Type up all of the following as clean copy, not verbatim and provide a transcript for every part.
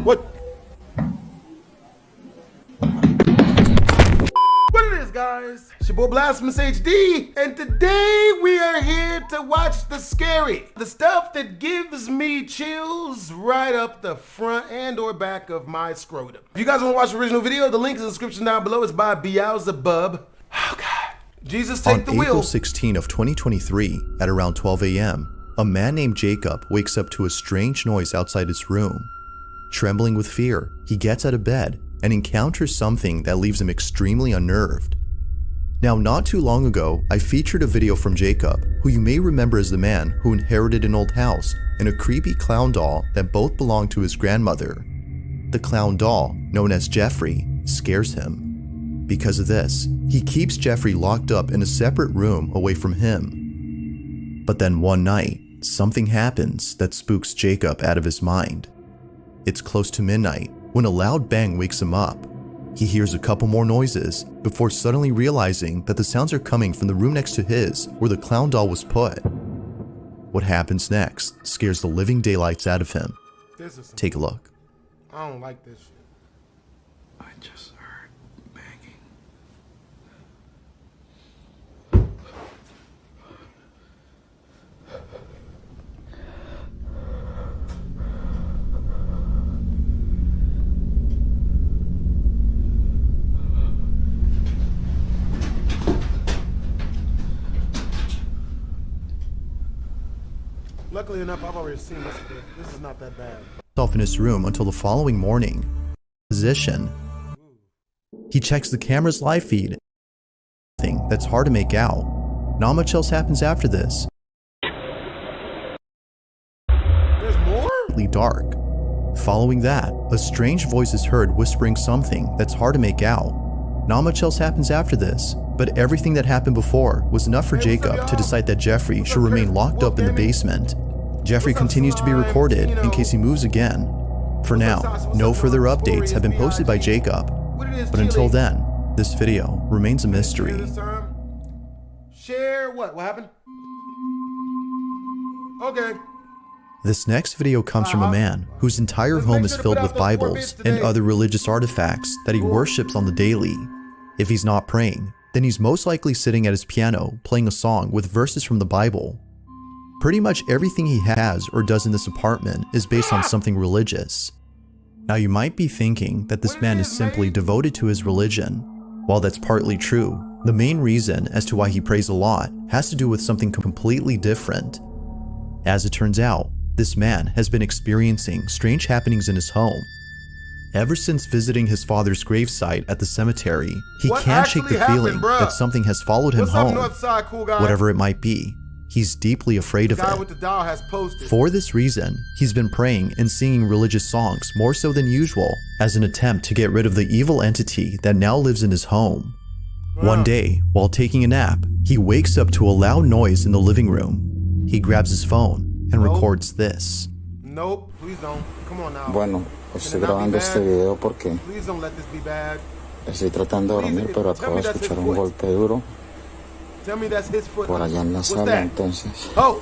What? What it is, guys? It's your boy BlastphamousHD, and today we are here to watch the scary, the stuff that gives me chills right up the front and or back of my scrotum. If you guys want to watch the original video, the link is in the description down below. It's by Beelzebub. Oh God, Jesus take the wheel. On April 16 of 2023, at around 12 a.m., a man named Jacob wakes up to a strange noise outside his room. Trembling with fear, he gets out of bed and encounters something that leaves him extremely unnerved. Now, not too long ago, I featured a video from Jacob, who you may remember as the man who inherited an old house and a creepy clown doll that both belonged to his grandmother. The clown doll, known as Jeffrey, scares him. Because of this, he keeps Jeffrey locked up in a separate room away from him. But then one night, something happens that spooks Jacob out of his mind. It's close to midnight when a loud bang wakes him up. He hears a couple more noises before suddenly realizing that the sounds are coming from the room next to his where the clown doll was put. What happens next scares the living daylights out of him. Take a look. I don't like this shit. I just heard banging. Luckily enough, I've already seen this bit. This is not that bad. Off in his room until the following morning. Position. He checks the camera's live feed. Thing that's hard to make out. Not much else happens after this. There's more? Dark. Following that, a strange voice is heard whispering something that's hard to make out. Not much else happens after this, but everything that happened before was enough for Jacob to decide that Jeffrey should remain locked up in the basement. Jeffrey continues to be recorded in case he moves again. For now, no further updates have been posted by Jacob, but until then, this video remains a mystery. Share what? What happened? Okay. This next video comes from a man whose entire home is filled with Bibles and other religious artifacts that he worships on the daily. If he's not praying, then he's most likely sitting at his piano playing a song with verses from the Bible. Pretty much everything he has or does in this apartment is based on something religious. Now you might be thinking that this man is simply devoted to his religion. While that's partly true, the main reason as to why he prays a lot has to do with something completely different. As it turns out, this man has been experiencing strange happenings in his home. Ever since visiting his father's gravesite at the cemetery, he can't shake the feeling that something has followed him home. Whatever it might be, he's deeply afraid of it. For this reason, he's been praying and singing religious songs more so than usual as an attempt to get rid of the evil entity that now lives in his home. One day, while taking a nap, he wakes up to a loud noise in the living room. He grabs his phone and records this. Nope, please don't. Come on now. Bueno, estoy grabando este video porque Please don't let this be bad. estoy tratando de dormir, pero acabo de escuchar un golpe duro Tell me that's his foot. por allá en la What's sala, that? entonces Oh,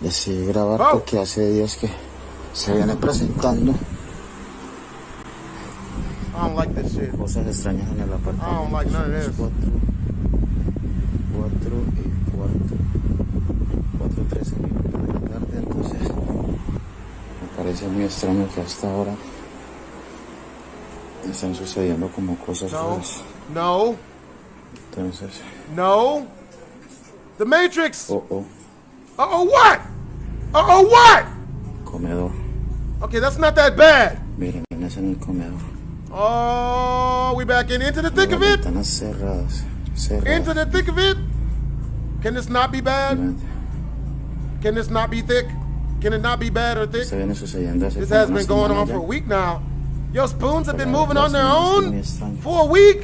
decidí grabar Oh. porque hace días que se viene presentando I don't like this shit. cosas extrañas en el apartamento. I don't like none of this. 4 y cuarto, 4:13 minutos de la tarde, entonces me parece muy extraño que hasta ahora están sucediendo como cosas No, raras. no, Entonces, no. The Matrix. oh, Uh-oh, what? Uh-oh, what? comedor. Okay, that's not that bad. Miren, es en el comedor. Oh, we back into the thick of it? Ventanas cerradas. Into the thick of it? Can this not be bad? Can this not be thick? Can it not be bad or thick? Esto viene sucediendo hace This como has una been going semana on ya. for a week now. Your spoons have been Pero moving on their se me hace own muy extraño. for a week?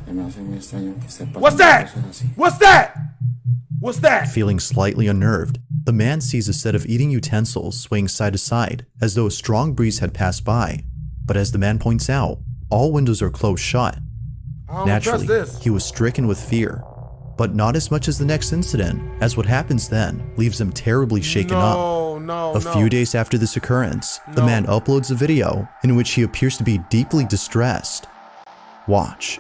Se me hace muy extraño que esté pasando What's that? cosas así. What's that? What's that? Feeling slightly unnerved, the man sees a set of eating utensils swaying side to side as though a strong breeze had passed by. But as the man points out, all windows are closed shut. I don't trust Naturally, this. he was stricken with fear. But not as much as the next incident, as what happens then leaves him terribly shaken up. A few days after this occurrence, the man uploads a video in which he appears to be deeply distressed. Watch.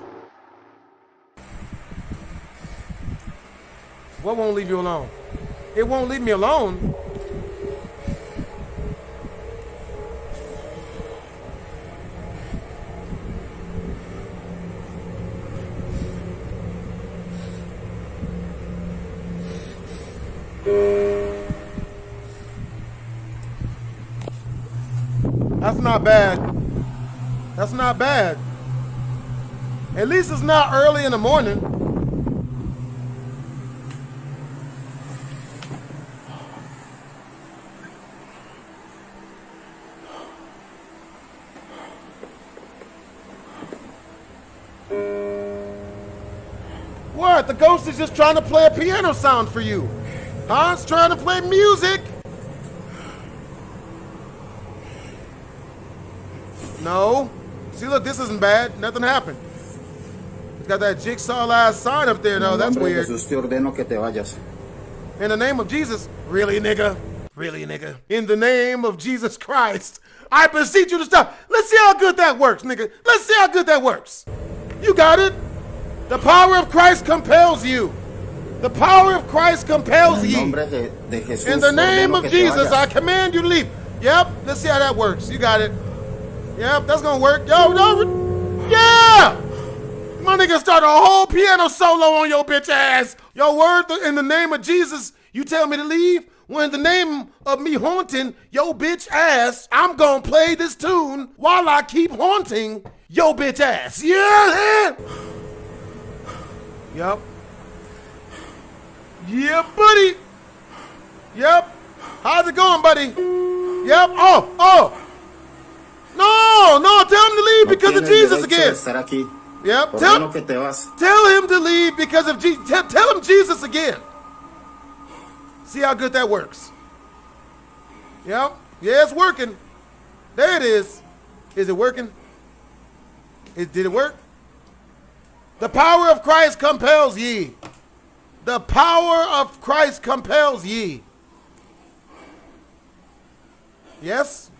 What won't leave you alone? It won't leave me alone. That's not bad. That's not bad. At least it's not early in the morning. What? The ghost is just trying to play a piano sound for you. Huh? It's trying to play music. No. See, look, this isn't bad. Nothing happened. It's got that jigsaw-ass sign up there, though. That's weird. In the name of Jesus. Really, nigga? Really, nigga? In the name of Jesus Christ, I beseech you to stop. Let's see how good that works, nigga. Let's see how good that works. You got it. The power of Christ compels you. The power of Christ compels ye. In the name of Jesus, I command you to leave. Yep, let's see how that works. You got it. Yep, that's gonna work. Yo, yeah! My nigga start a whole piano solo on your bitch ass. Your word in the name of Jesus, you tell me to leave? Well, in the name of me haunting your bitch ass, I'm gonna play this tune while I keep haunting your bitch ass. Yeah! Yep. Yeah, buddy. Yep. How's it going, buddy? Yep. Oh. No, tell him to leave because of Jesus again. Yep. Tell him to leave because of Jesus. Tell him Jesus again. See how good that works. Yep. Yeah, it's working. There it is. Is it working? Did it work? The power of Christ compels ye. The power of Christ compels ye. Yes?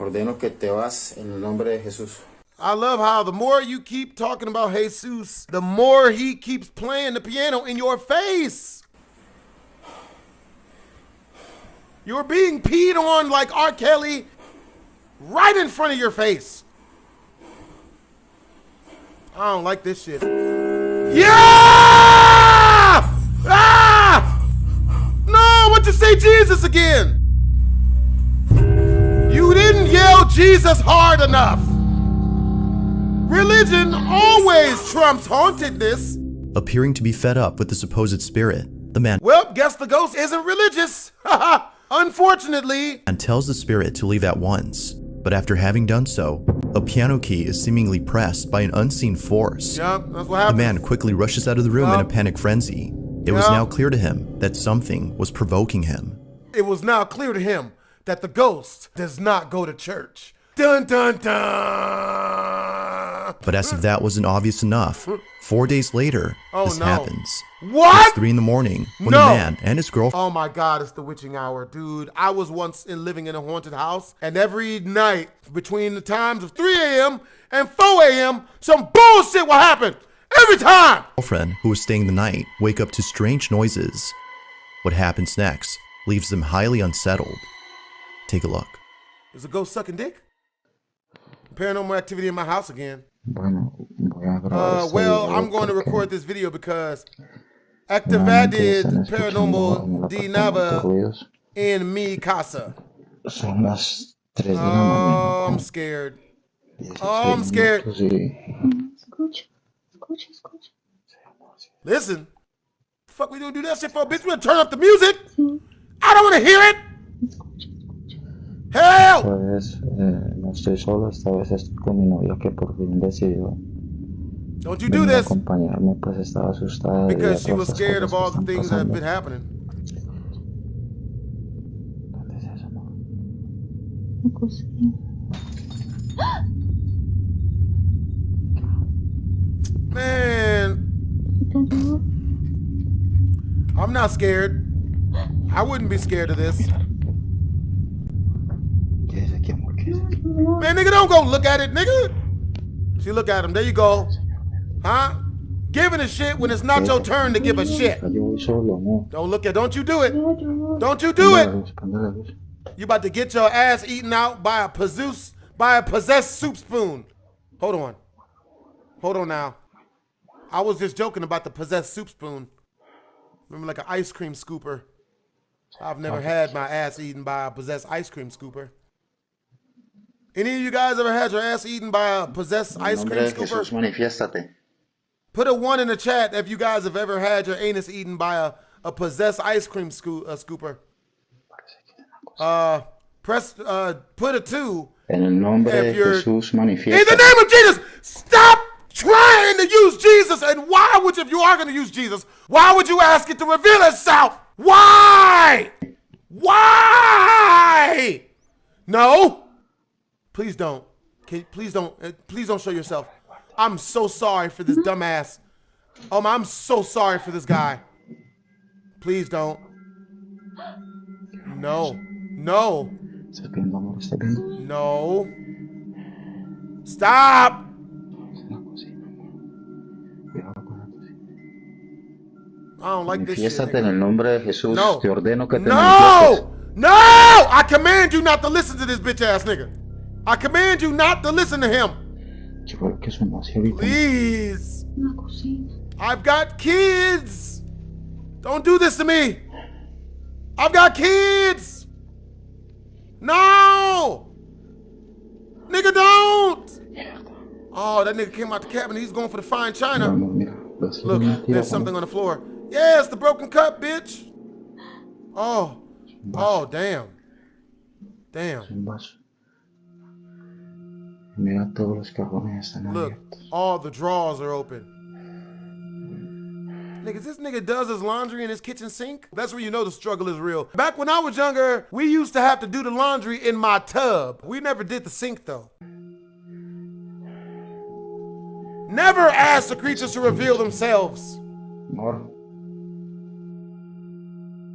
Ordeno que te vas en el nombre de Jesús. I love how the more you keep talking about Jesus, the more he keeps playing the piano in your face. You're being peed on like R. Kelly right in front of your face. I don't like this shit. Yeah! Ah! No, what you say Jesus again? You didn't yell Jesus hard enough. Religion always trumps hauntedness. Appearing to be fed up with the supposed spirit, the man Guess the ghost isn't religious. Unfortunately. And tells the spirit to leave at once. But after having done so, a piano key is seemingly pressed by an unseen force. Yep, that's what happened. The man quickly rushes out of the room in a panic frenzy. It was now clear to him that something was provoking him. It was now clear to him that the ghost does not go to church. Dun dun dun! But as if that wasn't obvious enough, 4 days later, this happens. What? It's 3 in the morning when the man and his girlfriend. Oh my God, it's the witching hour, dude. I was once living in a haunted house, and every night between the times of 3 a.m. and 4 a.m., some bullshit will happen. Every time! Girlfriend, who was staying the night, wake up to strange noises. What happens next leaves them highly unsettled. Take a look. Is a ghost sucking dick? Paranormal activity in my house again. Bueno, voy a grabar well, I'm going to record this video because activated paranormal de nava en mi casa. Son las 3 de la mañana. Oh, I'm scared. Oh, I'm scared. Listen. The fuck we gonna do that shit for, bitch? We're gonna turn up the music. I don't want to hear it. Help! Pues no estoy solo, esta vez estoy con mi novia que por fin decidió Don't you do this. acompañarme, pues estaba asustada Because she was scared of all the things that have been happening. ¿Dónde es eso, amor? Man, I'm not scared. I wouldn't be scared of this. Man, nigga, don't go look at it, nigga. See, look at him. There you go. Huh? Giving a shit when it's not your turn to give a shit. Don't look at. Don't you do it. Don't you do it. You about to get your ass eaten out by a possessed soup spoon. Hold on. Hold on now. I was just joking about the possessed soup spoon. Remember, like an ice cream scooper. I've never had my ass eaten by a possessed ice cream scooper. Any of you guys ever had your ass eaten by a possessed ice cream scooper? Put a 1 in the chat if you guys have ever had your anus eaten by a possessed ice cream scooper. Put a 2. En el nombre de Jesús manifiesta. In the name of Jesus, stop trying to use Jesus. And why would you, if you are going to use Jesus, why would you ask it to reveal itself? Why? Why? No. Please don't. Please don't show yourself. I'm so sorry for this dumbass. I'm so sorry for this guy. Please don't. No. No. No. Stop. I don't like this shit. En el nombre de Jesús, no. Te ordeno que te no. No. I command you not to listen to this bitch ass nigga. I command you not to listen to him. Please. I've got kids. Don't do this to me. I've got kids. No. Nigga, don't. Oh, that nigga came out the cabin. He's going for the fine china. Look, there's something on the floor. Yeah, it's the broken cup, bitch. Oh. Oh, damn. Damn. Look, all the drawers are open. Niggas, this nigga does his laundry in his kitchen sink. That's when you know the struggle is real. Back when I was younger, we used to have to do the laundry in my tub. We never did the sink though. Never ask the creatures to reveal themselves.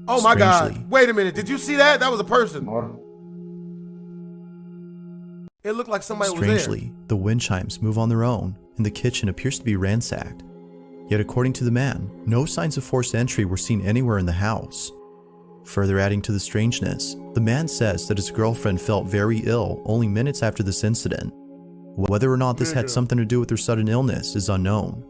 Oh my God, wait a minute, did you see that? That was a person. It looked like somebody was there. Strangely, the wind chimes move on their own, and the kitchen appears to be ransacked. Yet according to the man, no signs of forced entry were seen anywhere in the house. Further adding to the strangeness, the man says that his girlfriend felt very ill only minutes after this incident. Whether or not this had something to do with her sudden illness is unknown.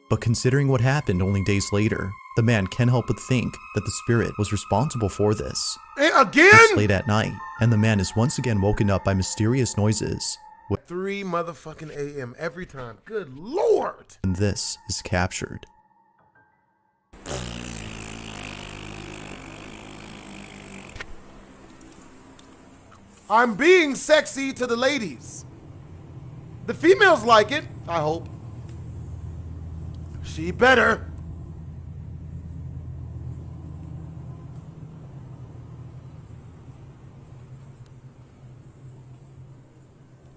But considering what happened only days later, the man can't help but think that the spirit was responsible for this. Again? It's late at night, and the man is once again woken up by mysterious noises. 3 motherfucking a.m. every time. Good Lord! And this is captured. I'm being sexy to the ladies. The females like it, I hope. She better.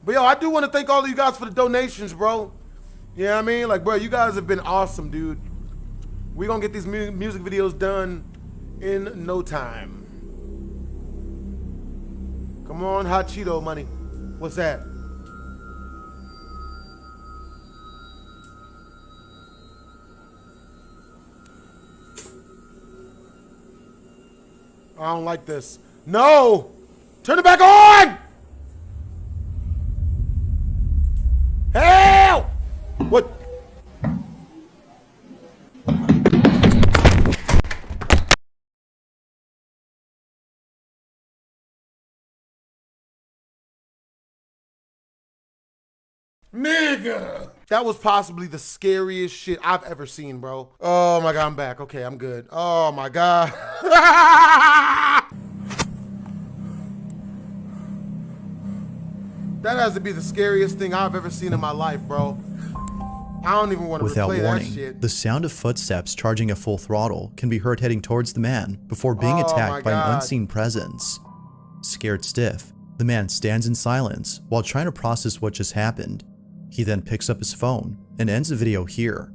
But yo, I do want to thank all of you guys for the donations, bro. You know what I mean? Like, bro, you guys have been awesome, dude. We're gonna get these music videos done in no time. Come on, hot Cheeto money. What's that? I don't like this. No! Turn it back on! Help! What? Nigga! That was possibly the scariest shit I've ever seen, bro. Oh my God, I'm back. Okay, I'm good. Oh my God. That has to be the scariest thing I've ever seen in my life, bro. I don't even want to replay that shit. The sound of footsteps charging at full throttle can be heard heading towards the man before being attacked by an unseen presence. Scared stiff, the man stands in silence while trying to process what just happened. He then picks up his phone and ends the video here.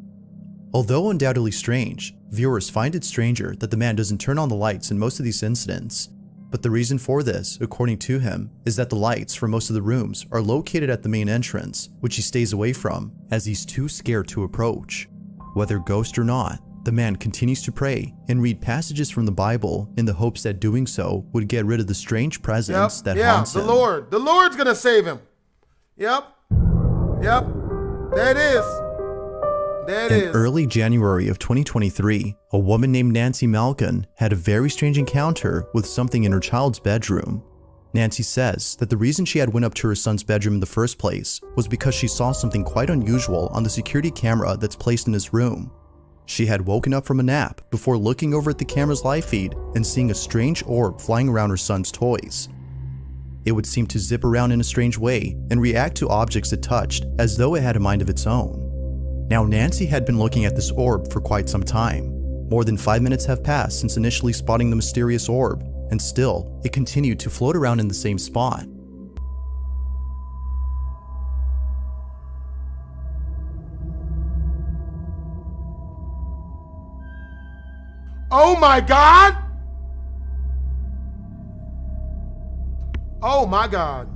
Although undoubtedly strange, viewers find it stranger that the man doesn't turn on the lights in most of these incidents. But the reason for this, according to him, is that the lights for most of the rooms are located at the main entrance, which he stays away from as he's too scared to approach. Whether ghost or not, the man continues to pray and read passages from the Bible in the hopes that doing so would get rid of the strange presence that haunts him. The Lord's gonna save him. Yep. There it is. In early January of 2023, a woman named Nancy Malkin had a very strange encounter with something in her child's bedroom. Nancy says that the reason she had went up to her son's bedroom in the first place was because she saw something quite unusual on the security camera that's placed in his room. She had woken up from a nap before looking over at the camera's live feed and seeing a strange orb flying around her son's toys. It would seem to zip around in a strange way and react to objects it touched as though it had a mind of its own. Now, Nancy had been looking at this orb for quite some time. More than 5 minutes have passed since initially spotting the mysterious orb, and still, it continued to float around in the same spot. Oh my God! Oh my God.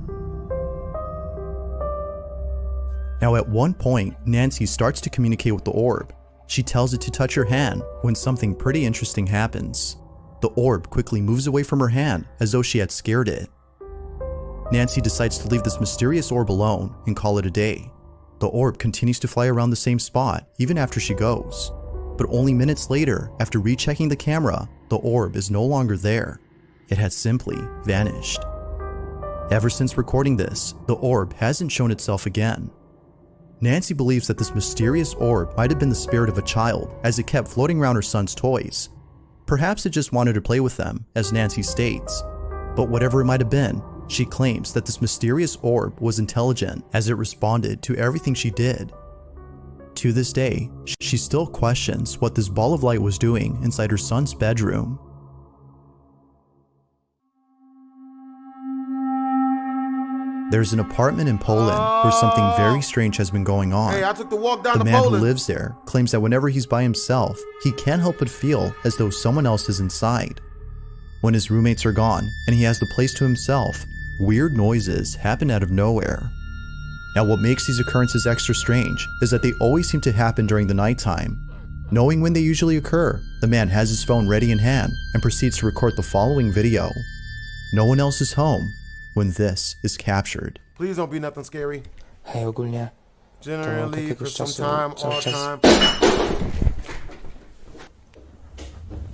Now at one point, Nancy starts to communicate with the orb. She tells it to touch her hand when something pretty interesting happens. The orb quickly moves away from her hand as though she had scared it. Nancy decides to leave this mysterious orb alone and call it a day. The orb continues to fly around the same spot even after she goes. But only minutes later, after rechecking the camera, the orb is no longer there. It had simply vanished. Ever since recording this, the orb hasn't shown itself again. Nancy believes that this mysterious orb might have been the spirit of a child as it kept floating around her son's toys. Perhaps it just wanted to play with them, as Nancy states. But whatever it might have been, she claims that this mysterious orb was intelligent as it responded to everything she did. To this day, she still questions what this ball of light was doing inside her son's bedroom. There's an apartment in Poland where something very strange has been going on. Hey, I took the walk down The to man Poland. who lives there claims that whenever he's by himself, he can't help but feel as though someone else is inside. When his roommates are gone and he has the place to himself, weird noises happen out of nowhere. Now, what makes these occurrences extra strange is that they always seem to happen during the nighttime. Knowing when they usually occur, the man has his phone ready in hand and proceeds to record the following video. No one else is home when this is captured. Please don't be nothing scary. Hej, ogólnie Generally, for some time, all time.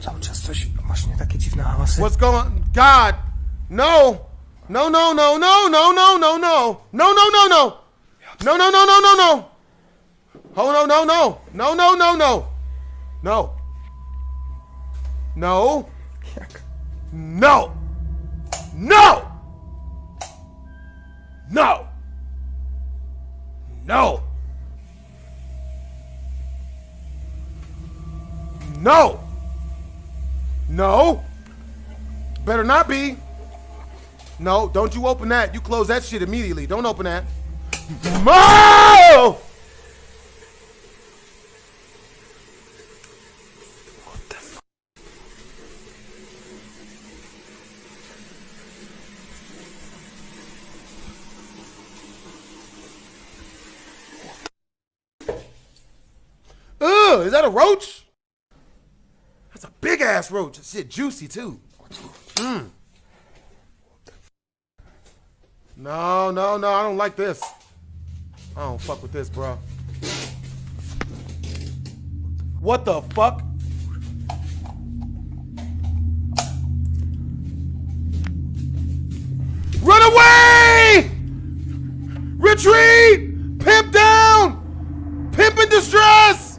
cały czas coś, właśnie takie dziwne hałasy. What's going? God, no, no, no, no, no, no, no, no, no, no, no, no, no, no, no, no, no, no, no. Oh no, no, no, no, no, no, no, no, no, Jak? no, no, no, no, no, no, better not be. No, don't you open that. You close that shit immediately. Don't open that. Mo! What the fuck? Ugh, is that a roach? That's a big ass roach. That shit juicy too. Mm. No, no, no, I don't like this. I don't fuck with this, bro. What the fuck? Run away! Retreat! Pimp down! Pimp in distress!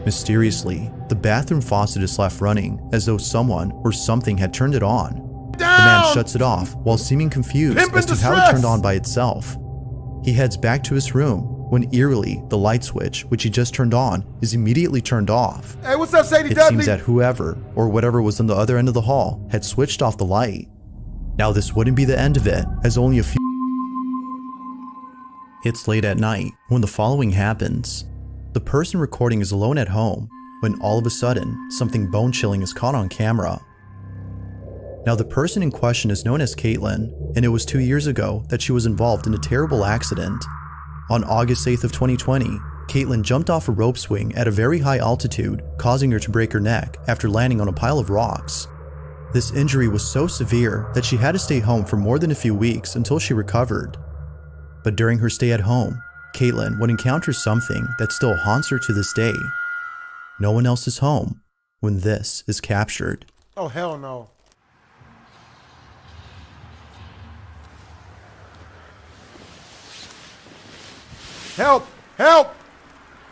Mysteriously, the bathroom faucet is left running as though someone or something had turned it on. Down! The man shuts it off while seeming confused Pimp in as to how it distress! turned on by itself. He heads back to his room when eerily the light switch, which he just turned on, is immediately turned off. Hey, what's up, Sadie It Dudley? seems that whoever or whatever was on the other end of the hall had switched off the light. Now this wouldn't be the end of it, as only a few... It's late at night when the following happens. The person recording is alone at home when all of a sudden, something bone-chilling is caught on camera. Now, the person in question is known as Caitlyn, and it was 2 years ago that she was involved in a terrible accident. On August 8th of 2020, Caitlyn jumped off a rope swing at a very high altitude, causing her to break her neck after landing on a pile of rocks. This injury was so severe that she had to stay home for more than a few weeks until she recovered. But during her stay at home, Caitlyn would encounter something that still haunts her to this day. No one else is home when this is captured. Oh, hell no. Help! Help!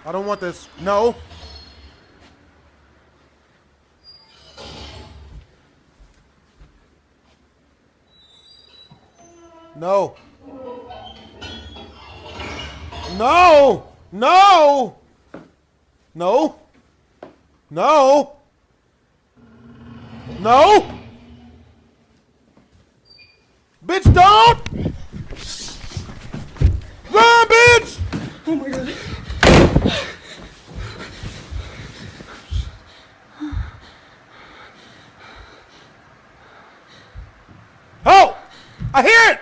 I don't want this. No. No. No! No! No! No! No! Bitch, don't! Run, bitch! Oh my god. Oh! I hear it!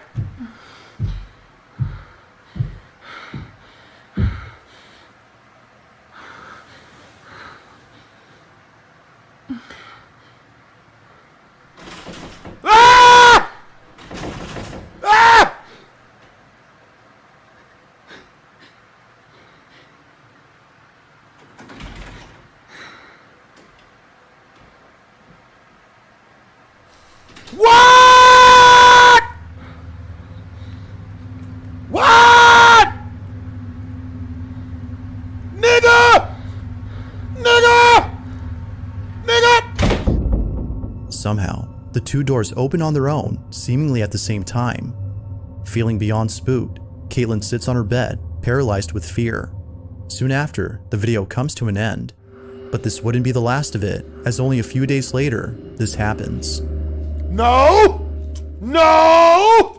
Ah! Ah! What? What? Nigga! Nigga! Nigga! Somehow, the two doors open on their own, seemingly at the same time. Feeling beyond spooked, Caitlyn sits on her bed, paralyzed with fear. Soon after, the video comes to an end. But this wouldn't be the last of it, as only a few days later, this happens. No! No!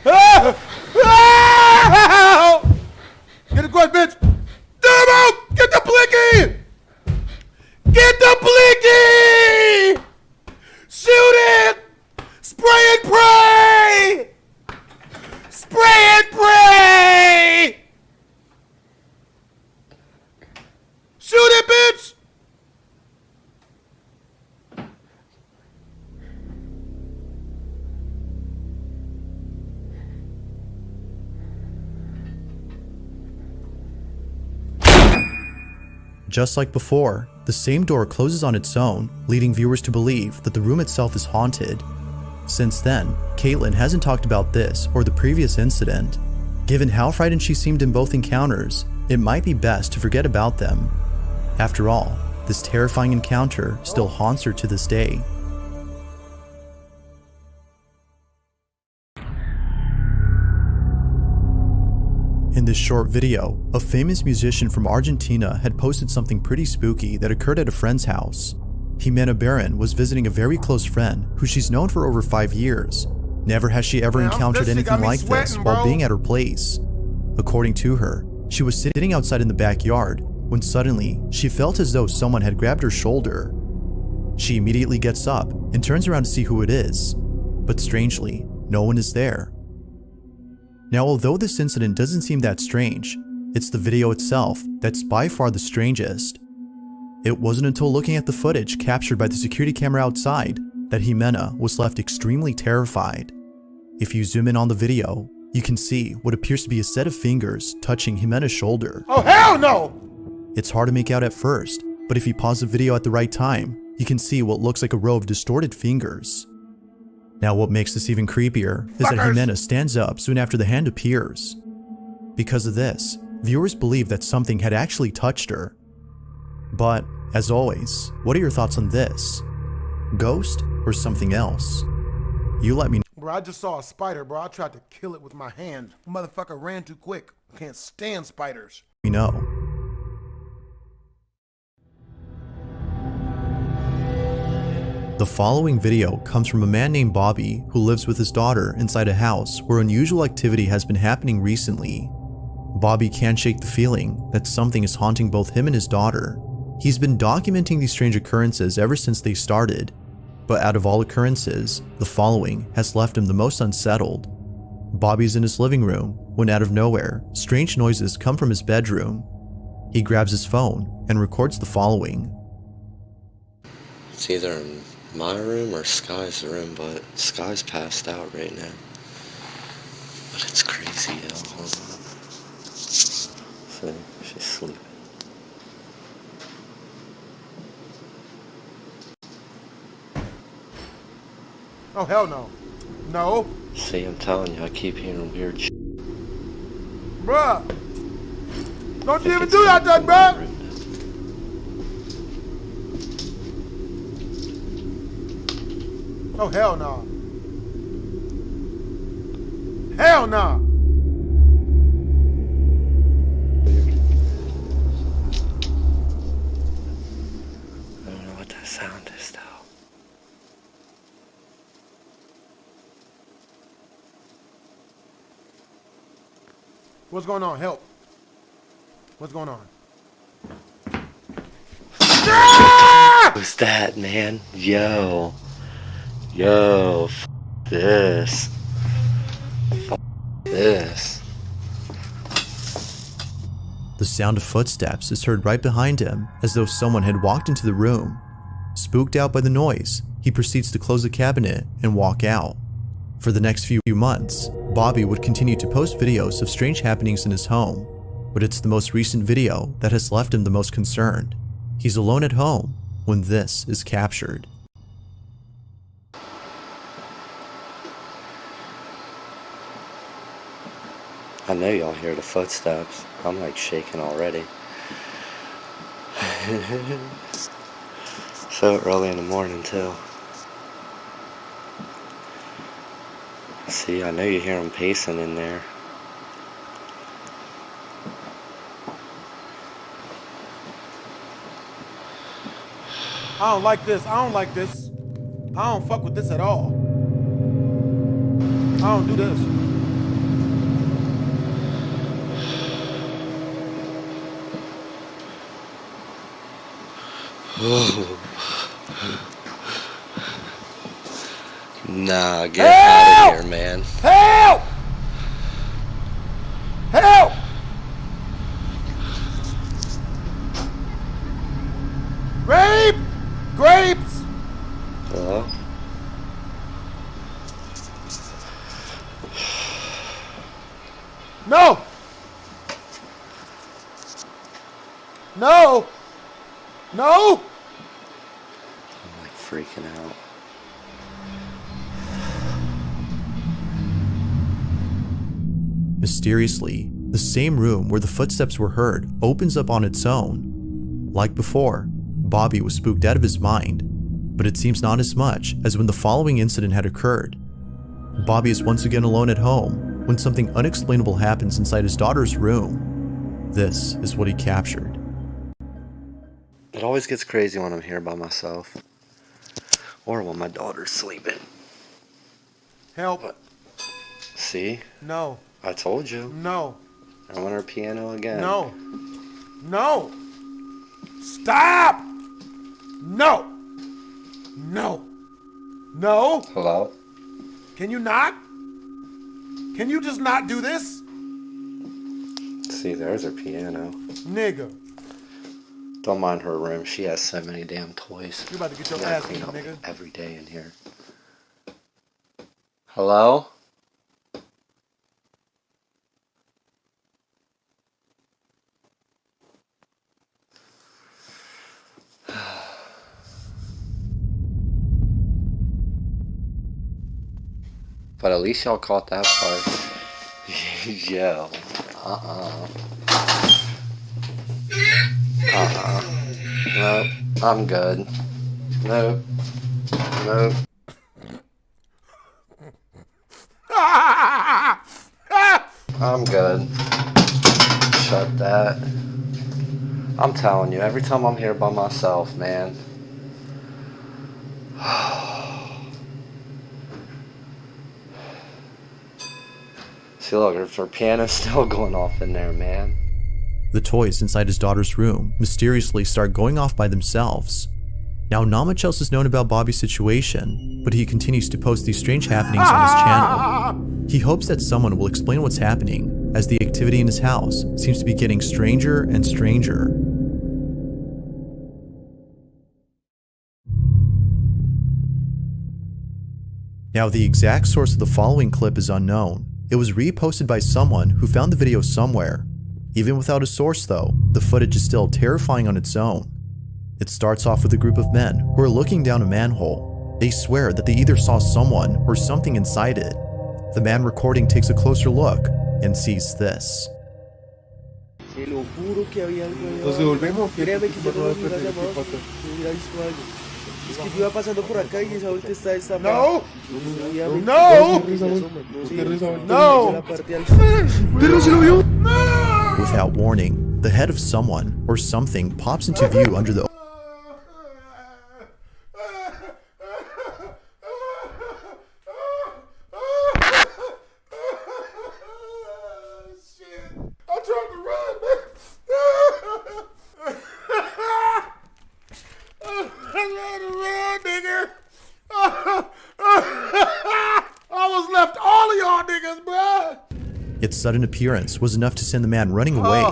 Ah! Ah! Get the quick, bitch! Turbo! Get the blicky! Get the blicky! Shoot it! Spray and pray! Spray and pray! Shoot it, bitch! Just like before, the same door closes on its own, leading viewers to believe that the room itself is haunted. Since then, Caitlyn hasn't talked about this or the previous incident. Given how frightened she seemed in both encounters, it might be best to forget about them. After all, this terrifying encounter still haunts her to this day. In this short video, a famous musician from Argentina had posted something pretty spooky that occurred at a friend's house. Jimena Barron was visiting a very close friend who she's known for over 5 years. Never has she ever encountered anything like this while being at her place. According to her, she was sitting outside in the backyard when suddenly she felt as though someone had grabbed her shoulder. She immediately gets up and turns around to see who it is, but strangely, no one is there. Now, although this incident doesn't seem that strange, it's the video itself that's by far the strangest. It wasn't until looking at the footage captured by the security camera outside that Jimena was left extremely terrified. If you zoom in on the video, you can see what appears to be a set of fingers touching Jimena's shoulder. Oh, hell no! It's hard to make out at first, but if you pause the video at the right time, you can see what looks like a row of distorted fingers. Now, what makes this even creepier is that Jimena stands up soon after the hand appears. Because of this, viewers believe that something had actually touched her. But, as always, what are your thoughts on this? Ghost or something else? You let me know. Bro, I just saw a spider, bro. I tried to kill it with my hand. Motherfucker ran too quick. Can't stand spiders. Know. The following video comes from a man named Bobby who lives with his daughter inside a house where unusual activity has been happening recently. Bobby can't shake the feeling that something is haunting both him and his daughter. He's been documenting these strange occurrences ever since they started, but out of all occurrences, the following has left him the most unsettled. Bobby's in his living room when out of nowhere, strange noises come from his bedroom. He grabs his phone and records the following. It's either in my room or Sky's room, but Sky's passed out right now. But it's crazy, yo. Hold on. See, she's sleeping. Oh, hell no. No. See, I'm telling you, I keep hearing weird shit. Bruh. Don't you even do that, bruh. Oh, hell no. Hell no. I don't know what that sound is, though. What's going on? Help. What's going on? Who's that, man? Yo. Yo, f this. F this. The sound of footsteps is heard right behind him as though someone had walked into the room. Spooked out by the noise, he proceeds to close the cabinet and walk out. For the next few months, Bobby would continue to post videos of strange happenings in his home, but it's the most recent video that has left him the most concerned. He's alone at home when this is captured. I know y'all hear the footsteps. I'm like shaking already. So early in the morning too. See, I know you hear them pacing in there. I don't like this. I don't like this. I don't fuck with this at all. I don't do this. Nah, get out of here, man. Help! Help! Grape! Grapes! Hello? No! No! No! I'm like freaking out. Mysteriously, the same room where the footsteps were heard opens up on its own. Like before, Bobby was spooked out of his mind, but it seems not as much as when the following incident had occurred. Bobby is once again alone at home when something unexplainable happens inside his daughter's room. This is what he captured. It always gets crazy when I'm here by myself. Or when my daughter's sleeping. Help. See? No. I told you. No. I want her piano again. No. No. Stop! No. No. No. Hello? Can you not? Can you just not do this? See, there's her piano. Nigga. Don't mind her room. She has so many damn toys. You about to get your I ass clean beat, up nigga. every day in here. Hello? But at least y'all caught that part. Yo. Nope. I'm good. Nope. Nope. I'm good. Shut that. I'm telling you, every time I'm here by myself, man. See, look, her piano's still going off in there, man. The toys inside his daughter's room mysteriously start going off by themselves. Now, not much else is known about Bobby's situation, but he continues to post these strange happenings on his channel. He hopes that someone will explain what's happening, as the activity in his house seems to be getting stranger and stranger. Now, the exact source of the following clip is unknown. It was reposted by someone who found the video somewhere. Even without a source though, the footage is still terrifying on its own. It starts off with a group of men who are looking down a manhole. They swear that they either saw someone or something inside it. The man recording takes a closer look and sees this. Se lo juro que había algo ahí ¿Nos abajo. devolvemos? Créeme que yo no vi nada abajo. Yo hubiera visto algo. Es que yo iba pasando por acá y esa vuelta está destapada. No! Obviamente. No! No. La parte al sur. Without warning, the head of someone or something pops into view under the Shit. I'm trying to run, man. I'm trying to run, nigga. I almost left all of y'all niggas, bruh. Its sudden appearance was enough to send the man running away.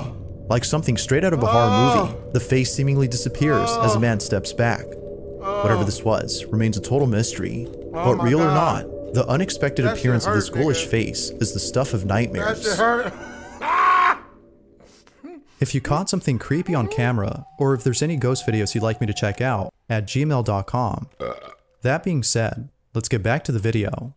Like something straight out of a horror movie, the face seemingly disappears as the man steps back. Whatever this was remains a total mystery. But real or not, the unexpected appearance of this ghoulish face is the stuff of That nightmares. shit hurt. If you caught something creepy on camera, or if there's any ghost videos you'd like me to check out, at gmail.com. That being said, let's get back to the video.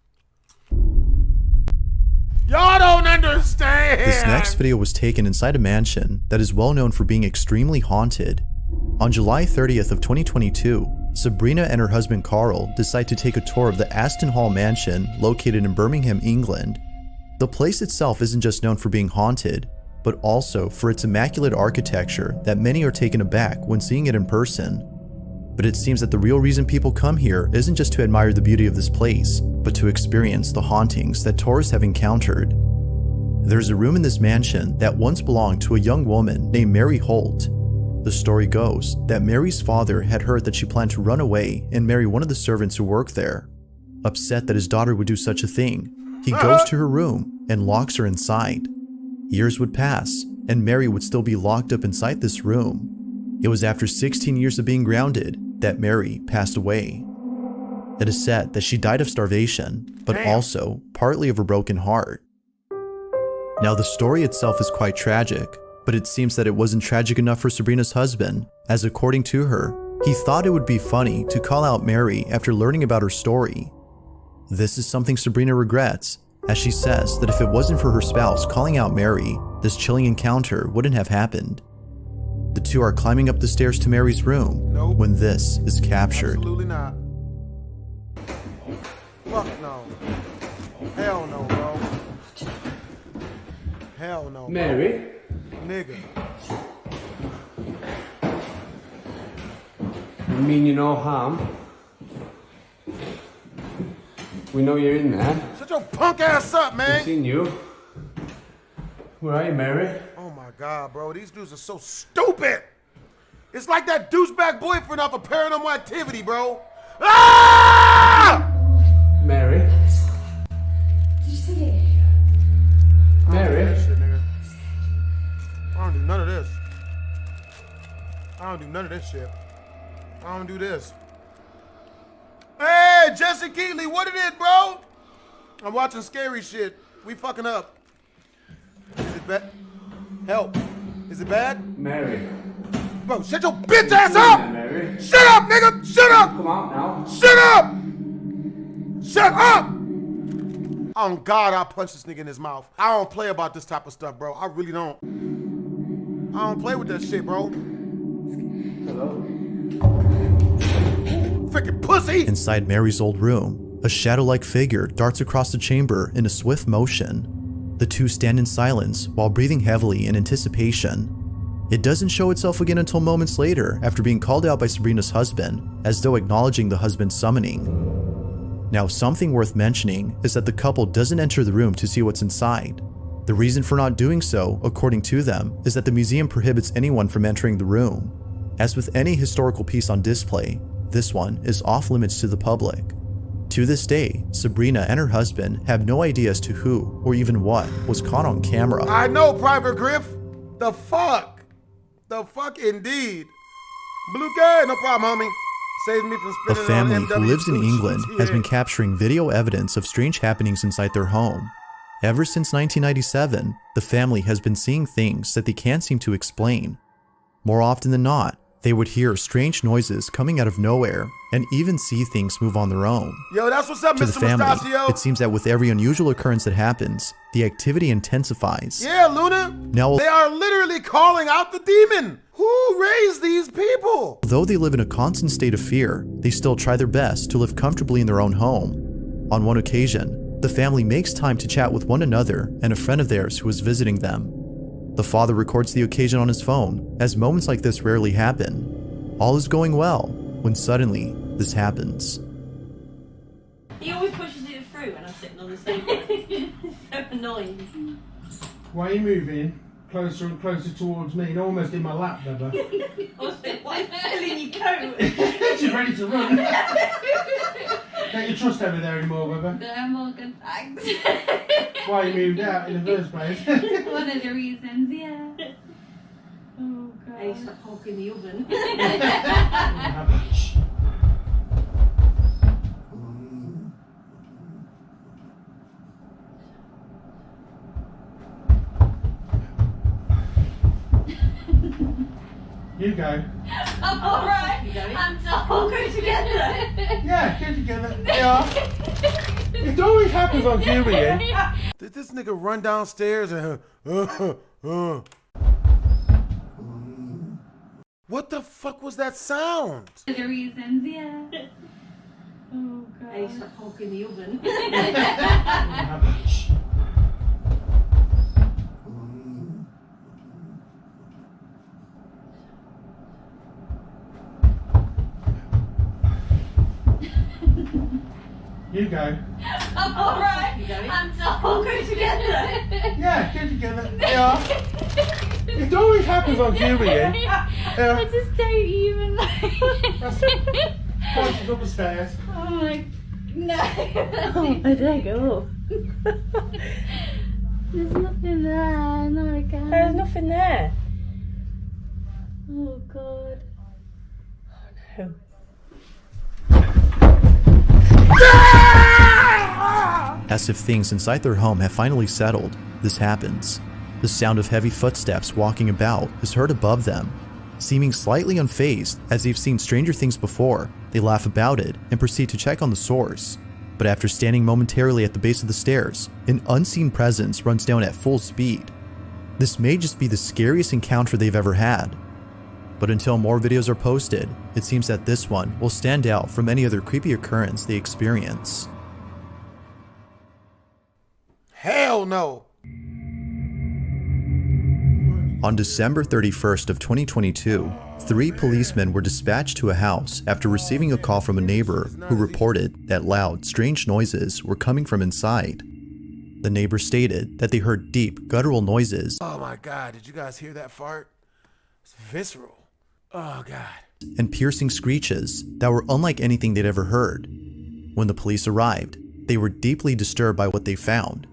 Y'all don't understand. This next video was taken inside a mansion that is well known for being extremely haunted. On July 30th of 2022, Sabrina and her husband Carl decide to take a tour of the Aston Hall mansion located in Birmingham, England. The place itself isn't just known for being haunted, but also for its immaculate architecture that many are taken aback when seeing it in person. But it seems that the real reason people come here isn't just to admire the beauty of this place, but to experience the hauntings that tourists have encountered. There's a room in this mansion that once belonged to a young woman named Mary Holt. The story goes that Mary's father had heard that she planned to run away and marry one of the servants who worked there. Upset that his daughter would do such a thing, he goes to her room and locks her inside. Years would pass, and Mary would still be locked up inside this room. It was after 16 years of being grounded that Mary passed away. It is said that she died of starvation, but also partly of a broken heart. Now, the story itself is quite tragic, but it seems that it wasn't tragic enough for Sabrina's husband, as according to her, he thought it would be funny to call out Mary after learning about her story. This is something Sabrina regrets, as she says that if it wasn't for her spouse calling out Mary, this chilling encounter wouldn't have happened. The two are climbing up the stairs to Mary's room when this is captured. Absolutely not. Fuck no. Hell no, bro. Hell no. Mary? Nigga. I mean you no harm. We know you're in there. Shut your punk ass up, man. Seen you. Where are you, Mary? Oh my god, bro. These dudes are so stupid. It's like that douchebag boyfriend off of Paranormal Activity, bro. Ah! Mary? Did you see it? Mary? That shit, nigga. I don't do none of this. I don't do none of this shit. I don't do this. Hey, Jesse Caitlyn, what it is, bro? I'm watching scary shit. We fucking up. Is it bad? Help. Is it bad? Mary. Bro, shut your bitch ass up! Mary. Shut up, nigga! Shut up! Come on now. Shut up! Shut up! On God, I'll punch this nigga in his mouth. I don't play about this type of stuff, bro. I really don't. I don't play with that shit, bro. Hello? Freaking pussy! Inside Mary's old room, a shadow-like figure darts across the chamber in a swift motion. The two stand in silence while breathing heavily in anticipation. It doesn't show itself again until moments later after being called out by Sabrina's husband, as though acknowledging the husband's summoning. Now, something worth mentioning is that the couple doesn't enter the room to see what's inside. The reason for not doing so, according to them, is that the museum prohibits anyone from entering the room. As with any historical piece on display, this one is off limits to the public. To this day, Sabrina and her husband have no idea as to who or even what was caught on camera. I know, Private Griff. The fuck? The fuck indeed. Blue guy, no problem, homie. Saves me from A spending family on who MW lives in sushi. England has been capturing video evidence of strange happenings inside their home. Ever since 1997, the family has been seeing things that they can't seem to explain. More often than not, they would hear strange noises coming out of nowhere and even see things move on their own. Yo, that's what's up, To the Mr. family, Mustachio. it seems that with every unusual occurrence that happens, the activity intensifies. Yeah, Luna. Now, They are literally calling out the demon. Who raised these people? although they live in a constant state of fear, they still try their best to live comfortably in their own home. On one occasion, the family makes time to chat with one another and a friend of theirs who is visiting them. The father records the occasion on his phone, as moments like this rarely happen. All is going well, when suddenly, this happens. He always pushes it through when I'm sitting on the sofa. It's so annoying. Why are you moving closer and closer towards me? You're almost in my lap, Bubba. Why are you in your coat? She's ready to run. Don't you trust over there anymore, Bubba? No more good thanks. Why you moved out in the first place? One of the reasons, yeah. Oh Hey, god. stop hogging the oven. Shh. You go. I'm alright. You going? I'm done. We'll go together. Yeah, get together. Yeah. It always happens on Julian. Did this nigga run downstairs and What the fuck was that sound? One of the reasons, yeah. Oh god. Hey, stop hogging the oven. Shh. You go. I'm alright. You going? I'm done. We'll go together. Yeah, get together. Yeah. It always happens on Julian. I just don't even Punches up the stairs. Oh my no. I don't go. There's nothing there. No, I can't. There's nothing there. Oh god. No. As if things inside their home have finally settled, this happens. The sound of heavy footsteps walking about is heard above them. Seeming slightly unfazed, as they've seen stranger things before, they laugh about it and proceed to check on the source. But after standing momentarily at the base of the stairs, an unseen presence runs down at full speed. This may just be the scariest encounter they've ever had. But until more videos are posted, it seems that this one will stand out from any other creepy occurrence they experience. Hell no. On December 31st of 2022, 3 policemen were dispatched to a house after receiving a call from a neighbor who reported that loud, strange noises were coming from inside. The neighbor stated that they heard deep, guttural noises Oh my god, did you guys hear that fart? It's visceral. Oh god. and piercing screeches that were unlike anything they'd ever heard. When the police arrived, they were deeply disturbed by what they found.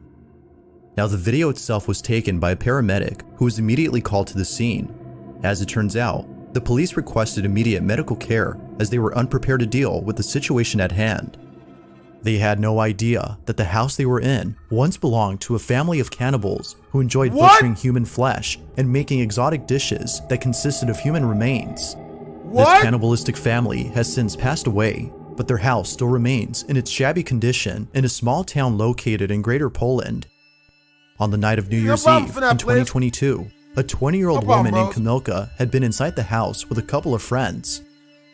Now, the video itself was taken by a paramedic who was immediately called to the scene. As it turns out, the police requested immediate medical care as they were unprepared to deal with the situation at hand. They had no idea that the house they were in once belonged to a family of cannibals who enjoyed What? butchering human flesh and making exotic dishes that consisted of human remains. What? This cannibalistic family has since passed away, but their house still remains in its shabby condition in a small town located in Greater Poland. On the night of New Year's problem Eve for that, in please. 2022, a 20-year-old No problem, woman named bros. Kamilka had been inside the house with a couple of friends.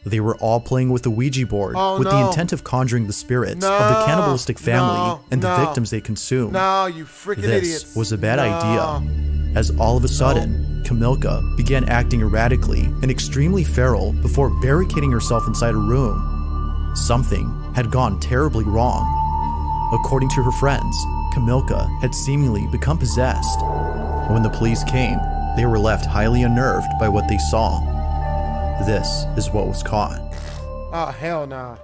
They were all playing with the Ouija board Oh, with the no. intent of conjuring the spirits of No, the cannibalistic family no, and the no. victims they consumed. No, you freaking This idiots. was a bad No. idea, as all of a sudden, Kamilka began acting erratically and extremely feral before barricading herself inside a room. Something had gone terribly wrong. According to her friends, Camilka had seemingly become possessed. When the police came, they were left highly unnerved by what they saw. This is what was caught. Oh, hell nah.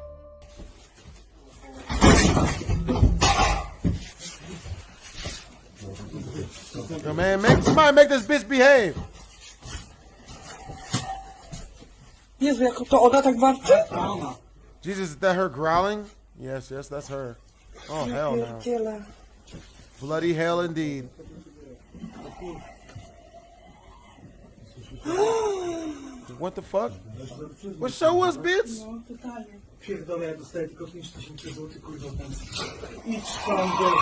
Yo, man, somebody make this bitch behave. Jezu, jak to ona tak warczy? Jesus, is that her growling? Yes, that's her. Oh, hell no. Pierdziele. Bloody hell indeed. What the fuck? What show us, bitch? Pierdolę, ja dostaję tylko 5000 zł, kurwa, idź tam do...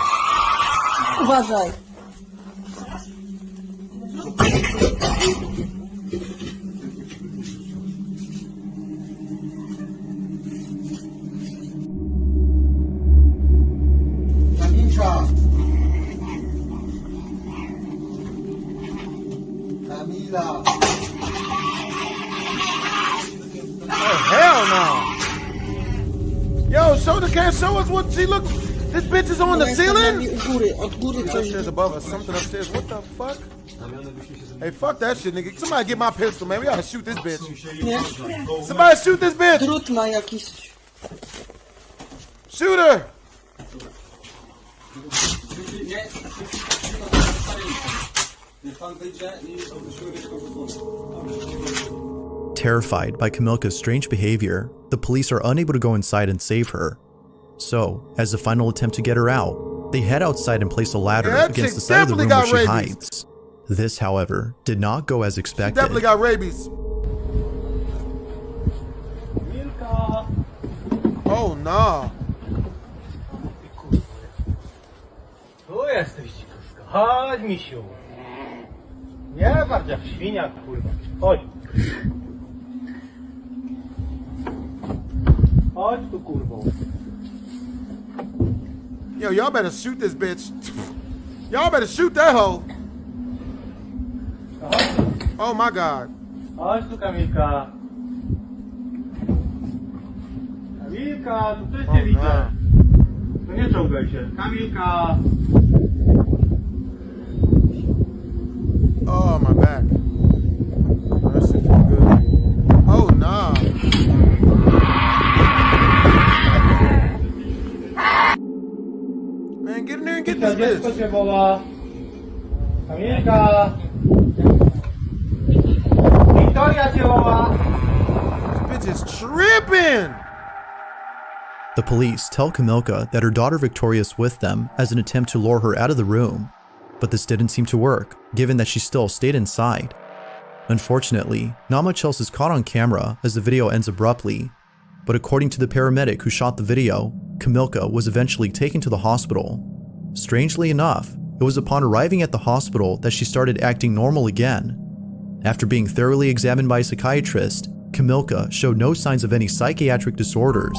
Uważaj! Camila! Oh, hell no! Yo, can't show us what she look. This bitch is on the ceiling? Od góry coś. Upstairs above us, something upstairs. What the fuck? Hey, fuck that shit, nigga. Somebody get my pistol, man. We gotta shoot this bitch. Nie? Somebody shoot this bitch! Drut ma jakiś. Shoot her! Terrified by Camilka's strange behavior, the police are unable to go inside and save her. So, as a final attempt to get her out, they head outside and place a ladder against the side of the room where she hides. This, however, did not go as expected. She definitely got rabies. Oh, no. Tu jesteś, dzikuska. Chodź, misiu. Nie bardziej jak świnia, kurwa. Chodź. Chodź tu, kurwo. Yo, y'all better shoot this bitch. Y'all better shoot that hoe. Oh my God. Chodź tu, Kamilka. Kamilka, tu też cię widzę. No nie czołgaj się. Kamilka. Oh, my back. Oh, that shit feel good. Oh, nah. Man, get in there and get this Dziecko bitch. cię woła. Kamilka. Wiktoria cię woła. This bitch is tripping. The police tell Camilka that her daughter Victoria is with them as an attempt to lure her out of the room, but this didn't seem to work, given that she still stayed inside. Unfortunately, not much else is caught on camera as the video ends abruptly, but according to the paramedic who shot the video, Camilka was eventually taken to the hospital. Strangely enough, it was upon arriving at the hospital that she started acting normal again. After being thoroughly examined by a psychiatrist, Camilka showed no signs of any psychiatric disorders.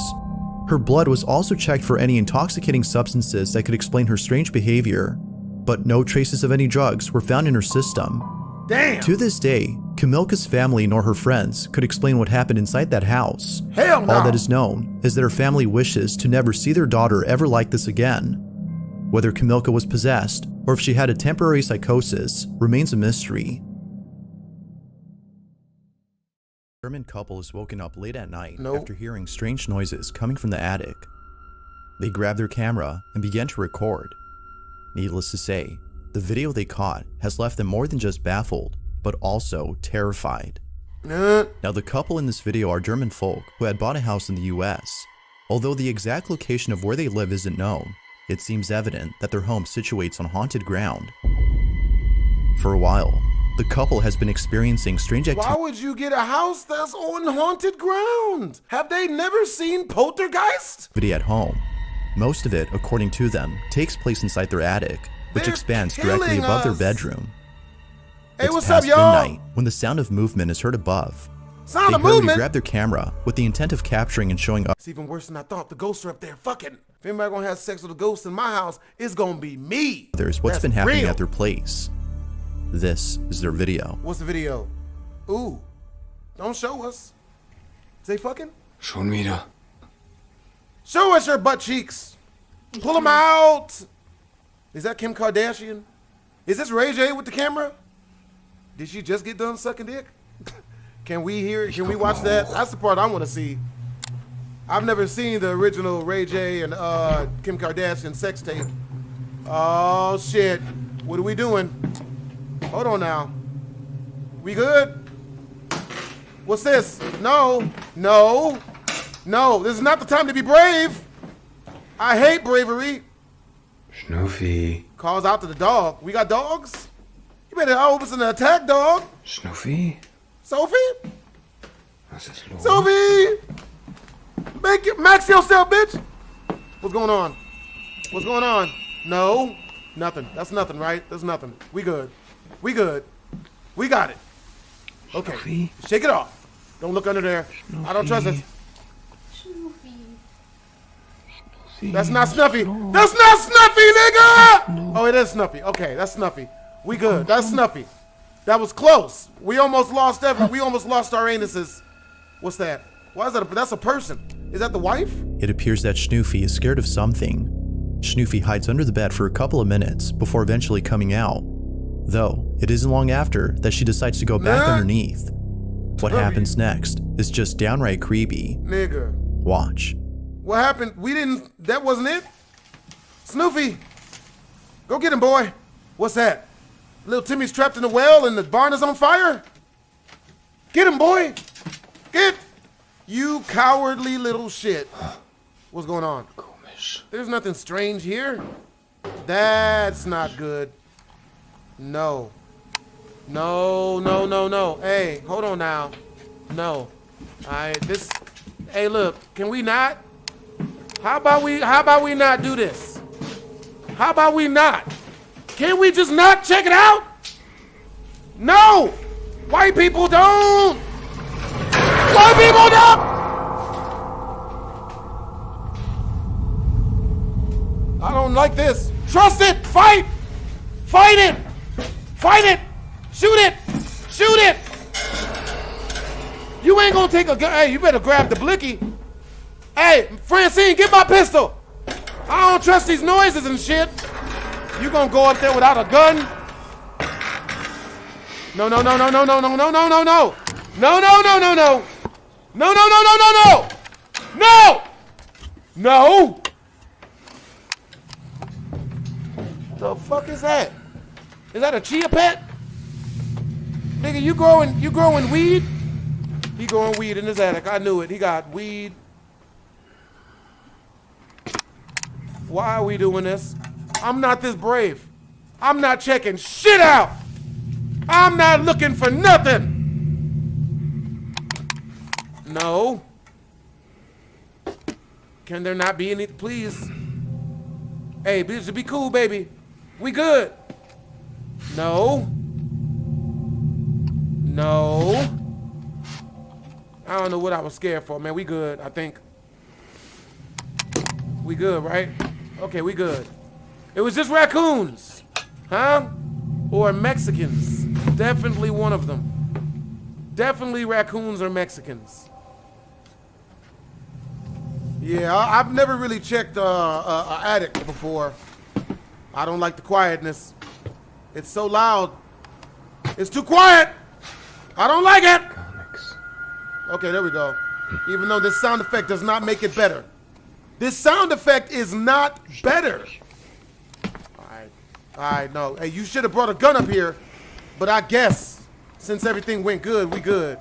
Her blood was also checked for any intoxicating substances that could explain her strange behavior, but no traces of any drugs were found in her system. Damn. To this day, Camilka's family nor her friends could explain what happened inside that house. Hell no. All that is known is that her family wishes to never see their daughter ever like this again. Whether Camilka was possessed or if she had a temporary psychosis remains a mystery. A German couple is woken up late at night after hearing strange noises coming from the attic. They grab their camera and begin to record. Needless to say, the video they caught has left them more than just baffled, but also terrified. Now, the couple in this video are German folk who had bought a house in the US. Although the exact location of where they live isn't known, it seems evident that their home situates on haunted ground. For a while, the couple has been experiencing strange activity. Why would you get a house that's on haunted ground? Have they never seen Poltergeist? At home. Most of it, according to them, takes place inside their attic, which expands directly above their bedroom. Hey, what's up, y'all? Midnight when the sound of movement is heard above. Sound of They hurry to movement? grab their camera with the intent of capturing and showing up. It's even worse than I thought. The ghosts are up there fucking. If anybody gonna have sex with a ghost in my house, it's gonna be me. Others what's That's been happening real. at their place. This is their video. What's the video? Ooh. Don't show us. Is they fucking? Schon wieder. Show us your butt cheeks. Pull them out. Is that Kim Kardashian? Is this Ray J with the camera? Did she just get done sucking dick? Can we hear it? Can we watch that? That's the part I want to see. I've never seen the original Ray J and Kim Kardashian sex tape. Oh shit. What are we doing? Hold on now. We good? What's this? No. No. No. This is not the time to be brave. I hate bravery. Snoofy. Calls out to the dog. We got dogs? You better hope it's an attack dog. Snoofy. Sophie? Was ist los? Sophie! Make it, max yourself, bitch! What's going on? What's going on? No. Nothing. That's nothing, right? That's nothing. We good. We good. We got it. Okay. Snoofy. Shake it off. Don't look under there. I don't trust this. That's not Snuffy. That's not Snuffy, nigga! Oh, it is Snuffy. Okay, that's Snuffy. We good. That's Snuffy. That was close. We almost lost we almost lost our anuses. What's that? Why is that? That's a person. Is that the wife? It appears that Snoofy is scared of something. Snoofy hides under the bed for a couple of minutes before eventually coming out. Though, it isn't long after that she decides to go back underneath. What happens next is just downright creepy. Nigga. Watch. What happened? That wasn't it? Snoofy. Go get him, boy. What's that? Little Timmy's trapped in the well and the barn is on fire? Get him, boy. Get. You cowardly little shit. What's going on? There's nothing strange here. That's not good. No. No, no, no, no. Hey, hold on now. No. Hey, look, can we not? How about we not do this? How about we not? Can we just not check it out? No! White people don't! White people don't! I don't like this. Trust it! Fight! Fight it! Fight it! Shoot it! Shoot it! You ain't gonna take a gun. Hey, you better grab the blicky. Hey, Francine, get my pistol. I don't trust these noises and shit. You gonna go up there without a gun? No, no, no, no, no, no, no, no, no, no, no. No, no, no, no, no. No, no, no, no, no, no. No! No! The fuck is that? Is that a chia pet? Nigga, you growing weed? He growing weed in his attic. I knew it. He got weed. Why are we doing this? I'm not this brave. I'm not checking shit out. I'm not looking for nothing. No. Can there not be any, please? Hey, bitch, be cool, baby. We good. No. No. I don't know what I was scared for, man. We good, I think. We good, right? Okay, we good. It was just raccoons. Huh? Or Mexicans. Definitely one of them. Definitely raccoons or Mexicans. Yeah, I've never really checked an attic before. I don't like the quietness. It's so loud. It's too quiet. I don't like it. Okay, there we go. Even though this sound effect does not make it better. This sound effect is not better. All right, no. Hey, you should have brought a gun up here. But I guess, since everything went good, we good.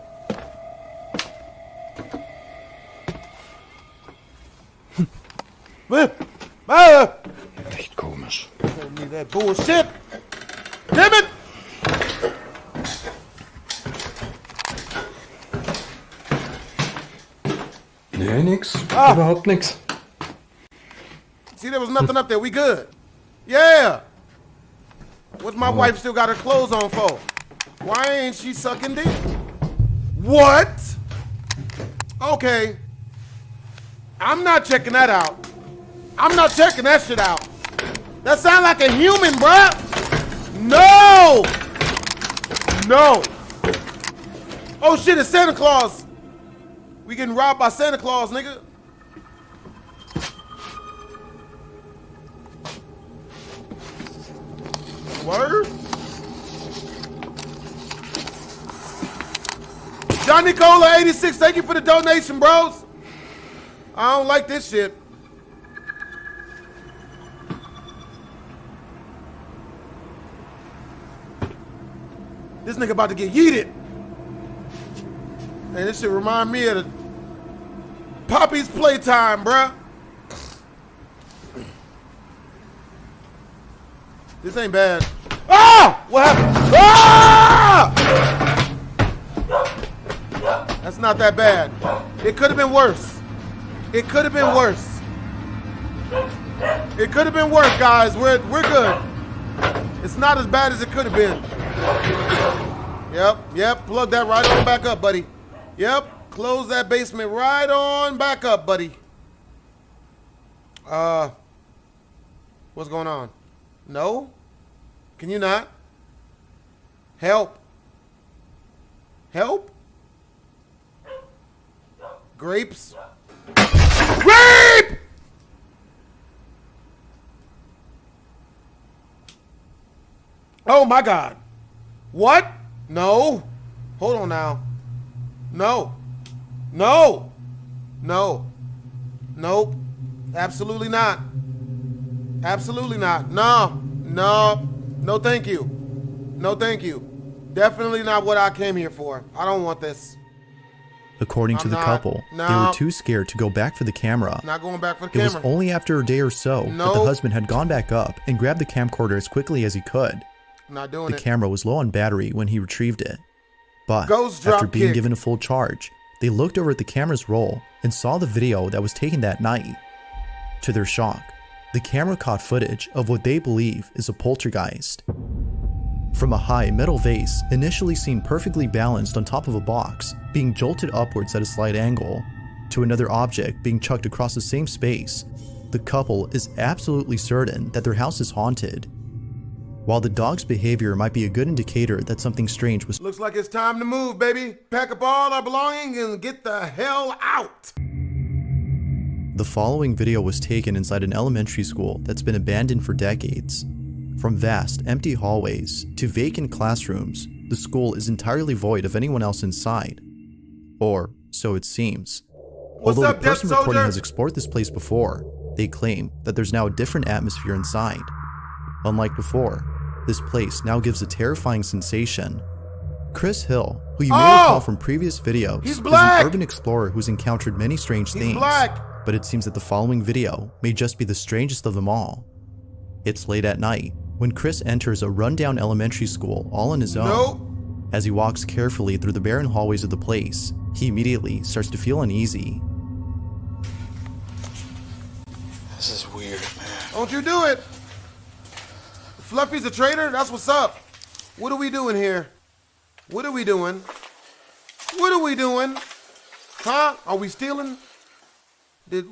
Echt komisch. Told me that bullshit. Damn it! Nee, nix. Überhaupt nix. See, there was nothing up there. We good. Yeah. What's my wife still got her clothes on for? Why ain't she sucking dick? What? Okay. I'm not checking that out. I'm not checking that shit out. That sound like a human, bruh. No. No. Oh shit, it's Santa Claus. We getting robbed by Santa Claus, nigga. Word? Johnny Cola 86, thank you for the donation, bros. I don't like this shit. This nigga about to get yeeted. And this shit remind me of the Poppy's Playtime, bruh. This ain't bad. Ah! What happened? Ah! That's not that bad. It could have been worse. It could have been worse. It could have been worse, guys. We're good. It's not as bad as it could have been. Yep. Plug that right on back up, buddy. Yep. Close that basement right on back up, buddy. What's going on? No? Can you not? Help. Help? Grapes? Grape! Oh my God. What? No. Hold on now. No. No. No. Nope. Absolutely not. Absolutely not. No. No. No thank you. No thank you. Definitely not what I came here for. I don't want this. According to the couple, they were too scared to go back for the camera. Not going back for the It camera. was only after a day or so that the husband had gone back up and grabbed the camcorder as quickly as he could. Not doing it. The camera was low on battery when he retrieved it. But Ghost drop after being kick. given a full charge, they looked over at the camera's roll and saw the video that was taken that night. To their shock, the camera caught footage of what they believe is a poltergeist. From a high metal vase initially seen perfectly balanced on top of a box, being jolted upwards at a slight angle, to another object being chucked across the same space, the couple is absolutely certain that their house is haunted. While the dog's behavior might be a good indicator that something strange was— Looks like it's time to move, baby. Pack up all our belongings and get the hell out. The following video was taken inside an elementary school that's been abandoned for decades. From vast, empty hallways to vacant classrooms, the school is entirely void of anyone else inside. Or so it seems. Although the person recording has explored this place before, they claim that there's now a different atmosphere inside. Unlike before, this place now gives a terrifying sensation. Chris Hill, who you may recall from previous videos, is an urban explorer who's encountered many strange things. But it seems that the following video may just be the strangest of them all. It's late at night when Chris enters a rundown elementary school all on his own. As he walks carefully through the barren hallways of the place, he immediately starts to feel uneasy. This is weird, man. Don't you do it. Fluffy's a traitor? That's what's up. What are we doing here? What are we doing? What are we doing? Huh? Are we stealing? Did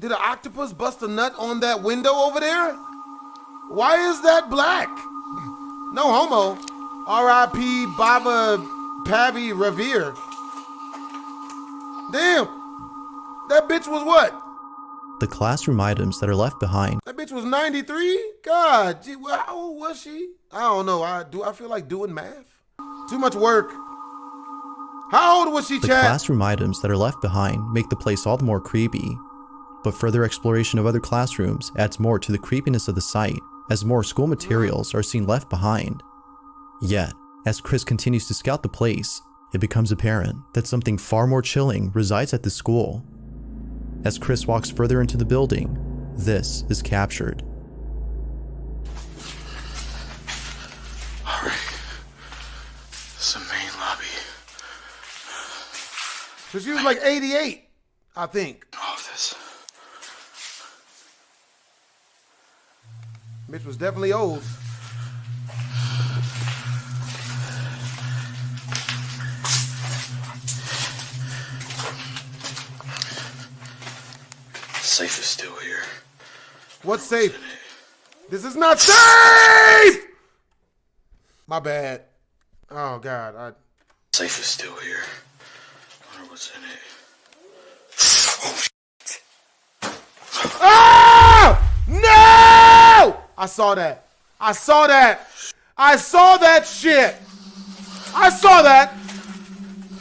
an octopus bust a nut on that window over there? Why is that black? No homo. R.I.P. Baba Pavi Revere. Damn. That bitch was what? The classroom items that are left behind. That bitch was 93? God, gee, how old was she? I don't know. I feel like doing math? Too much work. How old was she, The Chad? classroom items that are left behind make the place all the more creepy. But further exploration of other classrooms adds more to the creepiness of the site, as more school materials are seen left behind. Yet, as Chris continues to scout the place, it becomes apparent that something far more chilling resides at the school. As Chris walks further into the building, this is captured. Alright. This is the main lobby. So she was like 88, I think. All of this. Bitch was definitely old. Safe is still here. What's safe? This is not safe! My bad. Oh, God. Safe is still here. I wonder what's in it. Ah! No! I saw that. I saw that. I saw that shit. I saw that.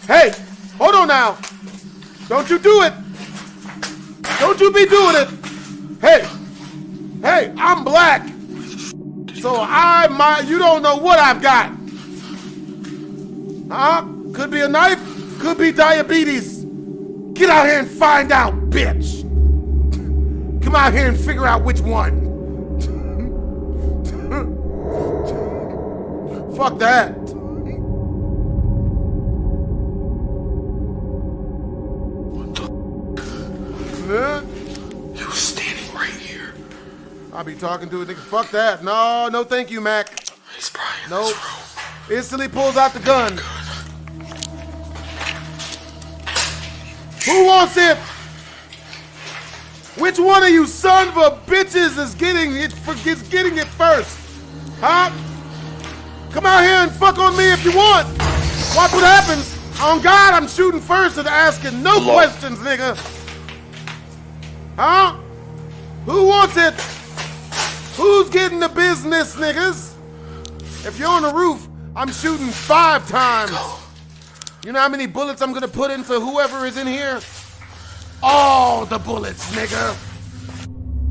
Hey, hold on now. Don't you do it. Don't you be doing it. Hey, I'm black. So you don't know what I've got. Huh? Could be a knife, could be diabetes. Get out here and find out, bitch. Come out here and figure out which one. Fuck that. What the? He was standing right here. I'll be talking to a nigga. Fuck that. No, thank you, Mac. He's probably in Nope. this room. Instantly pulls out the gun. Who wants it? Which one of you son of a bitches is getting it first? Huh? Come out here and fuck on me if you want. Watch what happens. On God, I'm shooting first and asking no questions, nigga. Huh? Who wants it? Who's getting the business, niggas? If you're on the roof, I'm shooting 5 times. You know how many bullets I'm gonna put into whoever is in here? All the bullets, nigga.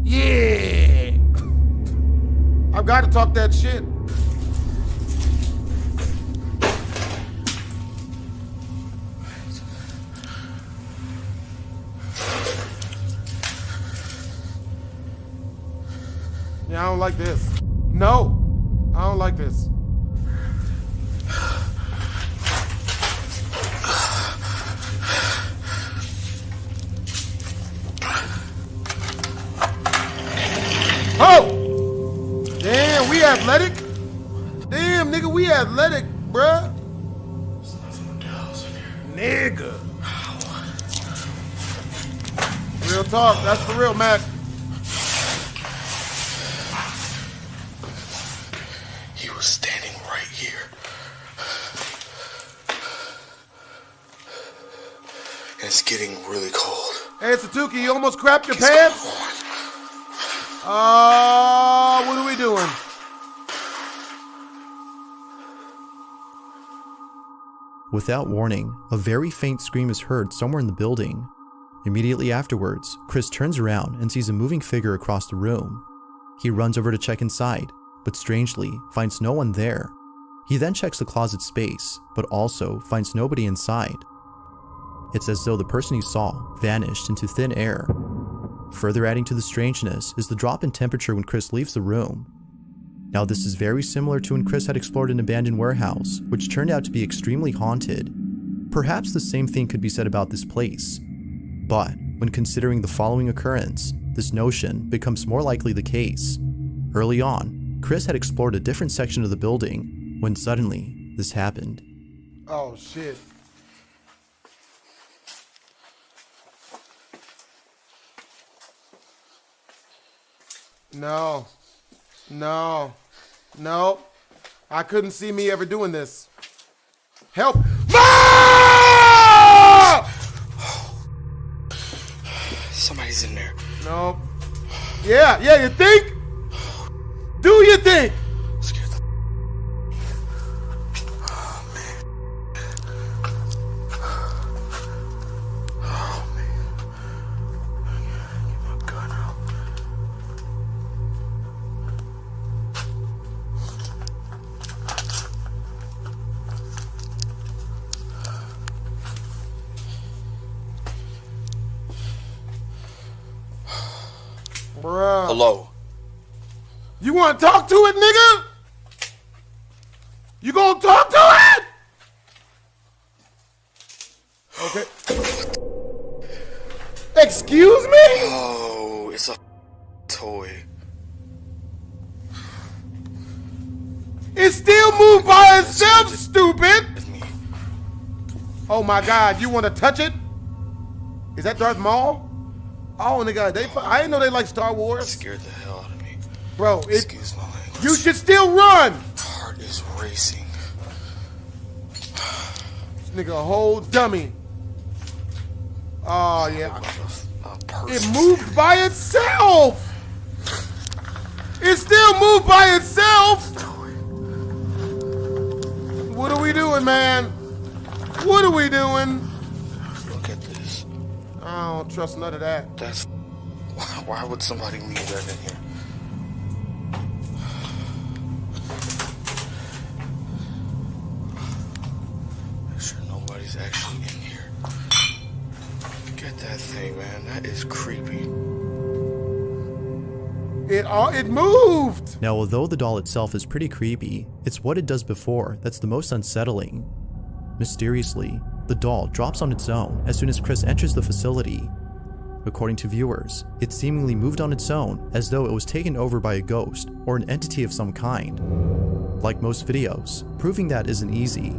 Yeah. I've got to talk that shit. Yeah, I don't like this. No, I don't like this. Oh! Damn, we athletic? Damn, nigga, we athletic, bruh. Nigga. Real talk, that's for real, Mac. He was standing right here. And it's getting really cold. Hey, Satuki, you almost crapped your pants? What are we doing? Without warning, a very faint scream is heard somewhere in the building. Immediately afterwards, Chris turns around and sees a moving figure across the room. He runs over to check inside, but strangely finds no one there. He then checks the closet space, but also finds nobody inside. It's as though the person he saw vanished into thin air. Further adding to the strangeness is the drop in temperature when Chris leaves the room. Now this is very similar to when Chris had explored an abandoned warehouse, which turned out to be extremely haunted. Perhaps the same thing could be said about this place. But when considering the following occurrence, this notion becomes more likely the case. Early on, Chris had explored a different section of the building when suddenly this happened. Oh shit. No. I couldn't see me ever doing this. Help. Ah! Somebody's in there. No. Yeah, you think? Do you think? Scared the... Oh, man. Oh, man. Get my gun out. Bruh. Hello. You want to talk to it, nigga? You gonna talk to it? Okay. Excuse me? Oh, it's a toy. It still moved by itself, stupid. Oh my God, you want to touch it? Is that Darth Maul? Oh, nigga, I didn't know they like Star Wars. That scared the hell out of me. Bro, Excuse my language. You should still run. Heart is racing. This nigga a whole dummy. Oh, yeah. A It moved by itself. It still moved by itself. What are we doing, man? What are we doing? Look at this. I don't trust none of that. That's... Why would somebody leave that in here? Make sure nobody's actually in here. Look at that thing, man. That is creepy. It moved. Now, although the doll itself is pretty creepy, it's what it does before that's the most unsettling. Mysteriously, the doll drops on its own as soon as Chris enters the facility. According to viewers, it seemingly moved on its own as though it was taken over by a ghost or an entity of some kind. Like most videos, proving that isn't easy.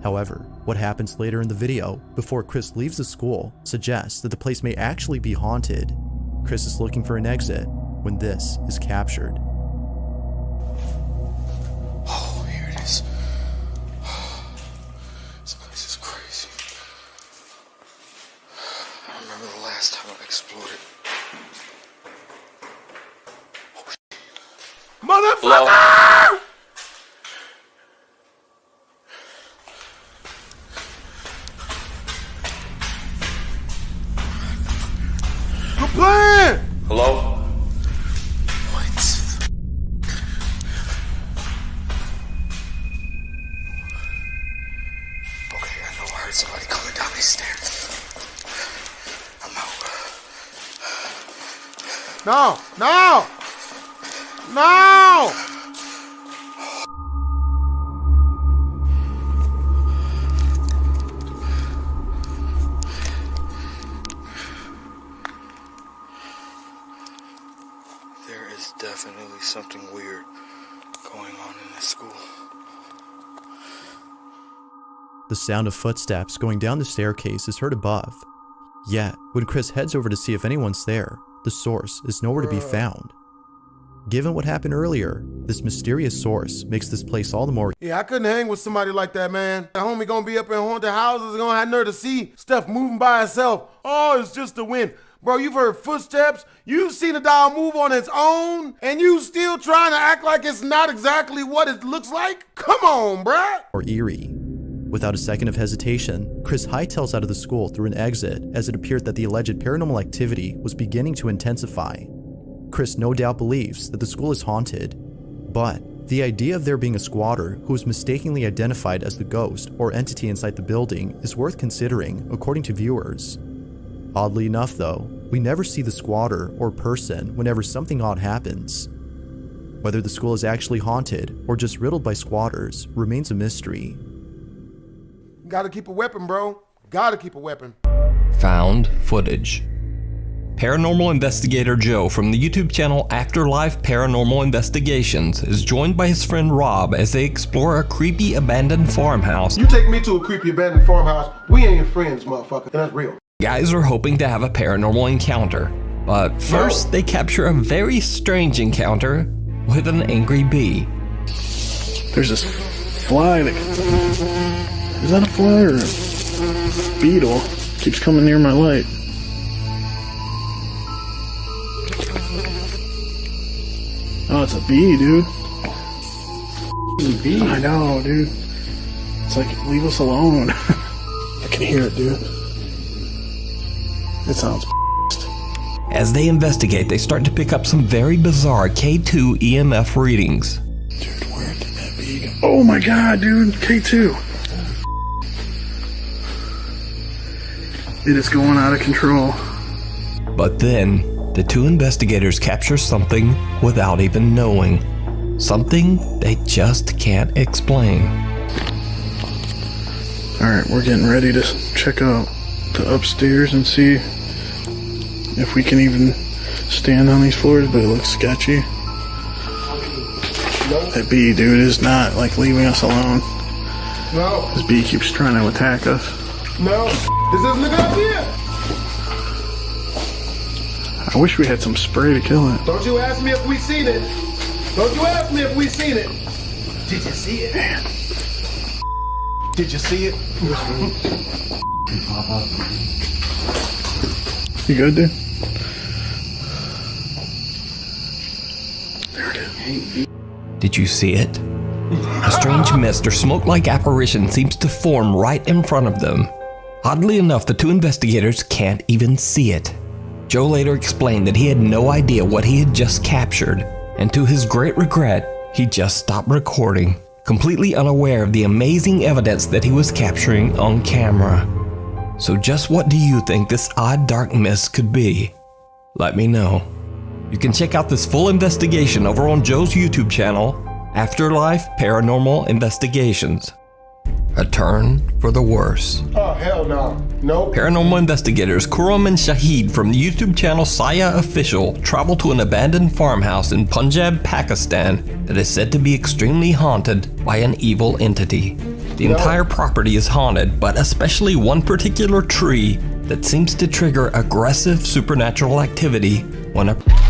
However, what happens later in the video, before Chris leaves the school, suggests that the place may actually be haunted. Chris is looking for an exit when this is captured. Oh, here it is. This place is crazy. I remember the last time I explored it. Motherfucker! Good plan! Hello? Somebody coming down these stairs. I'm out. No! There is definitely something weird going on in this school. The sound of footsteps going down the staircase is heard above. Yet, when Chris heads over to see if anyone's there, the source is nowhere to be found. Given what happened earlier, this mysterious source makes this place all the more. Yeah, I couldn't hang with somebody like that, man. The homie gonna be up in haunted houses, gonna have nerve to see stuff moving by itself. Oh, it's just the wind. Bro, you've heard footsteps, you've seen a doll move on its own, and you still trying to act like it's not exactly what it looks like? Come on, bruh. Or eerie. Without a second of hesitation, Chris hightails out of the school through an exit as it appeared that the alleged paranormal activity was beginning to intensify. Chris no doubt believes that the school is haunted, but the idea of there being a squatter who was mistakenly identified as the ghost or entity inside the building is worth considering, according to viewers. Oddly enough though, we never see the squatter or person whenever something odd happens. Whether the school is actually haunted or just riddled by squatters remains a mystery. Gotta keep a weapon, bro. Gotta keep a weapon. Found footage. Paranormal investigator Joe from the YouTube channel Afterlife Paranormal Investigations is joined by his friend Rob as they explore a creepy abandoned farmhouse. You take me to a creepy abandoned farmhouse, we ain't friends, motherfucker. And that's real. Guys are hoping to have a paranormal encounter, but first they capture a very strange encounter with an angry bee. There's this fly that... Is that a fly or a beetle? Keeps coming near my light. Oh, it's a bee, dude. It's a bee. I know, dude. It's like, leave us alone. I can hear it, dude. It sounds As they investigate, they start to pick up some very bizarre K2 EMF readings. Dude, where did that bee go? Oh my god, dude. K2. It is going out of control. But then, the two investigators capture something without even knowing. Something they just can't explain. Alright, we're getting ready to check out the upstairs and see if we can even stand on these floors, but it looks sketchy. That bee, dude, is not like leaving us alone. No. This bee keeps trying to attack us. No. This isn't a good idea. I wish we had some spray to kill it. Don't you ask me if we seen it. Don't you ask me if we seen it. Did you see it? Man. Did you see it? You good, dude? There it is. Did you see it? A strange mist or smoke-like apparition seems to form right in front of them. Oddly enough, the two investigators can't even see it. Joe later explained that he had no idea what he had just captured, and to his great regret, he just stopped recording, completely unaware of the amazing evidence that he was capturing on camera. So just what do you think this odd dark mist could be? Let me know. You can check out this full investigation over on Joe's YouTube channel, Afterlife Paranormal Investigations. A turn for the worse. Oh, hell no. Nope. Paranormal investigators Khurram and Shahid from the YouTube channel Saya Official travel to an abandoned farmhouse in Punjab, Pakistan that is said to be extremely haunted by an evil entity. The entire property is haunted, but especially one particular tree that seems to trigger aggressive supernatural activity when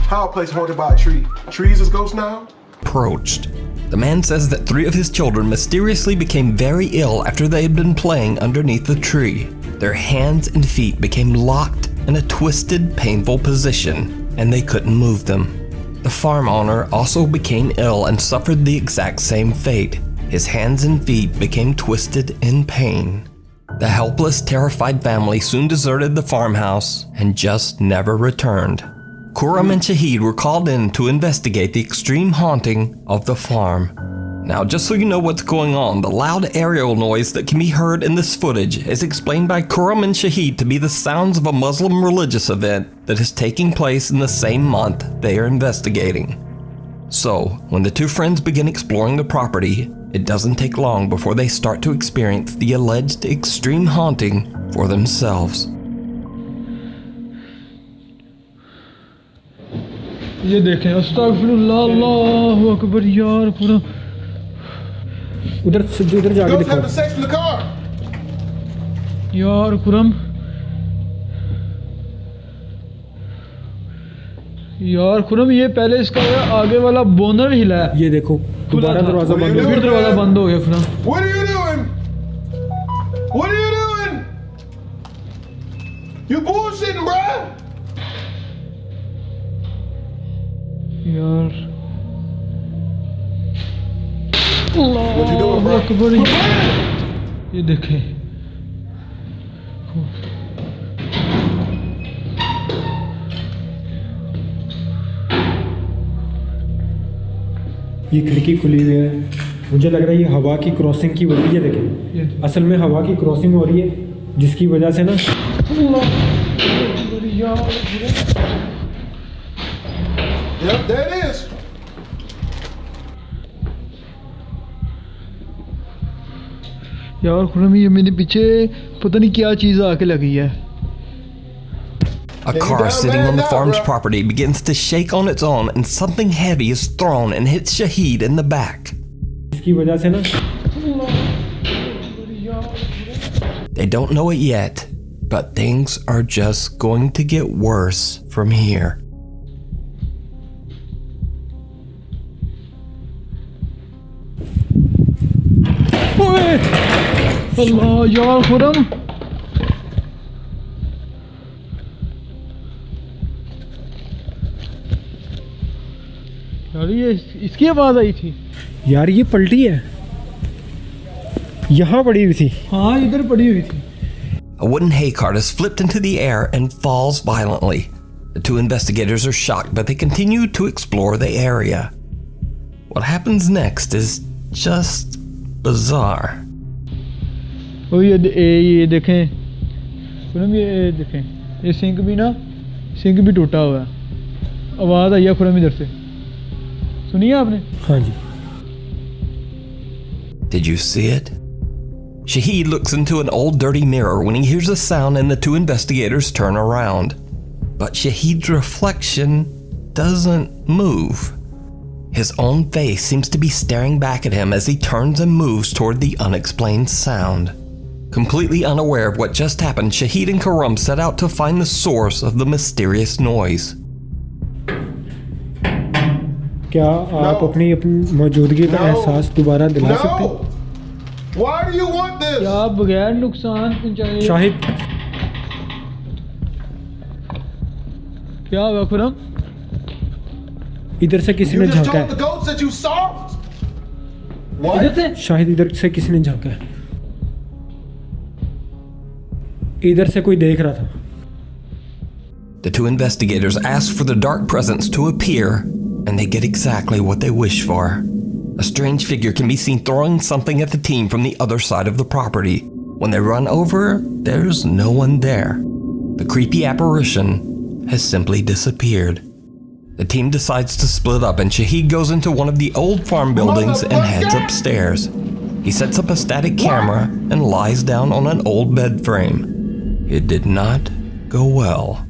How a place haunted by a tree? Trees is ghosts now? approached. The man says that 3 of his children mysteriously became very ill after they had been playing underneath the tree. Their hands and feet became locked in a twisted, painful position, and they couldn't move them. The farm owner also became ill and suffered the exact same fate. His hands and feet became twisted in pain. The helpless, terrified family soon deserted the farmhouse and just never returned. Khurram and Shahid were called in to investigate the extreme haunting of the farm. Now, just so you know what's going on, the loud aerial noise that can be heard in this footage is explained by Khurram and Shahid to be the sounds of a Muslim religious event that is taking place in the same month they are investigating. So, when the two friends begin exploring the property, it doesn't take long before they start to experience the alleged extreme haunting for themselves. ये देखें अस्तगफिरुल्लाह अल्लाहु अकबर यार पूरा उधर जाके देखो यार खुरम ये पहले इसका आगे वाला बोनर हिला है ये देखो दोबारा दरवाजा बंद हो गया फिर दरवाजा बंद हो गया Khurram What are you doing? What are you doing? You bullshitting, bruh? यार अल्लाह अकबर ये देखें ये खिड़की खुली हुई है मुझे लग रहा है ये हवा की क्रॉसिंग की वजह है देखें असल में हवा की क्रॉसिंग हो रही है जिसकी वजह से ना Yep, there it is. यार खुरम ये मेरे पीछे पता नहीं क्या चीज़ आके लगी है A car sitting on the farm's property begins to shake on its own and something heavy is thrown and hits Shahid in the back. इसकी वजह से ना They don't know it yet, but things are just going to get worse from here. अल्लाह यार खुरम यार ये इसकी आवाज आई थी यार ये पलटी है यहाँ पड़ी हुई थी हाँ इधर पड़ी हुई थी A wooden hay cart is flipped into the air and falls violently. The two investigators are shocked, but they continue to explore the area. What happens next is just bizarre. ओ ये देखें खुरम ये देखें ये सिंक भी टूटा हुआ है आवाज़ आई है खुरम इधर से सुनिए आपने हाँ जी Did you see it? Shahid looks into an old dirty mirror when he hears a sound and the two investigators turn around. But Shahid's reflection doesn't move. His own face seems to be staring back at him as he turns and moves toward the unexplained sound. Completely unaware of what just happened, Shahid and Khurram set out to find the source of the mysterious noise. क्या आप अपनी मौजूदगी का एहसास दोबारा दिला सकते हैं? Why do you want this? क्या बगैर नुकसान पहुंचाए शाहिद क्या हुआ खुरम इधर से किसी ने झांका है ghosts that you saw? What? शायद इधर से किसी ने झांका है। इधर से कोई देख रहा था। The two investigators ask for the dark presence to appear, and they get exactly what they wish for. A strange figure can be seen throwing something at the team from the other side of the property. When they run over, there's no one there. The creepy apparition has simply disappeared. The team decides to split up, and Shahid goes into one of the old farm buildings and heads upstairs. He sets up a static camera and lies down on an old bed frame. It did not go well.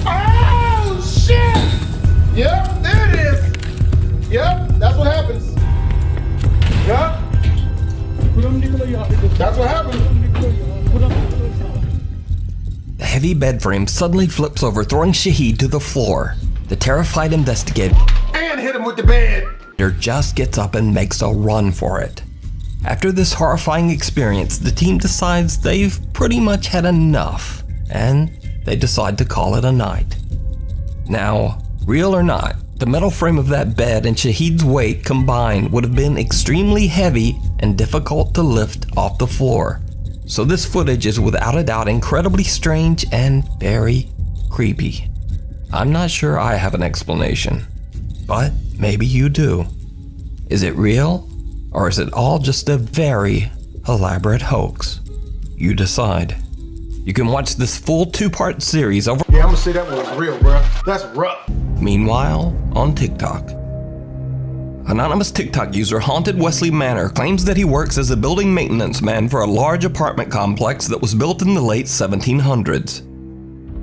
Oh, shit! Yep, there it is. Yep, that's what happens. Yep. That's what happens. The heavy bed frame suddenly flips over, throwing Shahid to the floor. The terrified investigator And hit him with the bed. just gets up and makes a run for it. After this horrifying experience, the team decides they've pretty much had enough, and they decide to call it a night. Now, real or not, the metal frame of that bed and Shahid's weight combined would have been extremely heavy and difficult to lift off the floor. So this footage is without a doubt incredibly strange and very creepy. I'm not sure I have an explanation, but maybe you do. Is it real, or is it all just a very elaborate hoax? You decide. You can watch this full 2-part series over. Yeah, I'm gonna say that one was real, bro. That's rough. Meanwhile, on TikTok. Anonymous TikTok user Haunted Wesley Manor claims that he works as a building maintenance man for a large apartment complex that was built in the late 1700s.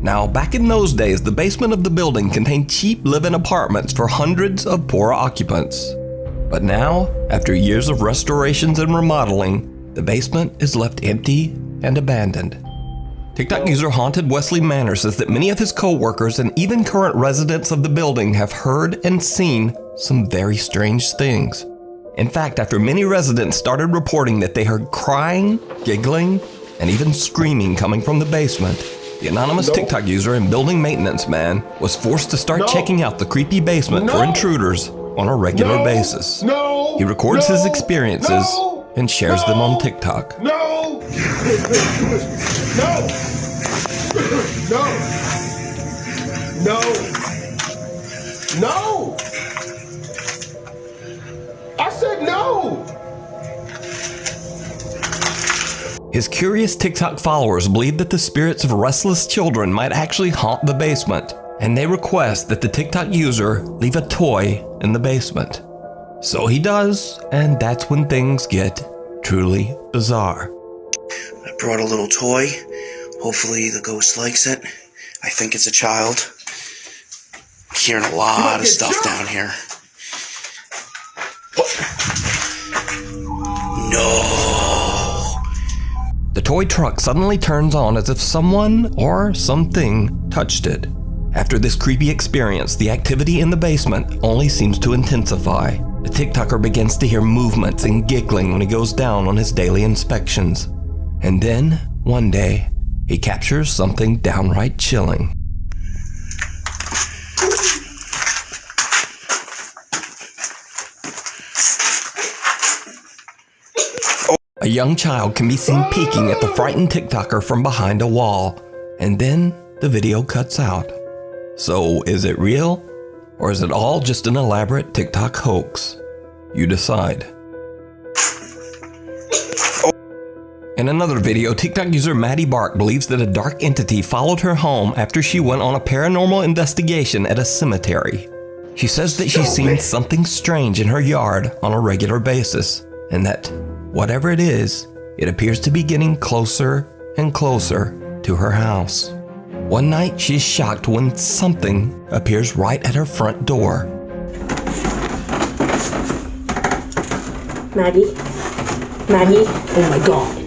Now, back in those days, the basement of the building contained cheap live-in apartments for hundreds of poor occupants. But now, after years of restorations and remodeling, the basement is left empty and abandoned. TikTok user Haunted Wesley Manor says that many of his co-workers and even current residents of the building have heard and seen some very strange things. In fact, after many residents started reporting that they heard crying, giggling, and even screaming coming from the basement, the anonymous TikTok user and building maintenance man was forced to start checking out the creepy basement for intruders on a regular basis. He records his experiences and shares them on TikTok. No! No! No! No! No! I said no! His curious TikTok followers believe that the spirits of restless children might actually haunt the basement, and they request that the TikTok user leave a toy in the basement. So he does, and that's when things get truly bizarre. I brought a little toy. Hopefully the ghost likes it. I think it's a child. I'm hearing a lot of stuff down here. No! The toy truck suddenly turns on as if someone or something touched it. After this creepy experience, the activity in the basement only seems to intensify. The TikToker begins to hear movements and giggling when he goes down on his daily inspections. And then, one day, he captures something downright chilling. A young child can be seen peeking at the frightened TikToker from behind a wall, and then the video cuts out. So, is it real? Or is it all just an elaborate TikTok hoax? You decide. In another video, TikTok user Maddie Bark believes that a dark entity followed her home after she went on a paranormal investigation at a cemetery. She says that she's seen something strange in her yard on a regular basis, and that whatever it is, it appears to be getting closer and closer to her house. One night, she's shocked when something appears right at her front door. Maggie? Maggie? Oh my god.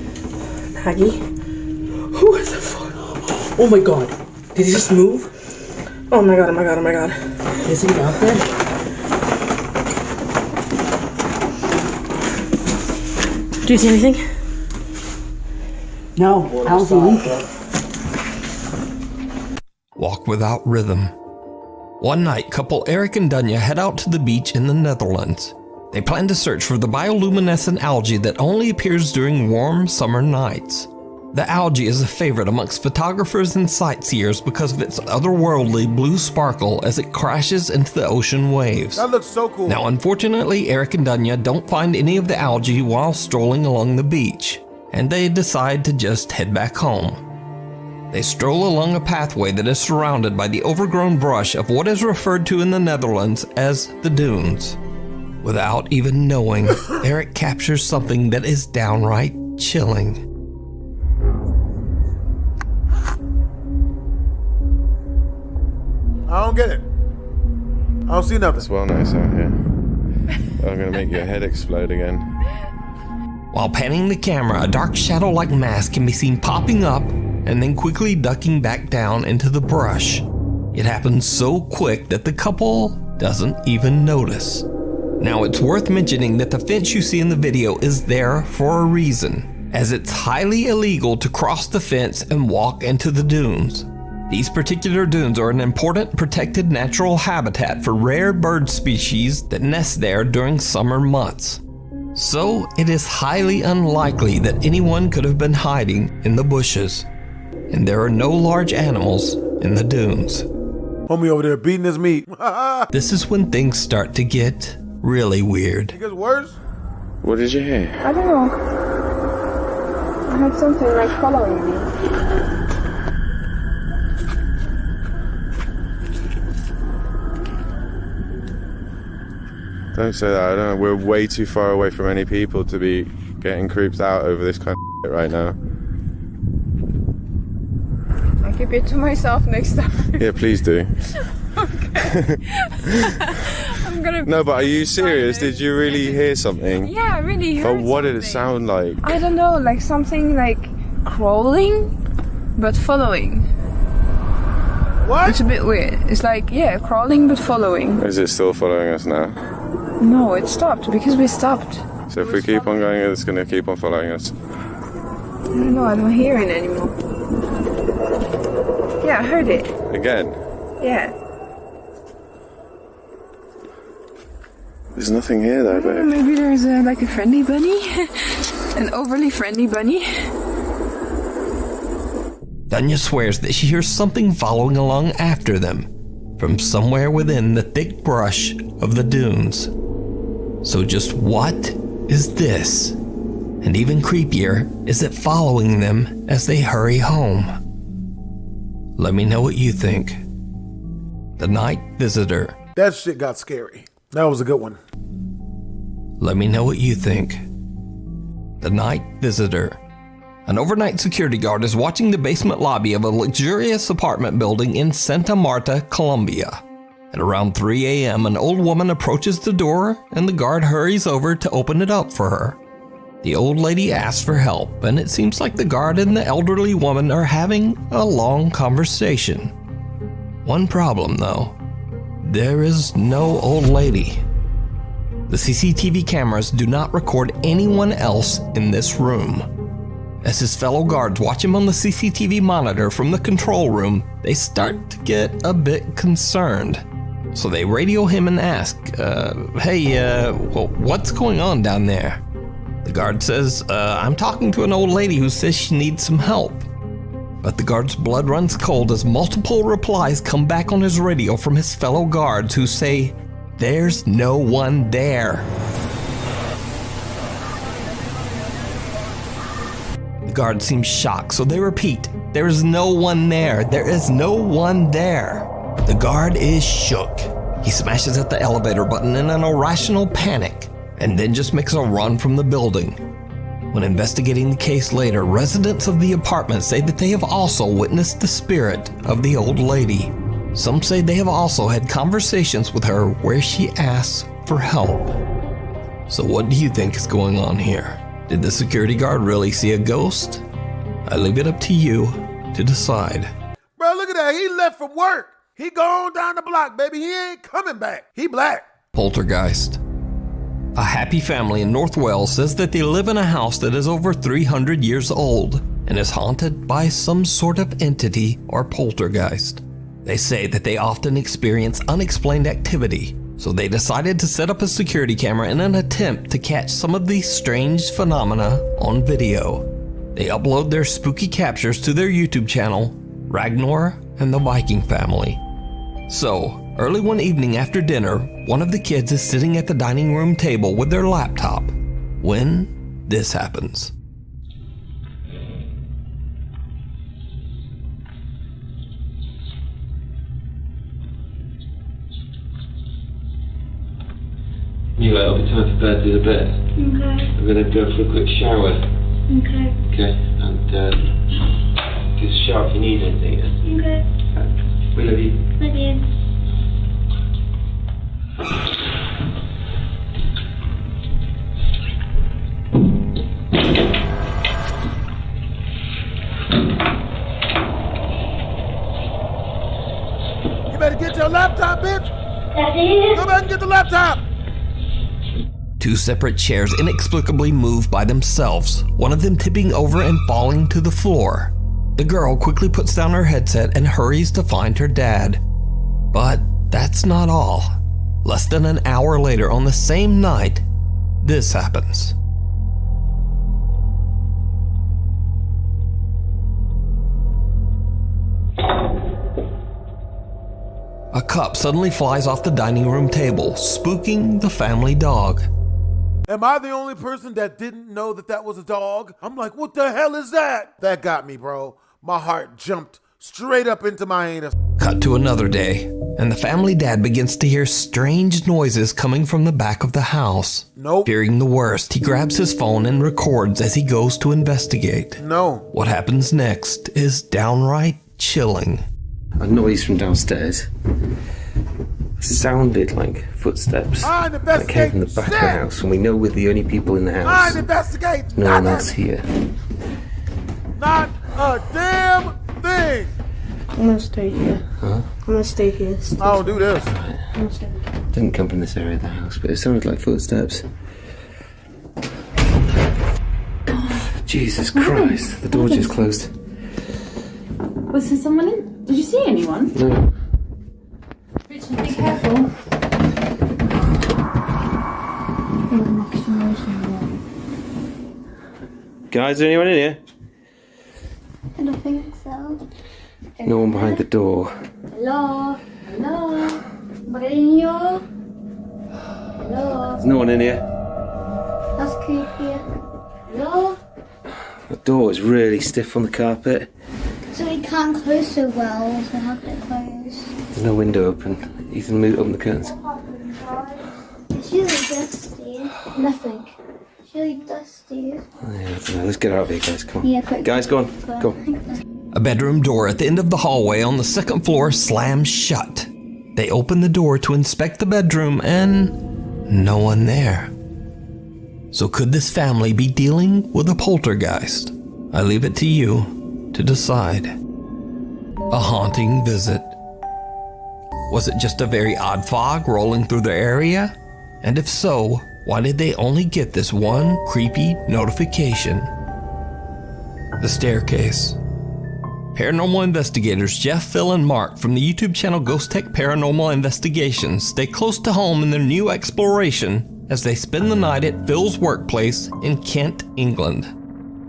Maggie? Who is the fuck? Oh my god. Did he just move? Oh my god, oh my god, oh my god. Is he out there? Do you see anything? No. How's he leaking? walk without rhythm. One night, couple Eric and Dunya head out to the beach in the Netherlands. They plan to search for the bioluminescent algae that only appears during warm summer nights. The algae is a favorite amongst photographers and sightseers because of its otherworldly blue sparkle as it crashes into the ocean waves. That looks so cool. Now, unfortunately, Eric and Dunya don't find any of the algae while strolling along the beach, and they decide to just head back home. They stroll along a pathway that is surrounded by the overgrown brush of what is referred to in the Netherlands as the dunes. Without even knowing, Eric captures something that is downright chilling. I don't get it. I don't see nothing. It's well nice out here. I'm gonna make your head explode again. While panning the camera, a dark shadow-like mass can be seen popping up and then quickly ducking back down into the brush. It happens so quick that the couple doesn't even notice. Now, it's worth mentioning that the fence you see in the video is there for a reason, as it's highly illegal to cross the fence and walk into the dunes. These particular dunes are an important protected natural habitat for rare bird species that nest there during summer months. So it is highly unlikely that anyone could have been hiding in the bushes. And there are no large animals in the dunes. Homie over there beating his meat. This is when things start to get really weird. It gets worse? What did you hear? I don't know. I had something like following me. Don't say that. I don't know. We're way too far away from any people to be getting creeped out over this kind of shit right now. I'll keep it to myself next time. Yeah, please do. Okay. I'm gonna. No, but are you serious? Did you really hear something? Yeah, I really heard. But what did it something. sound like? I don't know, like something like crawling, but following. What? It's a bit weird. It's like, yeah, crawling but following. Is it still following us now? No, it stopped because we stopped. So if we keep on going, it's going to keep on following us. I don't know, I don't hear it anymore. Yeah, I heard it. Again? Yeah. There's nothing here though, babe. Maybe there's like a friendly bunny. An overly friendly bunny. Dunya swears that she hears something following along after them from somewhere within the thick brush of the dunes. So just what is this? And even creepier, is it following them as they hurry home? Let me know what you think. The Night Visitor. That shit got scary. That was a good one. Let me know what you think. The Night Visitor. An overnight security guard is watching the basement lobby of a luxurious apartment building in Santa Marta, Colombia. At around 3 a.m., an old woman approaches the door and the guard hurries over to open it up for her. The old lady asks for help, and it seems like the guard and the elderly woman are having a long conversation. One problem, though. There is no old lady. The CCTV cameras do not record anyone else in this room. As his fellow guards watch him on the CCTV monitor from the control room, they start to get a bit concerned. So they radio him and ask, hey, what's going on down there? The guard says, I'm talking to an old lady who says she needs some help. But the guard's blood runs cold as multiple replies come back on his radio from his fellow guards who say, there's no one there. The guard seems shocked, so they repeat, there is no one there. There is no one there. The guard is shook. He smashes at the elevator button in an irrational panic, and then just makes a run from the building. When investigating the case later, residents of the apartment say that they have also witnessed the spirit of the old lady. Some say they have also had conversations with her where she asks for help. So what do you think is going on here? Did the security guard really see a ghost? I leave it up to you to decide. Bro, look at that. He left from work. He gone down the block, baby. He ain't coming back. He black. Poltergeist. A happy family in North Wales says that they live in a house that is over 300 years old and is haunted by some sort of entity or poltergeist. They say that they often experience unexplained activity, so they decided to set up a security camera in an attempt to catch some of these strange phenomena on video. They upload their spooky captures to their YouTube channel, Ragnar and the Viking Family. So, early one evening after dinner, one of the kids is sitting at the dining room table with their laptop when this happens. Anyway, it'll be time for bed, do the bed. Okay. I'm gonna go for a quick shower. Okay. Okay, and just shout if you need anything. Yeah? Okay. We love you. Love you. You better get your laptop, bitch. Daddy. Go back and get the laptop. Two separate chairs inexplicably move by themselves, one of them tipping over and falling to the floor. The girl quickly puts down her headset and hurries to find her dad. But that's not all. Less than an hour later on the same night, this happens. A cup suddenly flies off the dining room table, spooking the family dog. Am I the only person that didn't know that that was a dog? I'm like, what the hell is that? That got me, bro. My heart jumped straight up into my anus. Cut to another day, and the family dad begins to hear strange noises coming from the back of the house. Nope. Fearing the worst, he grabs his phone and records as he goes to investigate. No. What happens next is downright chilling. A noise from downstairs sounded like footsteps that came from the back of the house, and we know we're the only people in the house. Investigate. No one else here. Not a damn thing. I'm gonna stay here. Huh? I'm gonna stay here. I don't do this. I'm gonna stay here. Didn't come from this area of the house, but it sounded like footsteps. Jesus Christ, the door just closed. Was there someone in? Did you see anyone? No. Richard, be careful. Guys, is there anyone in here? I don't think so. No one behind the door. Hello? Hello? Mourinho? Hello? There's no one in here. That's creepy. Hello? The door is really stiff on the carpet. So he can't close so well, so how can it close? There's no window open. You can open the curtains. It's really dusty. Nothing. It's really dusty. Yeah, I don't know. Let's get out of here, guys. Come on. Yeah, quick. Guys, go on. Go on. A bedroom door at the end of the hallway on the second floor slams shut. They open the door to inspect the bedroom and no one there. So could this family be dealing with a poltergeist? I leave it to you to decide. A haunting visit. Was it just a very odd fog rolling through their area? And if so, why did they only get this one creepy notification? The staircase. Paranormal investigators Jeff, Phil, and Mark from the YouTube channel Ghost Tech Paranormal Investigations stay close to home in their new exploration as they spend the night at Phil's workplace in Kent, England.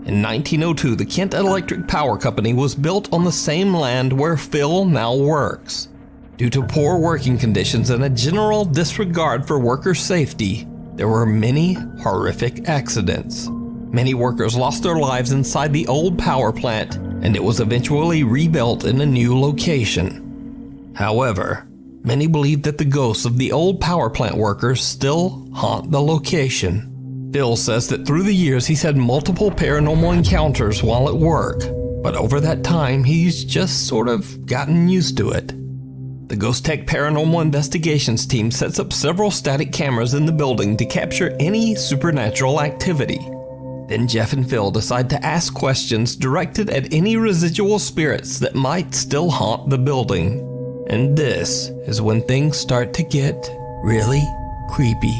In 1902, the Kent Electric Power Company was built on the same land where Phil now works. Due to poor working conditions and a general disregard for worker safety, there were many horrific accidents. Many workers lost their lives inside the old power plant, and it was eventually rebuilt in a new location. However, many believe that the ghosts of the old power plant workers still haunt the location. Bill says that through the years he's had multiple paranormal encounters while at work, but over that time he's just sort of gotten used to it. The Ghost Tech Paranormal Investigations team sets up several static cameras in the building to capture any supernatural activity. Then Jeff and Phil decide to ask questions directed at any residual spirits that might still haunt the building. And this is when things start to get really creepy.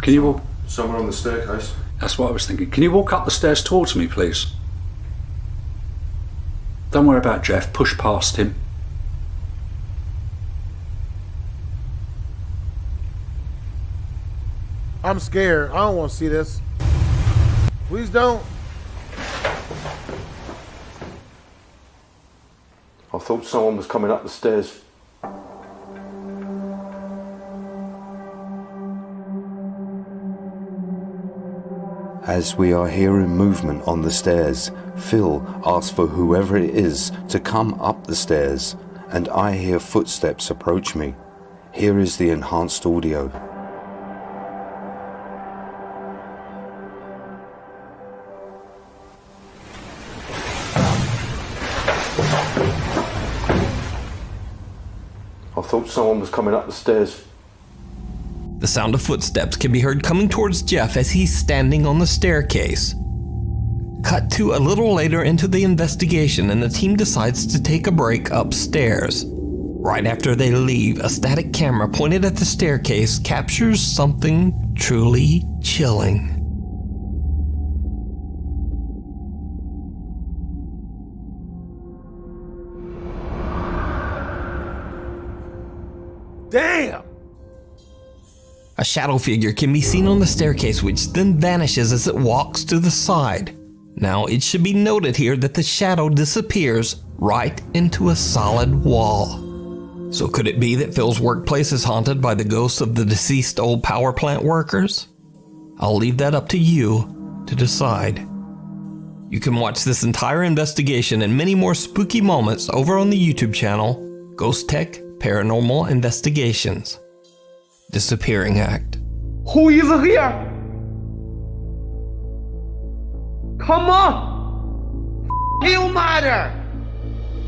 Can you walk? Somewhere on the staircase. That's what I was thinking. Can you walk up the stairs towards me, please? Don't worry about Jeff. Push past him. I'm scared. I don't want to see this. Please don't. I thought someone was coming up the stairs. As we are hearing movement on the stairs, Phil asks for whoever it is to come up the stairs, and I hear footsteps approach me. Here is the enhanced audio. I thought someone was coming up the stairs. The sound of footsteps can be heard coming towards Jeff as he's standing on the staircase. Cut to a little later into the investigation, and the team decides to take a break upstairs. Right after they leave, a static camera pointed at the staircase captures something truly chilling. Damn! A shadow figure can be seen on the staircase, which then vanishes as it walks to the side. Now, it should be noted here that the shadow disappears right into a solid wall. So could it be that Phil's workplace is haunted by the ghosts of the deceased old power plant workers? I'll leave that up to you to decide. You can watch this entire investigation and many more spooky moments over on the YouTube channel, Ghost Tech Paranormal Investigations. Disappearing Act. Who is here? Come on! You matter!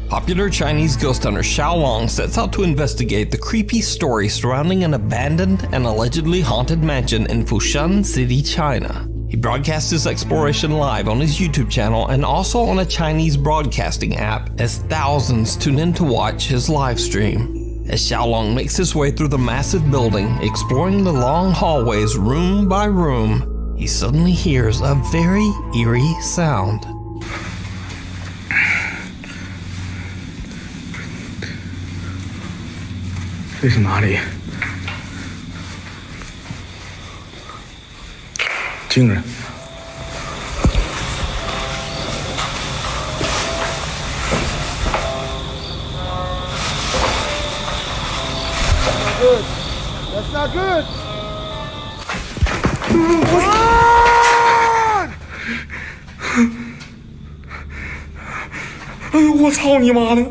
Popular Chinese ghost hunter Xiao Long sets out to investigate the creepy story surrounding an abandoned and allegedly haunted mansion in Foshan City, China. He broadcasts his exploration live on his YouTube channel and also on a Chinese broadcasting app as thousands tune in to watch his live stream. As Xiaolong makes his way through the massive building, exploring the long hallways room by room, he suddenly hears a very eerie sound. This is哪里？惊人！ Good. That's not good. Run! 哎呦，我操你妈的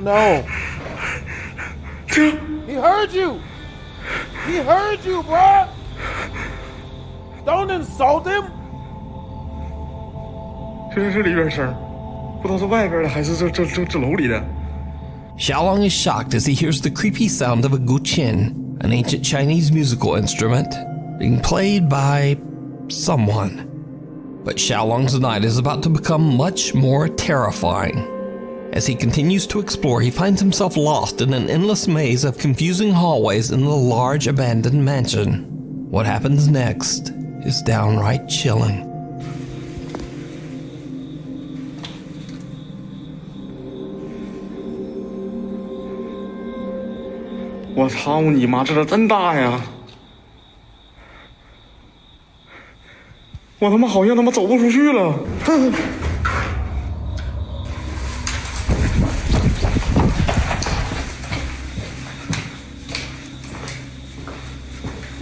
No. He heard you. He heard you, bruh. Don't insult him. 这是里边声，不知道是外边的还是这楼里的。 Xiaolong is shocked as he hears the creepy sound of a guqin, an ancient Chinese musical instrument, being played by someone. But Xiaolong's night is about to become much more terrifying. As he continues to explore, he finds himself lost in an endless maze of confusing hallways in the large abandoned mansion. What happens next is downright chilling. 我操你妈，这真大呀！我他妈好像他妈走不出去了。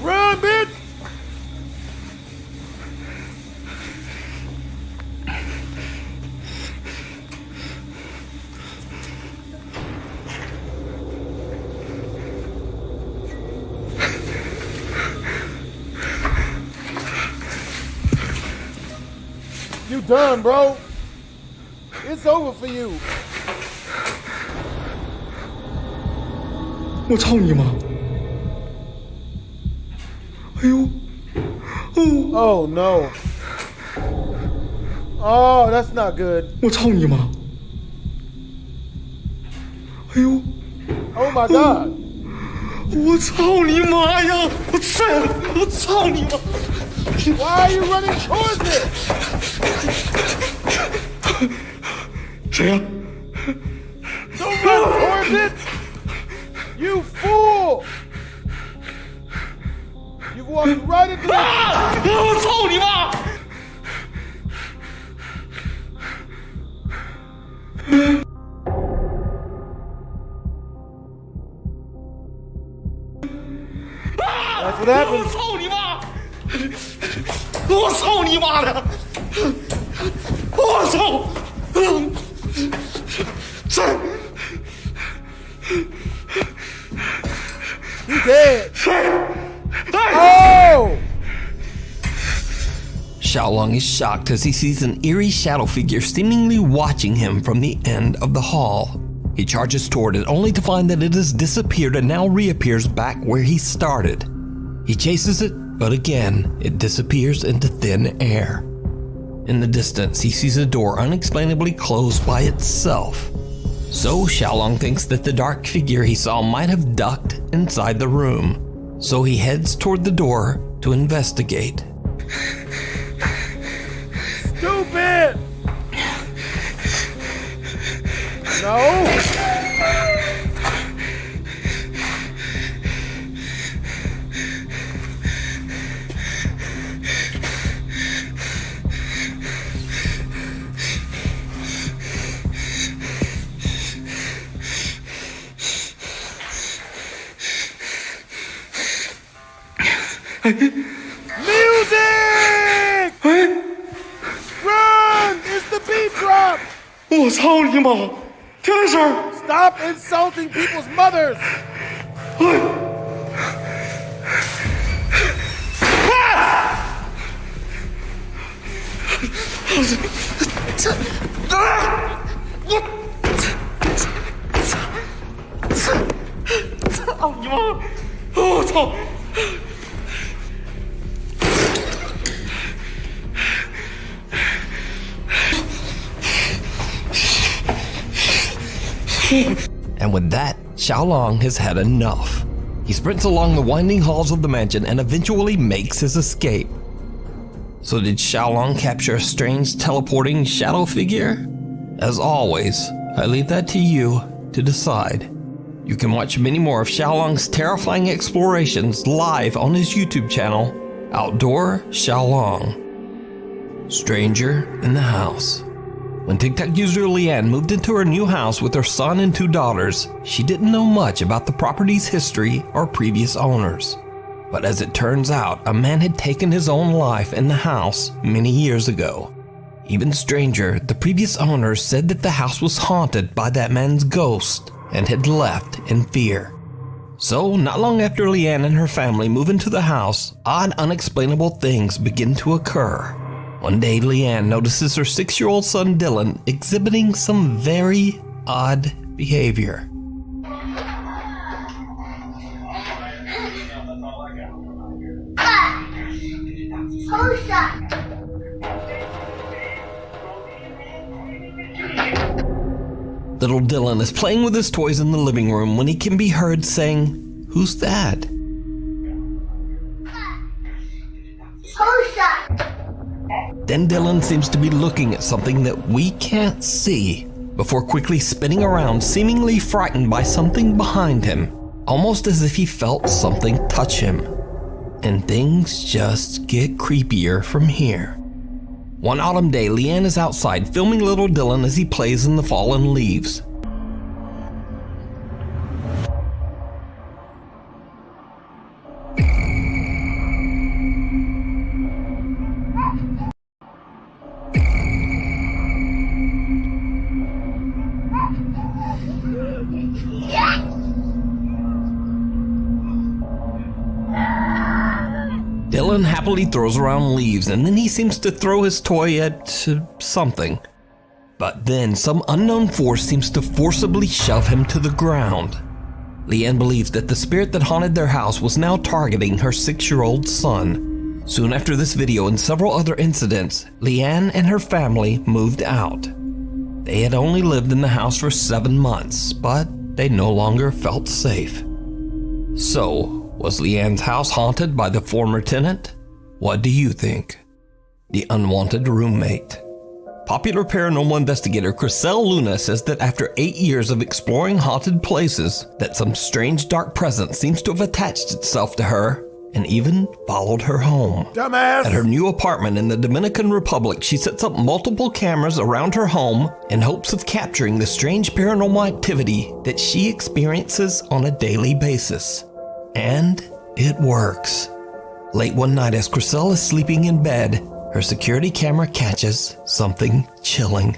Run, bitch! You done, bro. It's over for you. 我操你妈！哎呦！哦 Oh no. Oh, that's not good. 我操你妈！哎呦！ Oh my god. 我操你妈呀！我操你妈 Why are you running towards it? 谁呀 Don't run towards it! You fool! You walked right into the... 我操你妈 That's what happened. 我操你妈！我操你妈的！我操！He's dead. Oh! Xiaolong is shocked as he sees an eerie shadow figure seemingly watching him from the end of the hall. He charges toward it only to find that it has disappeared and now reappears back where he started. He chases it, but again, it disappears into thin air. In the distance, he sees a door unexplainably closed by itself. So Xiaolong thinks that the dark figure he saw might have ducked inside the room. So he heads toward the door to investigate. Stupid! No! Music! Run! It's the beat drop! 我操你妈！听这声！ Stop insulting people's mothers! 操你妈！我操！ And with that, Xiaolong has had enough. He sprints along the winding halls of the mansion and eventually makes his escape. So did Xiaolong capture a strange teleporting shadow figure? As always, I leave that to you to decide. You can watch many more of Xiaolong's terrifying explorations live on his YouTube channel, Outdoor Xiaolong. Stranger in the House. When TikTok user Leanne moved into her new house with her son and 2 daughters, she didn't know much about the property's history or previous owners. But as it turns out, a man had taken his own life in the house many years ago. Even stranger, the previous owners said that the house was haunted by that man's ghost and had left in fear. So, not long after Leanne and her family move into the house, odd, unexplainable things begin to occur. One day, Leanne notices her 6-year-old son Dylan exhibiting some very odd behavior. Little Dylan is playing with his toys in the living room when he can be heard saying, "Who's that?" Then Dylan seems to be looking at something that we can't see, before quickly spinning around, seemingly frightened by something behind him, almost as if he felt something touch him. And things just get creepier from here. One autumn day, Leanne is outside filming little Dylan as he plays in the fallen leaves. Dylan happily throws around leaves, and then he seems to throw his toy at something. But then some unknown force seems to forcibly shove him to the ground. Leanne believes that the spirit that haunted their house was now targeting her 6-year-old son. Soon after this video and several other incidents, Leanne and her family moved out. They had only lived in the house for 7 months, but they no longer felt safe. So, was Leanne's house haunted by the former tenant? What do you think? The unwanted roommate. Popular paranormal investigator Crystal Luna says that after 8 years of exploring haunted places, that some strange dark presence seems to have attached itself to her and even followed her home. Dumbass! At her new apartment in the Dominican Republic, she sets up multiple cameras around her home in hopes of capturing the strange paranormal activity that she experiences on a daily basis. And it works. Late one night as Crystal is sleeping in bed, her security camera catches something chilling.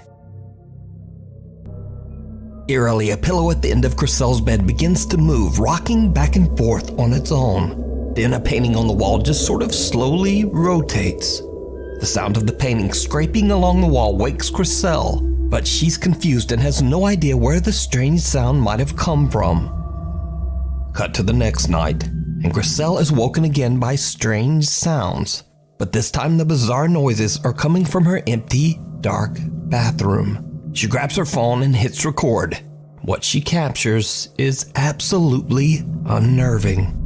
Eerily, a pillow at the end of Crystal's bed begins to move, rocking back and forth on its own. Then a painting on the wall just sort of slowly rotates. The sound of the painting scraping along the wall wakes Crystal, but she's confused and has no idea where the strange sound might have come from. Cut to the next night, and Crystal is woken again by strange sounds. But this time the bizarre noises are coming from her empty, dark bathroom. She grabs her phone and hits record. What she captures is absolutely unnerving.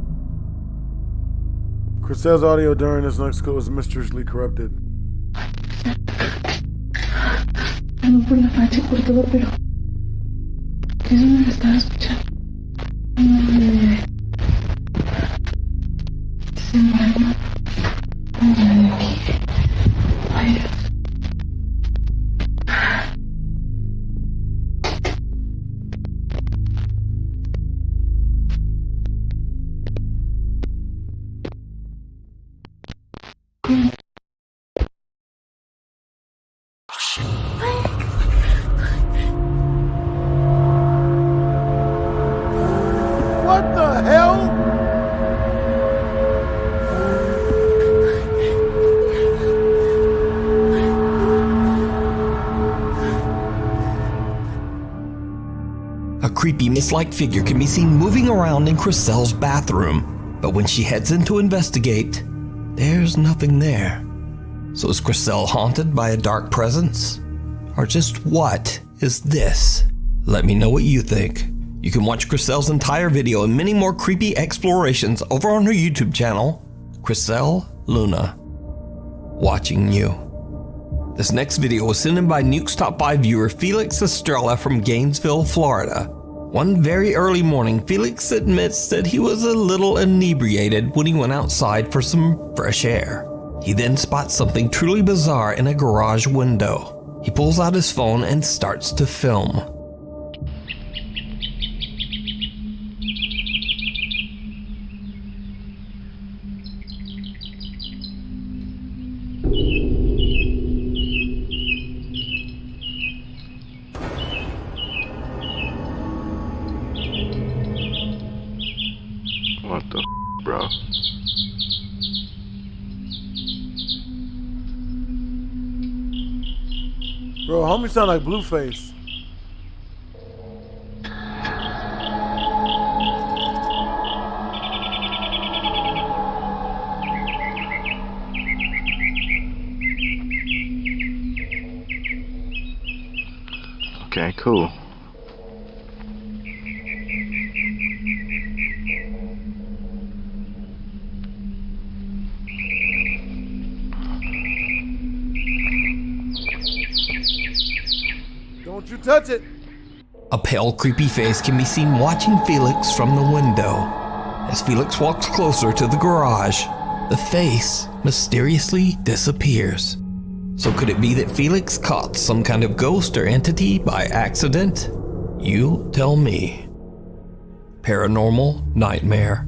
Crystal's audio during this next clip was mysteriously corrupted. What the hell? A creepy mist-like figure can be seen moving around in Crystal's bathroom, but when she heads in to investigate, there's nothing there. So is Crystal haunted by a dark presence? Or just what is this? Let me know what you think. You can watch Crystal's entire video and many more creepy explorations over on her YouTube channel, Crystal Luna. Watching you. This next video was sent in by Nuke's Top 5 viewer Felix Estrella from Gainesville, Florida. One very early morning, Felix admits that he was a little inebriated when he went outside for some fresh air. He then spots something truly bizarre in a garage window. He pulls out his phone and starts to film. What the bro? Bro, homie sound like Blueface. Okay, cool. Don't you touch it. A pale, creepy face can be seen watching Felix from the window. As Felix walks closer to the garage, the face mysteriously disappears. So could it be that Felix caught some kind of ghost or entity by accident? You tell me. Paranormal Nightmare.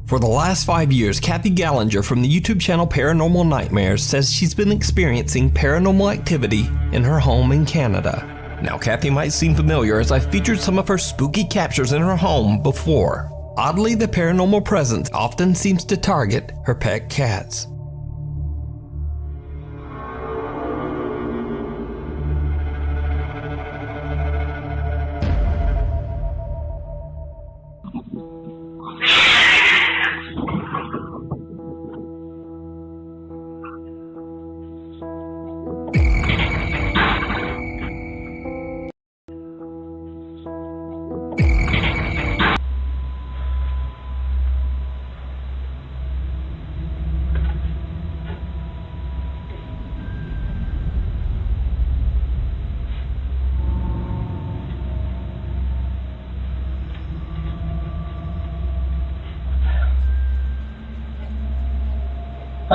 For the last 5 years, Kathy Gallinger from the YouTube channel Paranormal Nightmares says she's been experiencing paranormal activity in her home in Canada. Now, Kathy might seem familiar as I've featured some of her spooky captures in her home before. Oddly, the paranormal presence often seems to target her pet cats.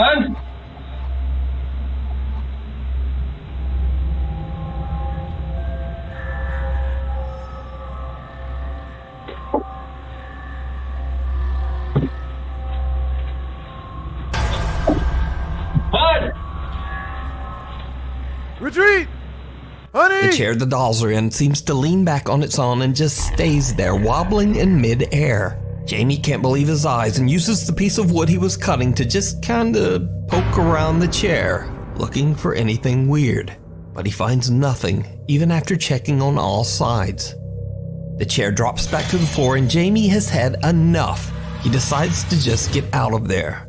And Retreat! Honey! The chair the dolls are in seems to lean back on its own and just stays there, wobbling in mid-air. Jamie can't believe his eyes and uses the piece of wood he was cutting to just kinda poke around the chair, looking for anything weird. But he finds nothing, even after checking on all sides. The chair drops back to the floor and Jamie has had enough. He decides to just get out of there.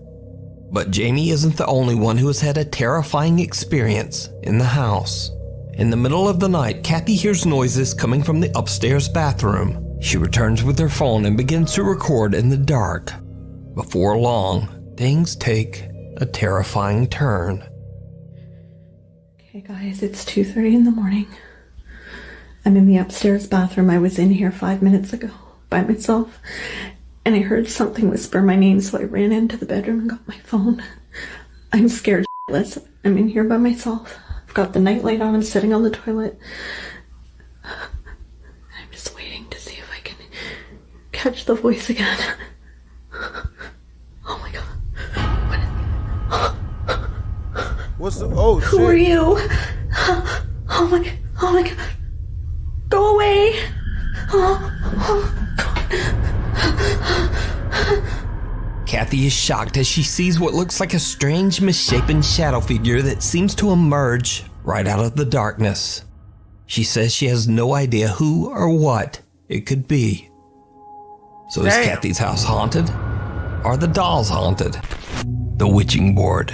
But Jamie isn't the only one who has had a terrifying experience in the house. In the middle of the night, Kathy hears noises coming from the upstairs bathroom. She returns with her phone and begins to record in the dark. Before long, things take a terrifying turn. Okay guys, it's 2:30 in the morning. I'm in the upstairs bathroom. I was in here 5 minutes ago by myself. And I heard something whisper my name, so I ran into the bedroom and got my phone. I'm scared shitless. I'm in here by myself. I've got the nightlight on. I'm sitting on the toilet. I'm just waiting to see if I can catch the voice again. Oh my god. What's the... Oh, Who are you? Oh my god. Go away. Kathy is shocked as she sees what looks like a strange, misshapen shadow figure that seems to emerge right out of the darkness. She says she has no idea who or what it could be. So is Kathy's house haunted? Are the dolls haunted? The witching board.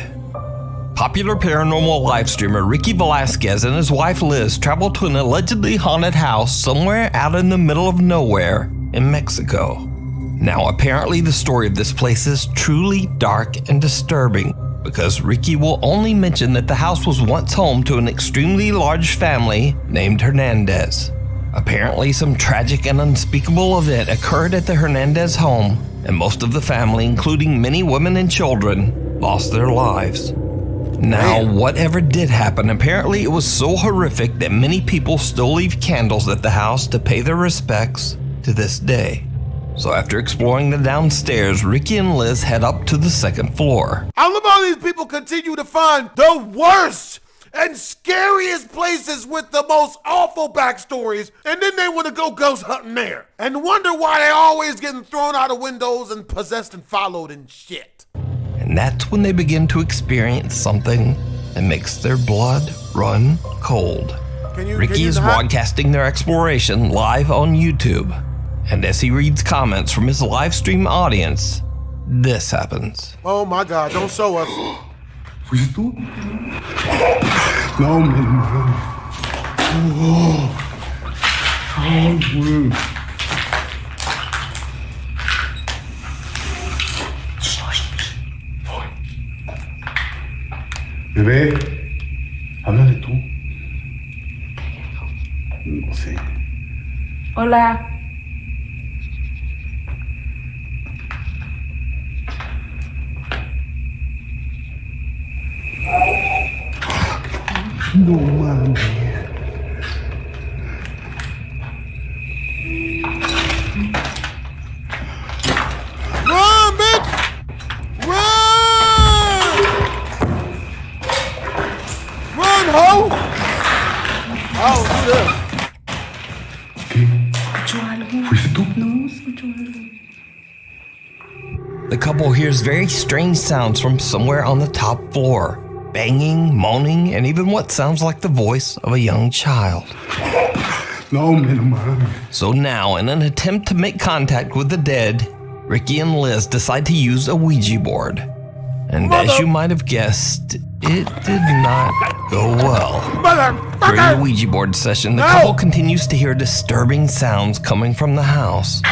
Popular paranormal live streamer Ricky Velasquez and his wife Liz traveled to an allegedly haunted house somewhere out in the middle of nowhere in Mexico. Now, apparently the story of this place is truly dark and disturbing because Ricky will only mention that the house was once home to an extremely large family named Hernandez. Apparently, some tragic and unspeakable event occurred at the Hernandez home, and most of the family, including many women and children, lost their lives. Now, whatever did happen, apparently it was so horrific that many people still leave candles at the house to pay their respects to this day. So after exploring the downstairs, Ricky and Liz head up to the second floor. I love how these people continue to find the worst and scariest places with the most awful backstories, and then they want to go ghost hunting there and wonder why they're always getting thrown out of windows and possessed and followed and shit. And that's when they begin to experience something that makes their blood run cold. Ricky is broadcasting their exploration live on YouTube. And as he reads comments from his live stream audience, this happens. Oh my God, don't show us. ¿Fuiste tú? No, man. Oh, güey. Bebé, háblale tú. No sé. Hola. No mames. Run, bitch! Run! Run, ho! Oh, do this. ¿Escuchó algo? ¿Fuiste tú? No, escuchó algo. The couple hears very strange sounds from somewhere on the top floor. Banging, moaning, and even what sounds like the voice of a young child. No, man. So now, in an attempt to make contact with the dead, Ricky and Liz decide to use a Ouija board. And as you might have guessed, it did not go well. During the Ouija board session, the couple continues to hear disturbing sounds coming from the house.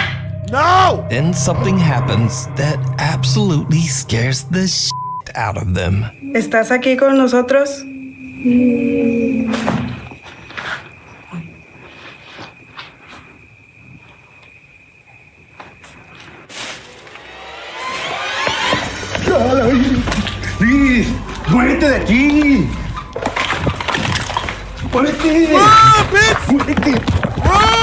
No! Then something happens that absolutely scares the shit out of them. ¿Estás aquí con nosotros? aqui! Olha aqui! Run, bitch! Olha aqui! Run!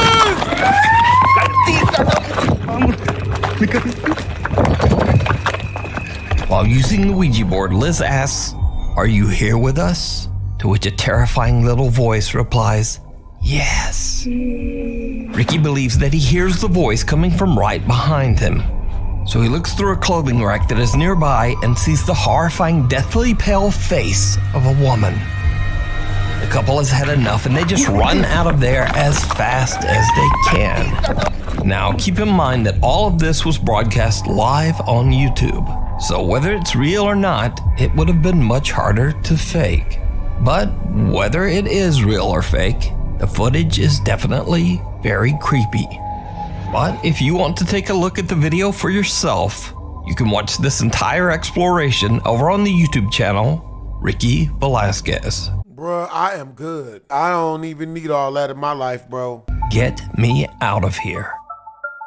While using the Ouija board, Liz asks, "Are you here with us?" To which a terrifying little voice replies, "Yes." Ricky believes that he hears the voice coming from right behind him. So he looks through a clothing rack that is nearby and sees the horrifying, deathly pale face of a woman. The couple has had enough and they just run out of there as fast as they can. Now, keep in mind that all of this was broadcast live on YouTube. So whether it's real or not, it would have been much harder to fake. But whether it is real or fake, the footage is definitely very creepy. But if you want to take a look at the video for yourself, you can watch this entire exploration over on the YouTube channel, Ricky Velasquez. Bruh, I am good. I don't even need all that in my life, bro. Get me out of here.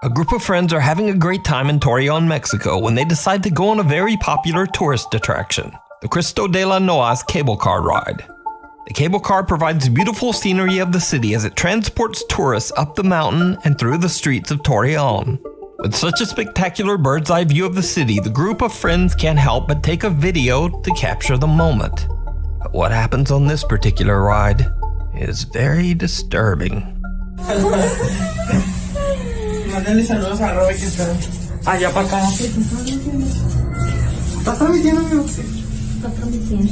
A group of friends are having a great time in Torreon, Mexico when they decide to go on a very popular tourist attraction, the Cristo de la Noas cable car ride. The cable car provides beautiful scenery of the city as it transports tourists up the mountain and through the streets of Torreon. With such a spectacular bird's eye view of the city, the group of friends can't help but take a video to capture the moment. But what happens on this particular ride is very disturbing. Mándale saludos a Roy que está allá para acá. Está transmitiendo, amigo. Está transmitiendo.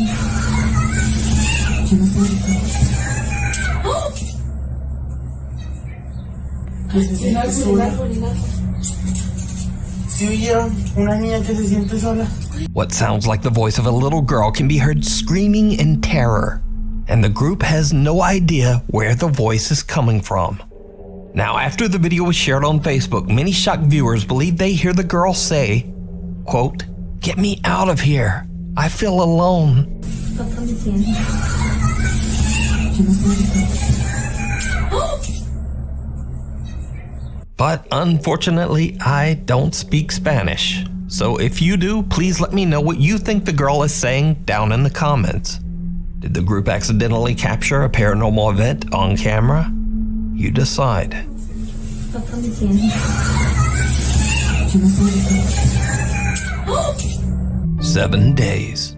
¿Qué se siente sola? ¿Sí oyeron una niña que se siente sola? What sounds like the voice of a little girl can be heard screaming in terror, and the group has no idea where the voice is coming from. Now, after the video was shared on Facebook, many shocked viewers believe they hear the girl say, quote, "Get me out of here. I feel alone." But unfortunately, I don't speak Spanish. So if you do, please let me know what you think the girl is saying down in the comments. Did the group accidentally capture a paranormal event on camera? You decide. 7 days.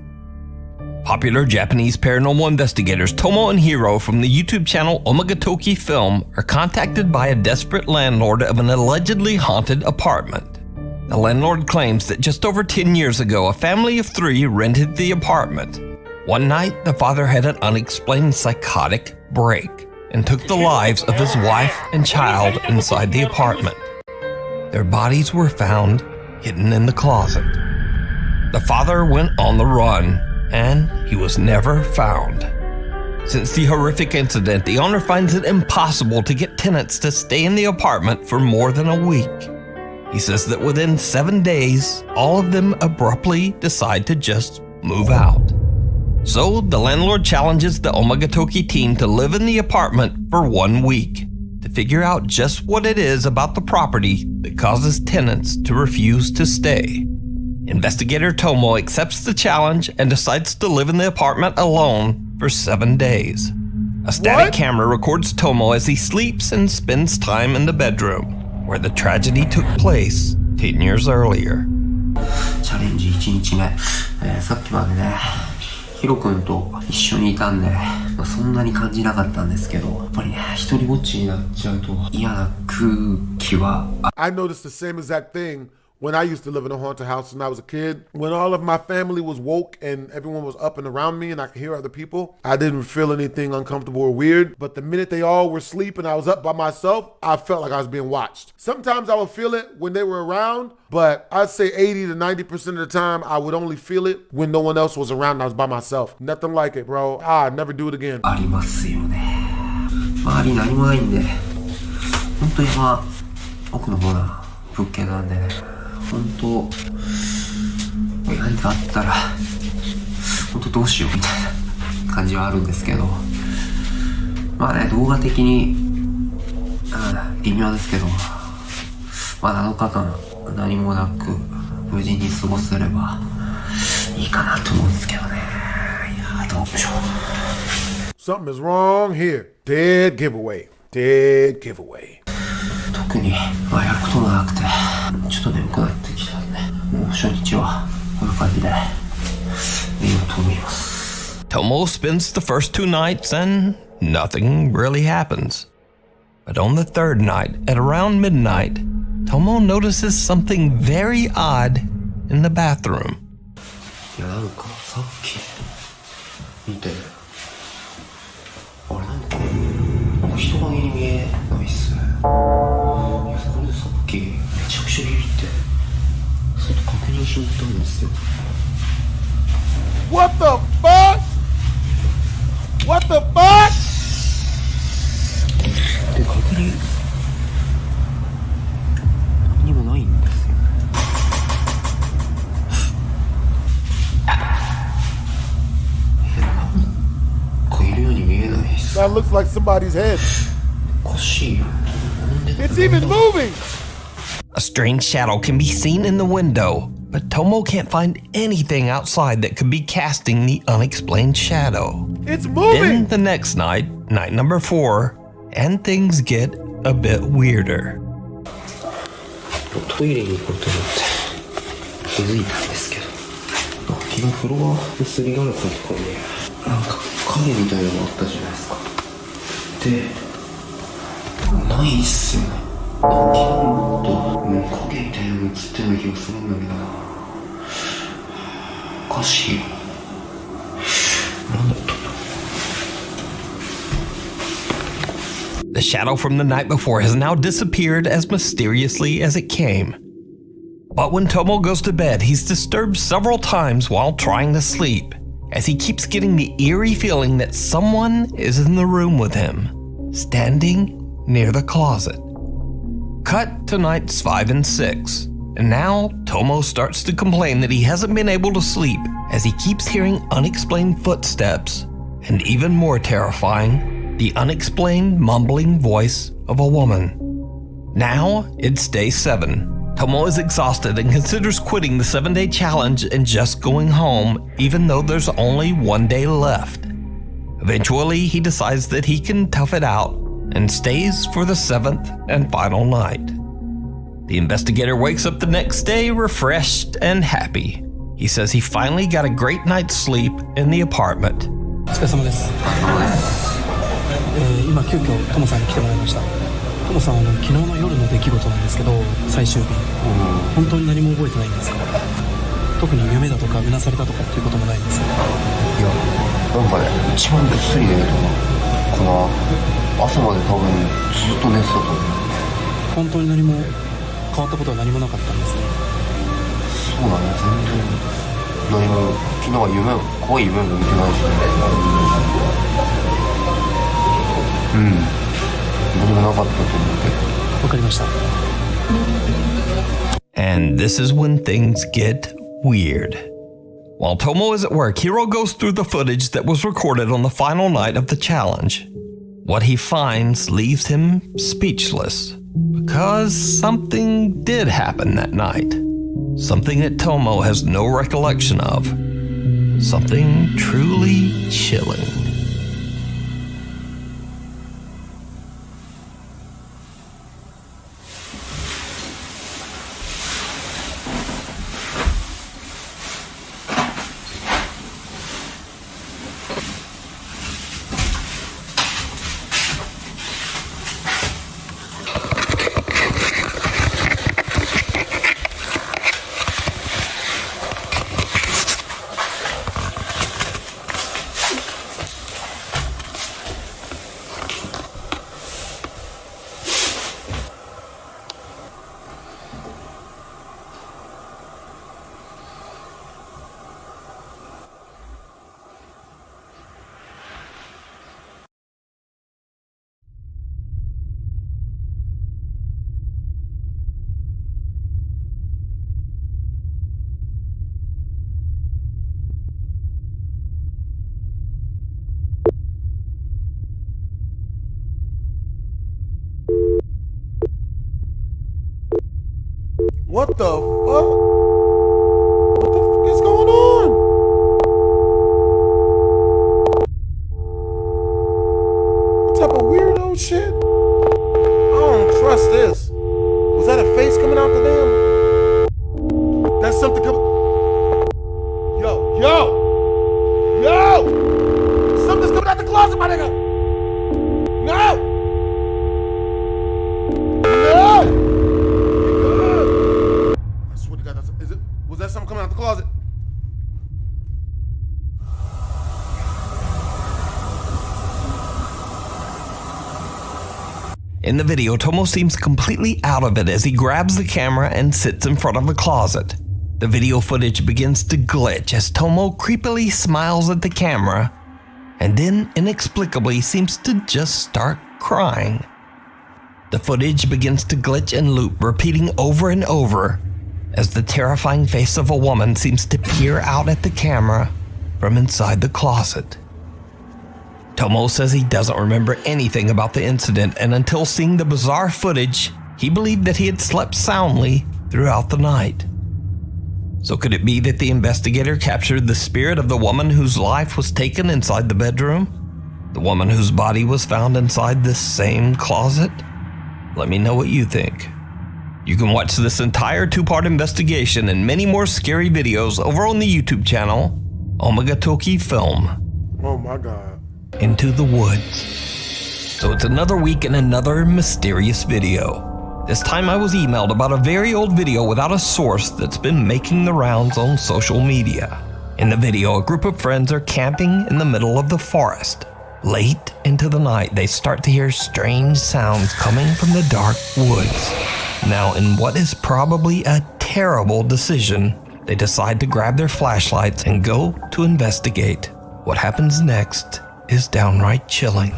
Popular Japanese paranormal investigators Tomo and Hiro from the YouTube channel Omagatoki Film are contacted by a desperate landlord of an allegedly haunted apartment. The landlord claims that just over 10 years ago, a family of 3 rented the apartment. One night, the father had an unexplained psychotic break and took the lives of his wife and child inside the apartment. Their bodies were found hidden in the closet. The father went on the run, and he was never found. Since the horrific incident, the owner finds it impossible to get tenants to stay in the apartment for more than a week. He says that within 7 days, all of them abruptly decide to just move out. So the landlord challenges the Omagatoki team to live in the apartment for 1 week to figure out just what it is about the property that causes tenants to refuse to stay. Investigator Tomo accepts the challenge and decides to live in the apartment alone for 7 days. A static camera records Tomo as he sleeps and spends time in the bedroom, where the tragedy took place 10 years earlier. チャレンジ1日目、さっきまでね、ヒロ君と一緒にいたんで、そんなに感じなかったんですけど、やっぱりね、一人ぼっちになっちゃうと嫌な空気は。I noticed the same exact thing when I used to live in a haunted house when I was a kid. When all of my family was woke and everyone was up and around me and I could hear other people, I didn't feel anything uncomfortable or weird. But the minute they all were asleep and I was up by myself, I felt like I was being watched. Sometimes I would feel it when they were around, but I'd say 80 to 90% of the time, I would only feel it when no one else was around and I was by myself. Nothing like it, bro. I'd never do it again. ありますよね。周り何もないんで、本当に奥の方な物件なんでね。本当何かあったら本当どうしようみたいな感じはあるんですけど、まあね、動画的に微妙ですけど、まあ7日間何もなく無事に過ごせればいいかなと思うんですけどね。いや Something is wrong here. Dead giveaway. Dead giveaway. 特にやることもなくてちょっと眠くなってきたんでもう初日はこんな感じで寝ようと思います。 Tomo spends the first 2 nights and nothing really happens. But on the 3rd night, at around midnight, Tomo notices something very odd in the bathroom. いやなんかさっき見てあれなんか人影に見えないっすね。いやこれでさっきめちゃくちゃビビって外確認しに行ったんですよ。 What the fuck? What the fuck? で確認何にもないんですよ。なんかいるように見えないっす。 That looks like somebody's head. おかしいよ。 It's even moving. A strange shadow can be seen in the window, but Tomo can't find anything outside that could be casting the unexplained shadow. It's moving. Then the next night, night number 4, and things get a bit weirder. トイレに行こうと思って気づいたんですけど、昨日フロアのすりガラスのところになんか影みたいなのがあったじゃないですか。で、ないっすよね。昨日もっと影みたいなのが映ってるような気がするんだけどな。おかしいよ。なんだったんだ。 The shadow from the night before has now disappeared as mysteriously as it came. But when Tomo goes to bed, he's disturbed several times while trying to sleep, as he keeps getting the eerie feeling that someone is in the room with him, standing near the closet. Cut to nights 5 and 6, and now Tomo starts to complain that he hasn't been able to sleep as he keeps hearing unexplained footsteps, and even more terrifying, the unexplained mumbling voice of a woman. Now it's day 7. Tomo is exhausted and considers quitting the 7-day challenge and just going home, even though there's only 1 day left. Eventually, he decides that he can tough it out and stays for the 7th and final night. The investigator wakes up the next day refreshed and happy. He says he finally got a great night's sleep in the apartment. お疲れ様です。今急遽トモさんに来てもらいました。トモさん昨日の夜の出来事なんですけど、最終日、本当に何も覚えてないんですか？特に夢だとかうなされたとかっていうこともないんですか？いや、なんかね、一番ぐっすり寝るとかな。朝まで多分ずっと寝てたと思う。本当に何も変わったことは何もなかったんですね。そうだね、全然何も。昨日は怖い夢も見てないしね。何もなかったと思うけど。わかりました。And this is when things get weird. While Tomo is at work, Hiro goes through the footage that was recorded on the final night of the challenge. What he finds leaves him speechless, because something did happen that night. Something that Tomo has no recollection of. Something truly chilling. What the fuck? What the fuck is going on? In the video, Tomo seems completely out of it as he grabs the camera and sits in front of a closet. The video footage begins to glitch as Tomo creepily smiles at the camera and then inexplicably seems to just start crying. The footage begins to glitch and loop, repeating over and over as the terrifying face of a woman seems to peer out at the camera from inside the closet. Tomo says he doesn't remember anything about the incident, and until seeing the bizarre footage, he believed that he had slept soundly throughout the night. So could it be that the investigator captured the spirit of the woman whose life was taken inside the bedroom? The woman whose body was found inside this same closet? Let me know what you think. You can watch this entire 2-part investigation and many more scary videos over on the YouTube channel, Omega Toki Film. Oh my God. Into the Woods. So it's another week and another mysterious video. This time I was emailed about a very old video without a source that's been making the rounds on social media. In the video, a group of friends are camping in the middle of the forest. Late into the night, they start to hear strange sounds coming from the dark woods. Now, in what is probably a terrible decision, they decide to grab their flashlights and go to investigate. What happens next is downright chilling.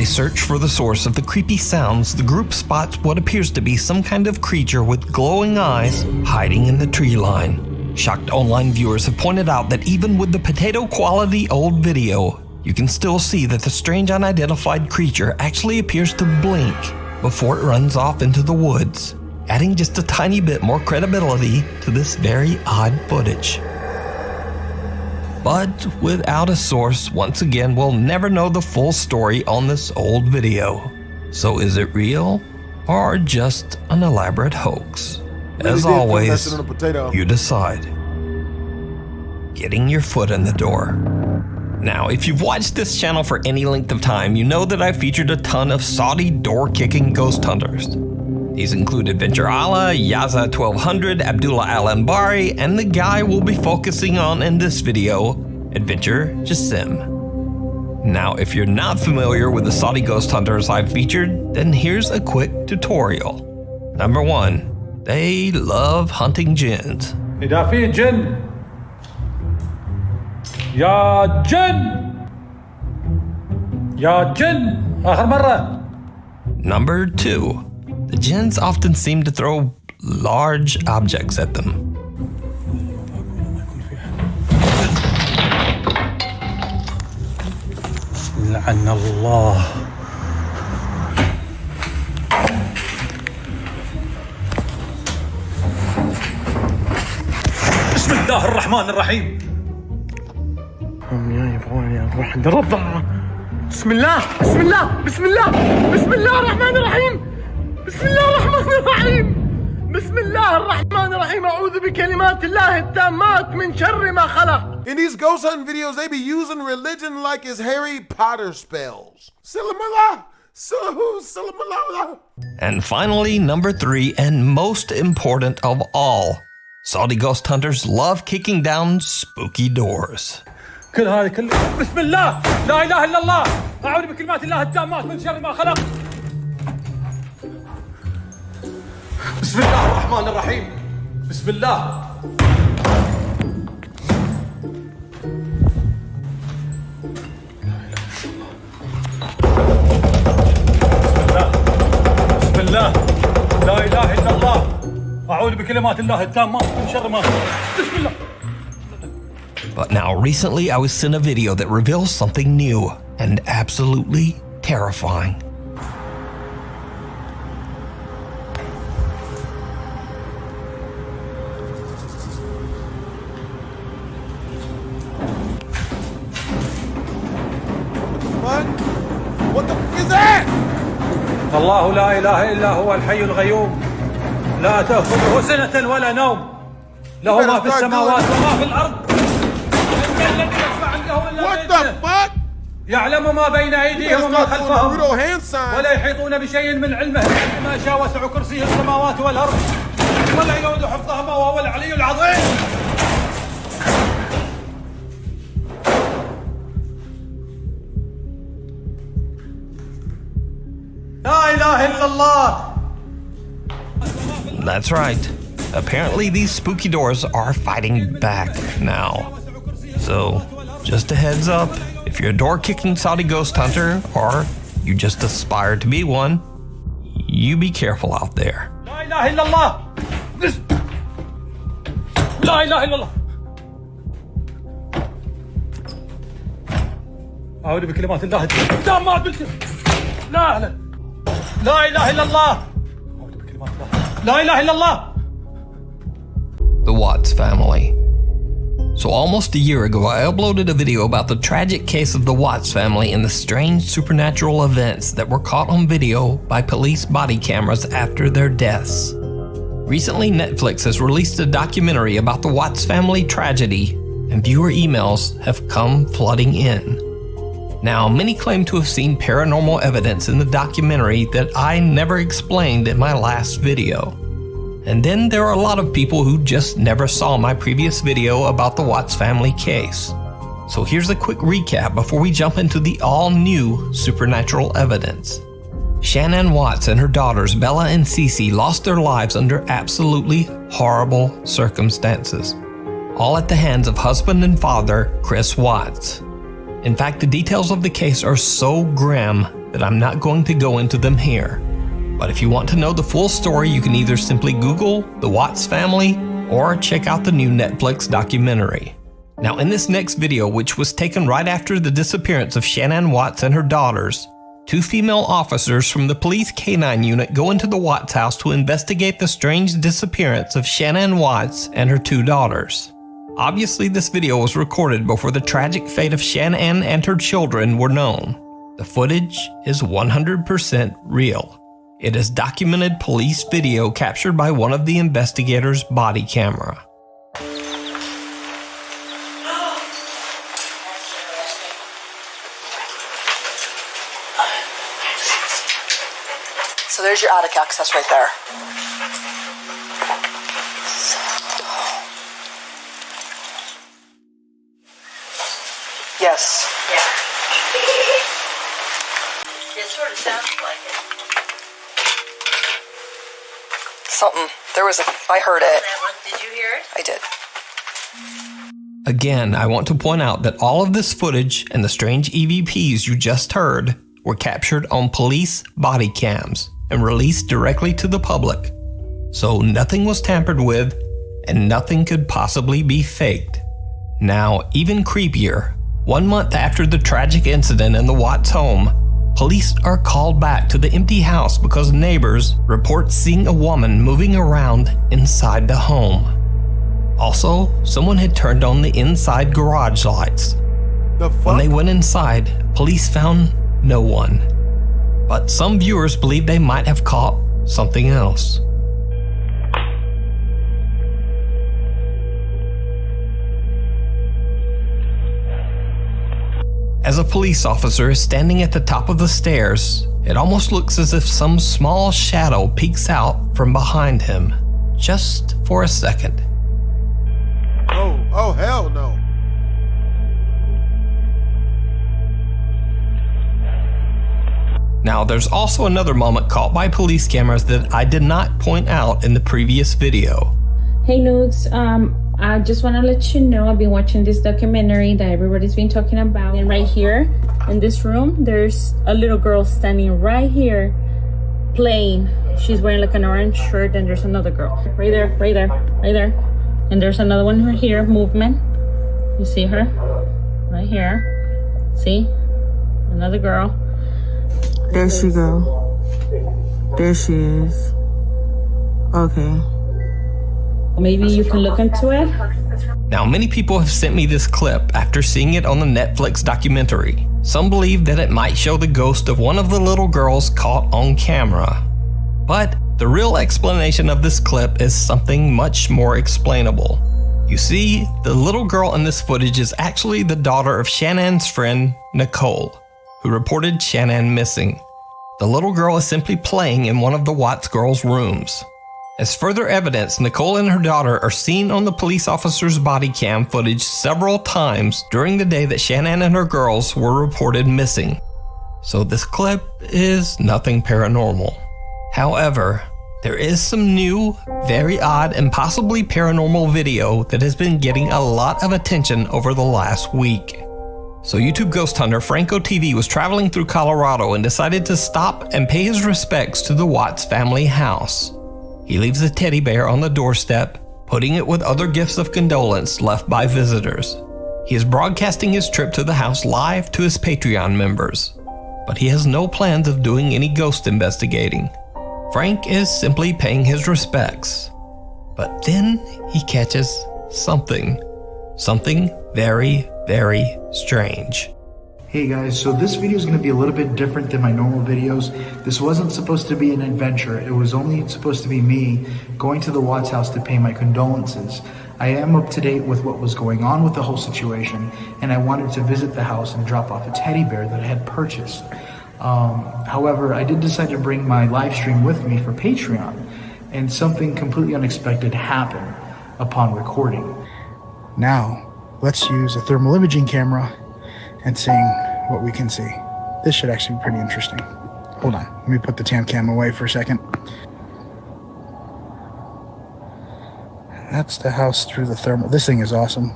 Search for the source of the creepy sounds, the group spots what appears to be some kind of creature with glowing eyes hiding in the tree line. Shocked online viewers have pointed out that even with the potato quality old video, you can still see that the strange unidentified creature actually appears to blink before it runs off into the woods, adding just a tiny bit more credibility to this very odd footage. But without a source, once again, we'll never know the full story on this old video. So is it real or just an elaborate hoax? As always, you decide. Getting your foot in the door. Now, if you've watched this channel for any length of time, you know that I've featured a ton of Saudi door-kicking ghost hunters. These include Adventure Allah, Yaza 1200, Abdullah Al-Anbari, and the guy we'll be focusing on in this video, Adventure Jassim. Now, if you're not familiar with the Saudi ghost hunters I've featured, then here's a quick tutorial. Number 1, they love hunting jinns. إذا في جن يا جن يا جن آخر مرة. Number 2, the jinns often seem to throw large objects at them. لعن الله. بسم الله الرحمن الرحيم. يا يبغوني اروح عند الرضع. بسم الله بسم الله بسم الله بسم الله الرحمن الرحيم. بسم الله الرحمن الرحيم. بسم الله الرحمن الرحيم. أعوذ بكلمات الله التامات من شر ما خلق. In these ghost hunting videos, they be using religion like it's Harry Potter spells. Silamala, Silamala. And finally, number 3, and most important of all, Saudi ghost hunters love kicking down spooky doors. كل هذا كله بسم الله لا إله إلا الله أعوذ بكلمات الله التامات من شر ما خلق. بسم الله الرحمن الرحيم. بسم الله. بسم الله لا إله إلا الله أعوذ بكلمات الله التامات من شر ما خلق. بسم الله. But now recently I was sent a video that reveals something new and absolutely terrifying. What the f is that? الله لا إله إلا هو الحي الغيوم لا تأخذه سنة ولا نوم له ما في السماوات وما في الأرض من الذي يشفع عنده إلا بإذنه يعلم ما بين أيديهم وما خلفهم ولا يحيطون بشيء من علمه إلا بما شاء وسع كرسيه السماوات والأرض ولا يؤود حفظهما وهو العلي العظيم. لا إله إلا الله. That's right. Apparently these spooky doors are fighting back now. So, just a heads up, if you're a door-kicking Saudi ghost hunter, or you just aspire to be one, you be careful out there. لا إله إلا الله. لا إله إلا الله. أعوذ بكلمات الله التامات لا لا إله إلا الله. لا إله إلا الله. The Watts family. So almost a year ago, I uploaded a video about the tragic case of the Watts family and the strange supernatural events that were caught on video by police body cameras after their deaths. Recently, Netflix has released a documentary about the Watts family tragedy, and viewer emails have come flooding in. Now, many claim to have seen paranormal evidence in the documentary that I never explained in my last video. And then there are a lot of people who just never saw my previous video about the Watts family case. So here's a quick recap before we jump into the all-new supernatural evidence. Shanann Watts and her daughters Bella and Cece lost their lives under absolutely horrible circumstances, all at the hands of husband and father Chris Watts. In fact, the details of the case are so grim that I'm not going to go into them here. But if you want to know the full story, you can either simply Google the Watts family or check out the new Netflix documentary. Now, in this next video, which was taken right after the disappearance of Shanann Watts and her daughters, 2 female officers from the police K-9 unit go into the Watts house to investigate the strange disappearance of Shanann Watts and her 2 daughters. Obviously, this video was recorded before the tragic fate of Shanann and her children were known. The footage is 100% real. It is documented police video captured by one of the investigators' body camera. So there's your attic access right there. Yes. Yeah. It sort of sounds like it. Something. I heard it. Did you hear it? I did. Again, I want to point out that all of this footage and the strange EVPs you just heard were captured on police body cams and released directly to the public. So nothing was tampered with and nothing could possibly be faked. Now, even creepier, 1 month after the tragic incident in the Watts home, police are called back to the empty house because neighbors report seeing a woman moving around inside the home. Also, someone had turned on the inside garage lights. When they went inside, police found no one. But some viewers believe they might have caught something else. As a police officer is standing at the top of the stairs, it almost looks as if some small shadow peeks out from behind him, just for a second. Oh hell no. Now, there's also another moment caught by police cameras that I did not point out in the previous video. Hey Nudes, I just want to let you know I've been watching this documentary that everybody's been talking about. And right here in this room, there's a little girl standing right here playing. She's wearing like an orange shirt, and there's another girl right there. And there's another one right here, Movement. You see her? Right here. See? Another girl. There she go. There she is. Okay. Maybe you can look into it? Now, many people have sent me this clip after seeing it on the Netflix documentary. Some believe that it might show the ghost of one of the little girls caught on camera. But the real explanation of this clip is something much more explainable. You see, the little girl in this footage is actually the daughter of Shannon's friend, Nicole, who reported Shannon missing. The little girl is simply playing in one of the Watts girls' rooms. As further evidence, Nicole and her daughter are seen on the police officer's body cam footage several times during the day that Shannon and her girls were reported missing. So this clip is nothing paranormal. However, there is some new, very odd, and possibly paranormal video that has been getting a lot of attention over the last week. So YouTube ghost hunter Franco TV was traveling through Colorado and decided to stop and pay his respects to the Watts family house. He leaves a teddy bear on the doorstep, putting it with other gifts of condolence left by visitors. He is broadcasting his trip to the house live to his Patreon members, but he has no plans of doing any ghost investigating. Frank is simply paying his respects. But then he catches something very, very strange. Hey guys, so this video is going to be a little bit different than my normal videos. This wasn't supposed to be an adventure. It was only supposed to be me going to the Watts house to pay my condolences. I am up to date with what was going on with the whole situation, and I wanted to visit the house and drop off a teddy bear that I had purchased. However, I did decide to bring my live stream with me for Patreon, and something completely unexpected happened upon recording. Now, let's use a thermal imaging camera and seeing what we can see. This should actually be pretty interesting. Hold on, let me put the tam cam away for a second. That's the house through the thermal. This thing is awesome.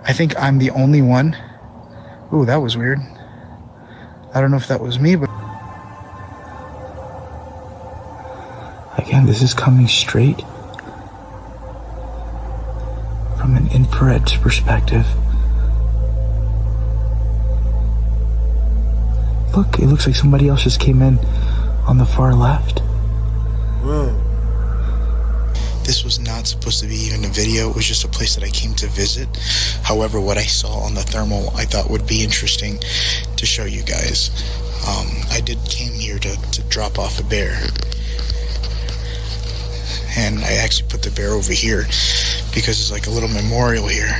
I think I'm the only one. Ooh, that was weird. I don't know if that was me, but again, this is coming straight from an infrared perspective. Look, it looks like somebody else just came in on the far left. Whoa. This was not supposed to be even a video. It was just a place that I came to visit. However, what I saw on the thermal I thought would be interesting to show you guys. I came here to drop off a bear. And I actually put the bear over here because it's like a little memorial here.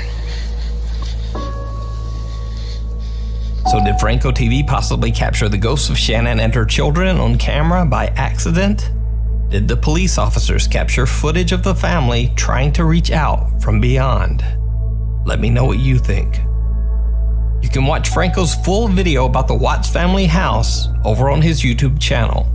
So did Franco TV possibly capture the ghosts of Shannon and her children on camera by accident? Did the police officers capture footage of the family trying to reach out from beyond? Let me know what you think. You can watch Franco's full video about the Watts family house over on his YouTube channel.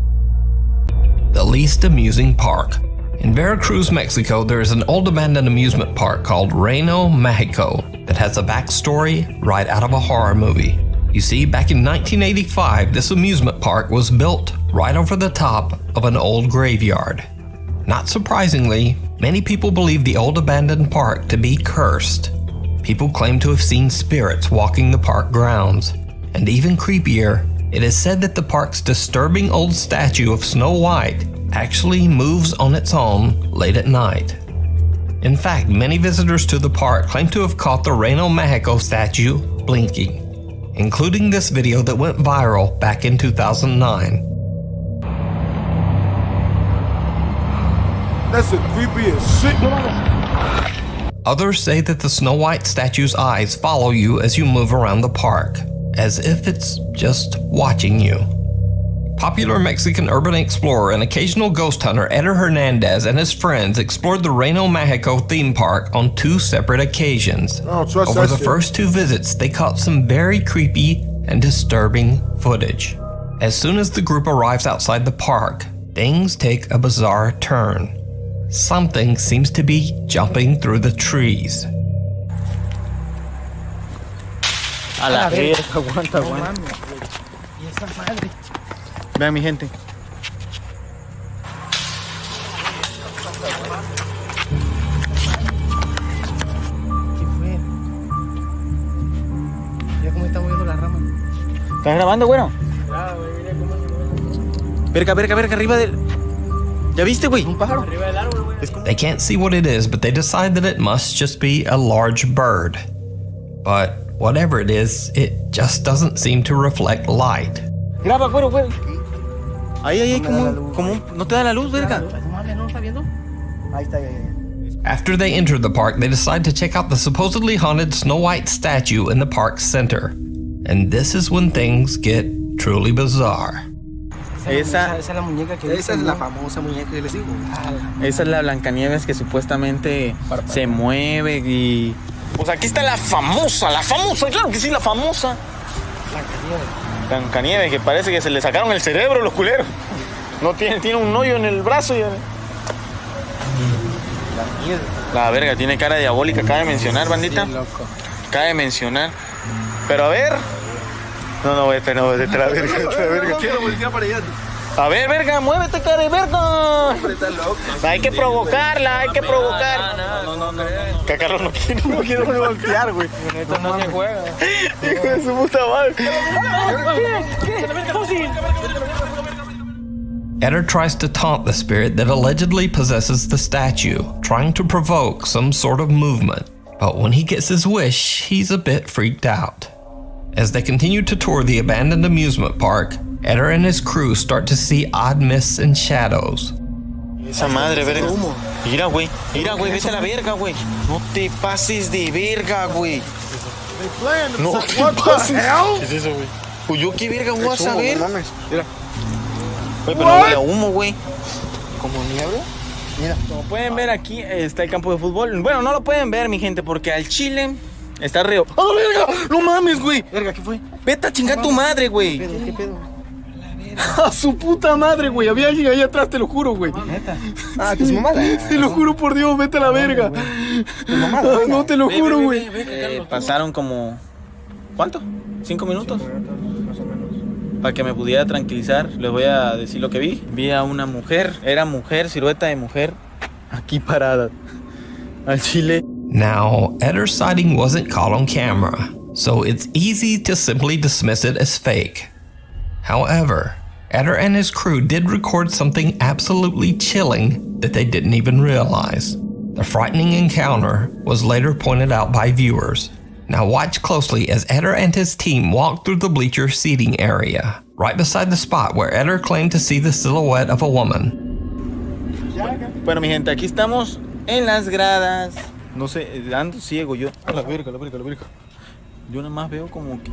The Least Amusing Park. In Veracruz, Mexico, there is an old abandoned amusement park called Reino Mágico that has a backstory right out of a horror movie. You see, back in 1985, this amusement park was built right over the top of an old graveyard. Not surprisingly, many people believe the old abandoned park to be cursed. People claim to have seen spirits walking the park grounds. And even creepier, it is said that the park's disturbing old statue of Snow White actually moves on its own late at night. In fact, many visitors to the park claim to have caught the Reino Mágico statue blinking, including this video that went viral back in 2009. That's the creepiest shit. Others say that the Snow White statue's eyes follow you as you move around the park, as if it's just watching you. Popular Mexican urban explorer and occasional ghost hunter Eder Hernandez and his friends explored the Reino Mágico theme park on 2 separate occasions. Over the first 2 visits, they caught some very creepy and disturbing footage. As soon as the group arrives outside the park, things take a bizarre turn. Something seems to be jumping through the trees. A la verga, aguanta. Y esa madre. Vean mi gente. ¿Estás grabando, güero? Verga, arriba del... ¿Ya viste, güey? Un pájaro. Arriba del árbol, güey. They can't see what it is, but they decide that it must just be a large bird. But whatever it is, it just doesn't seem to reflect light. Graba, güero. Ahí, como... ¿No te da la luz, verga? ¿No está viendo? Ahí está, After they enter the park, they decide to check out the supposedly haunted Snow White statue in the park's center. And this is when things get truly bizarre. Esa es la muñeca que esa es la famosa muñeca que les digo. Esa es la Blancanieves que supuestamente se mueve y... Pues aquí está la famosa, claro que sí, la famosa. Blancanieves, que parece que se le sacaron el cerebro los culeros. No tiene un hoyo en el brazo y... La verga, tiene cara diabólica, cabe mencionar, bandita. Cabe mencionar. Pero a ver... No, vete la verga. Quiero voltear para allá. A ver, verga, muévete, cara de verga. Hay que provocarla. No. Que Carlos no quiere voltear, güey. Esto no se juega. Hijo de su puta madre. Eder tries to taunt the spirit that allegedly possesses the statue, trying to provoke some sort of movement. But when he gets his wish, he's a bit freaked out. As they continue to tour the abandoned amusement park, Eder and his crew start to see odd mists and shadows. Esa madre, verga. Mira, güey, vete a la verga, güey. No te pases de verga, güey. No te pases. ¿Qué es eso, güey? Pues yo qué verga voy a saber. Mira. Güey, pero huele a humo, güey. ¿Como niebla? Mira. Como pueden ver, aquí está el campo de fútbol. Bueno, no lo pueden ver, mi gente, porque al chile está río. ¡Ah, verga! ¡No mames, güey! Verga, ¿qué fue? Vete a chingar tu madre, güey. ¿Qué pedo? A su puta madre, güey. Había alguien ahí atrás, te lo juro, güey. ¿Neta? Ah, que es mamada. Te lo juro por Dios, vete a la verga. No, te lo juro, güey. Pasaron como... ¿Cuánto? ¿5 minutos? Más o menos. Para que me pudiera tranquilizar, les voy a decir lo que vi. Vi a una mujer, era mujer, silueta de mujer, aquí parada. Al chile. Now, Eder's sighting wasn't caught on camera, so it's easy to simply dismiss it as fake. However, Eder and his crew did record something absolutely chilling that they didn't even realize. The frightening encounter was later pointed out by viewers. Now watch closely as Eder and his team walk through the bleacher seating area, right beside the spot where Eder claimed to see the silhouette of a woman. Bueno, mi gente, aquí estamos en las gradas. No sé, ando ciego yo. La verga. Yo nada más veo como que...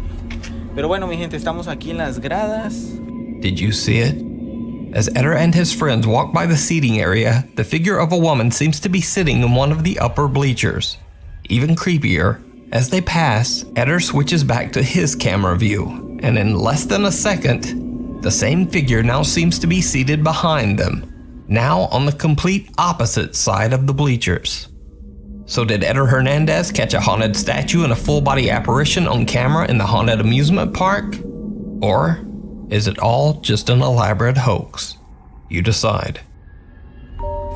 Pero bueno, mi gente, estamos aquí en las gradas. Did you see it? As Eder and his friends walk by the seating area, the figure of a woman seems to be sitting in one of the upper bleachers. Even creepier, as they pass, Eder switches back to his camera view, and in less than a second, the same figure now seems to be seated behind them, now on the complete opposite side of the bleachers. So did Eder Hernandez catch a haunted statue and a full-body apparition on camera in the haunted amusement park? Or is it all just an elaborate hoax? You decide.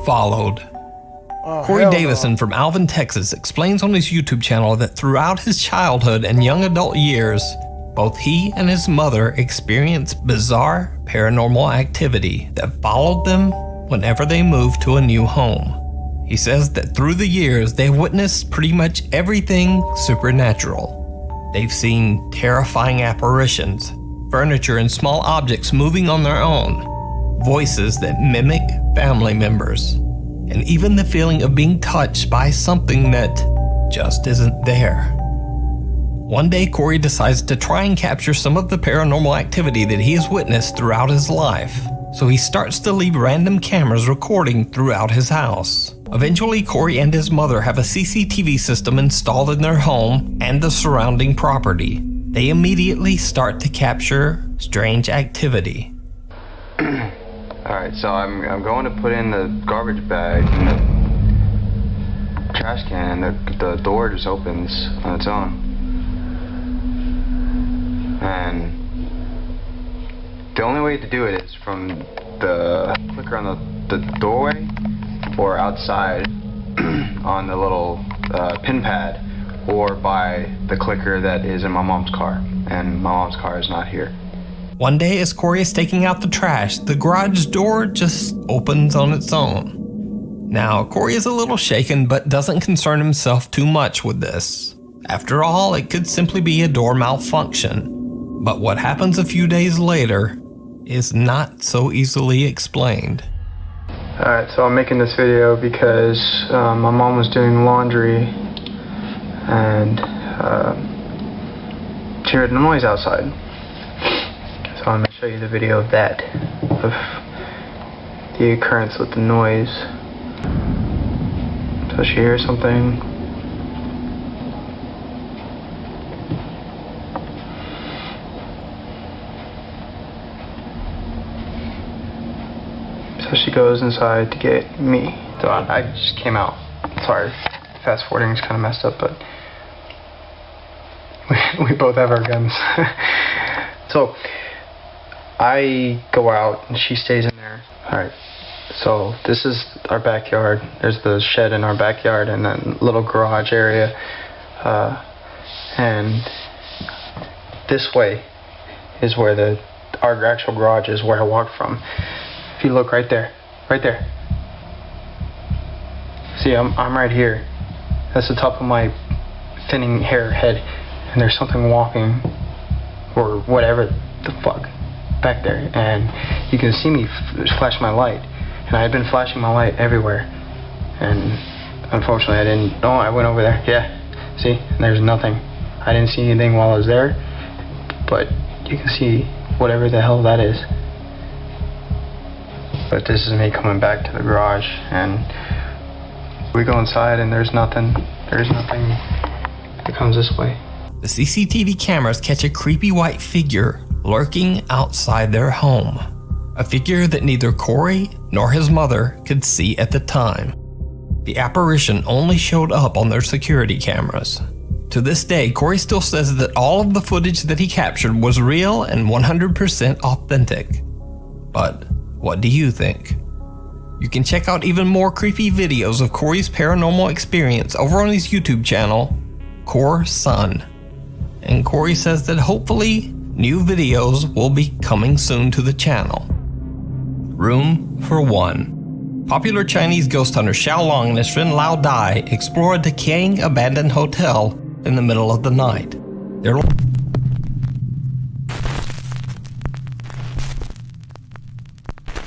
Followed. Corey Davison from Alvin, Texas explains on his YouTube channel that throughout his childhood and young adult years, both he and his mother experienced bizarre paranormal activity that followed them whenever they moved to a new home. He says that through the years, they've witnessed pretty much everything supernatural. They've seen terrifying apparitions, furniture and small objects moving on their own, voices that mimic family members, and even the feeling of being touched by something that just isn't there. One day, Corey decides to try and capture some of the paranormal activity that he has witnessed throughout his life, so he starts to leave random cameras recording throughout his house. Eventually, Corey and his mother have a CCTV system installed in their home and the surrounding property. They immediately start to capture strange activity. Alright, so I'm going to put in the garbage bag in the trash can, and the door just opens on its own. And the only way to do it is from the clicker on the doorway or outside on the little pin pad, or by the clicker that is in my mom's car, and my mom's car is not here. One day as Corey is taking out the trash, the garage door just opens on its own. Now, Corey is a little shaken, but doesn't concern himself too much with this. After all, it could simply be a door malfunction. But what happens a few days later is not so easily explained. Alright, so I'm making this video because my mom was doing laundry and she heard a noise outside. So I'm going to show you the video of that, of the occurrence with the noise. So she hears something. So she goes inside to get me. So I just came out. Sorry, fast forwarding is kind of messed up, but we both have our guns. So I go out and she stays in there. Alright, so this is our backyard. There's the shed in our backyard and then little garage area. And this way is where our actual garage is, where I walk from. If you look right there. See, I'm right here. That's the top of my thinning hair head, and there's something walking, or whatever the fuck, back there. And you can see me flash my light, and I had been flashing my light everywhere. And unfortunately, I didn't. Oh, I went over there. Yeah, see, there's nothing. I didn't see anything while I was there, but you can see whatever the hell that is. But this is me coming back to the garage, and we go inside and there's nothing that comes this way. The CCTV cameras catch a creepy white figure lurking outside their home. A figure that neither Corey nor his mother could see at the time. The apparition only showed up on their security cameras. To this day, Corey still says that all of the footage that he captured was real and 100% authentic. But what do you think? You can check out even more creepy videos of Corey's paranormal experience over on his YouTube channel, Core Sun. And Corey says that hopefully new videos will be coming soon to the channel. Room for One. Popular Chinese ghost hunter Xiao Long and his friend Lao Dai explore a decaying abandoned hotel in the middle of the night. They're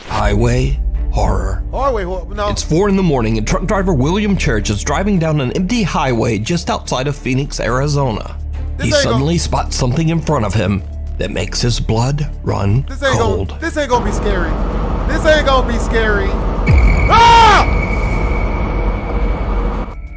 highway horror. It's 4 in the morning and truck driver William Church is driving down an empty highway just outside of Phoenix, Arizona. He suddenly spots something in front of him that makes his blood run cold. This ain't gonna be scary. This ain't gonna be scary. Ah!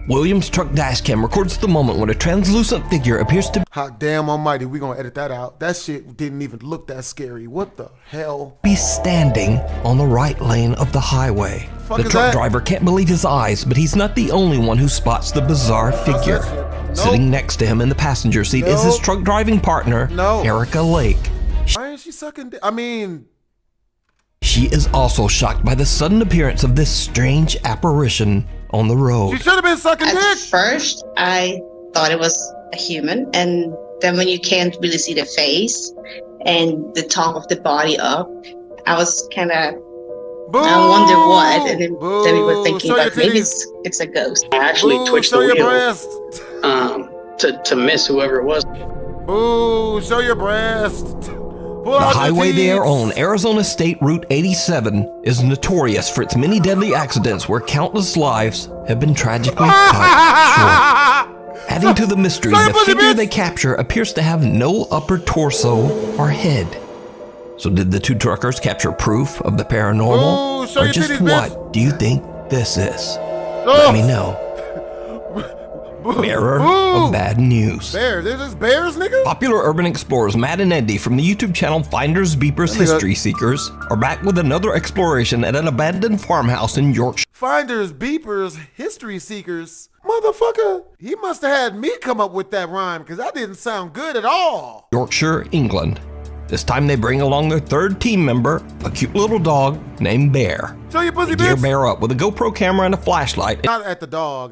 William's truck dashcam records the moment when a translucent figure appears to hot damn almighty, we gonna edit that out. That shit didn't even look that scary. What the hell? be standing on the right lane of the highway. The truck driver can't believe his eyes, but he's not the only one who spots the bizarre figure. Sitting next to him in the passenger seat is his truck driving partner, Erica Lake. Why is she sucking dick? I mean, she is also shocked by the sudden appearance of this strange apparition on the road. She should have been sucking dick. At first, I thought it was a human, and then when you can't really see the face and the top of the body up, I was kind of, I wonder what, and then we were thinking about maybe it's a ghost. I actually twitched the wheel to miss whoever it was. Ooh, show your breast. The highway there on Arizona State Route 87 is notorious for its many deadly accidents where countless lives have been tragically cut short. Adding to the mystery, the figure they capture appears to have no upper torso or head. So did the two truckers capture proof of the paranormal? Or just what do you think this is? Let me know. Bearer of bad news. Bears? There's just bears, nigga? Popular urban explorers Matt and Andy from the YouTube channel Finders Beepers History Seekers are back with another exploration at an abandoned farmhouse in Yorkshire. Finders Beepers History Seekers? Motherfucker, he must have had me come up with that rhyme because that didn't sound good at all. Yorkshire, England. This time they bring along their third team member, a cute little dog named Bear. Show your pussy, they gear Bear up with a GoPro camera and a flashlight. Not at the dog,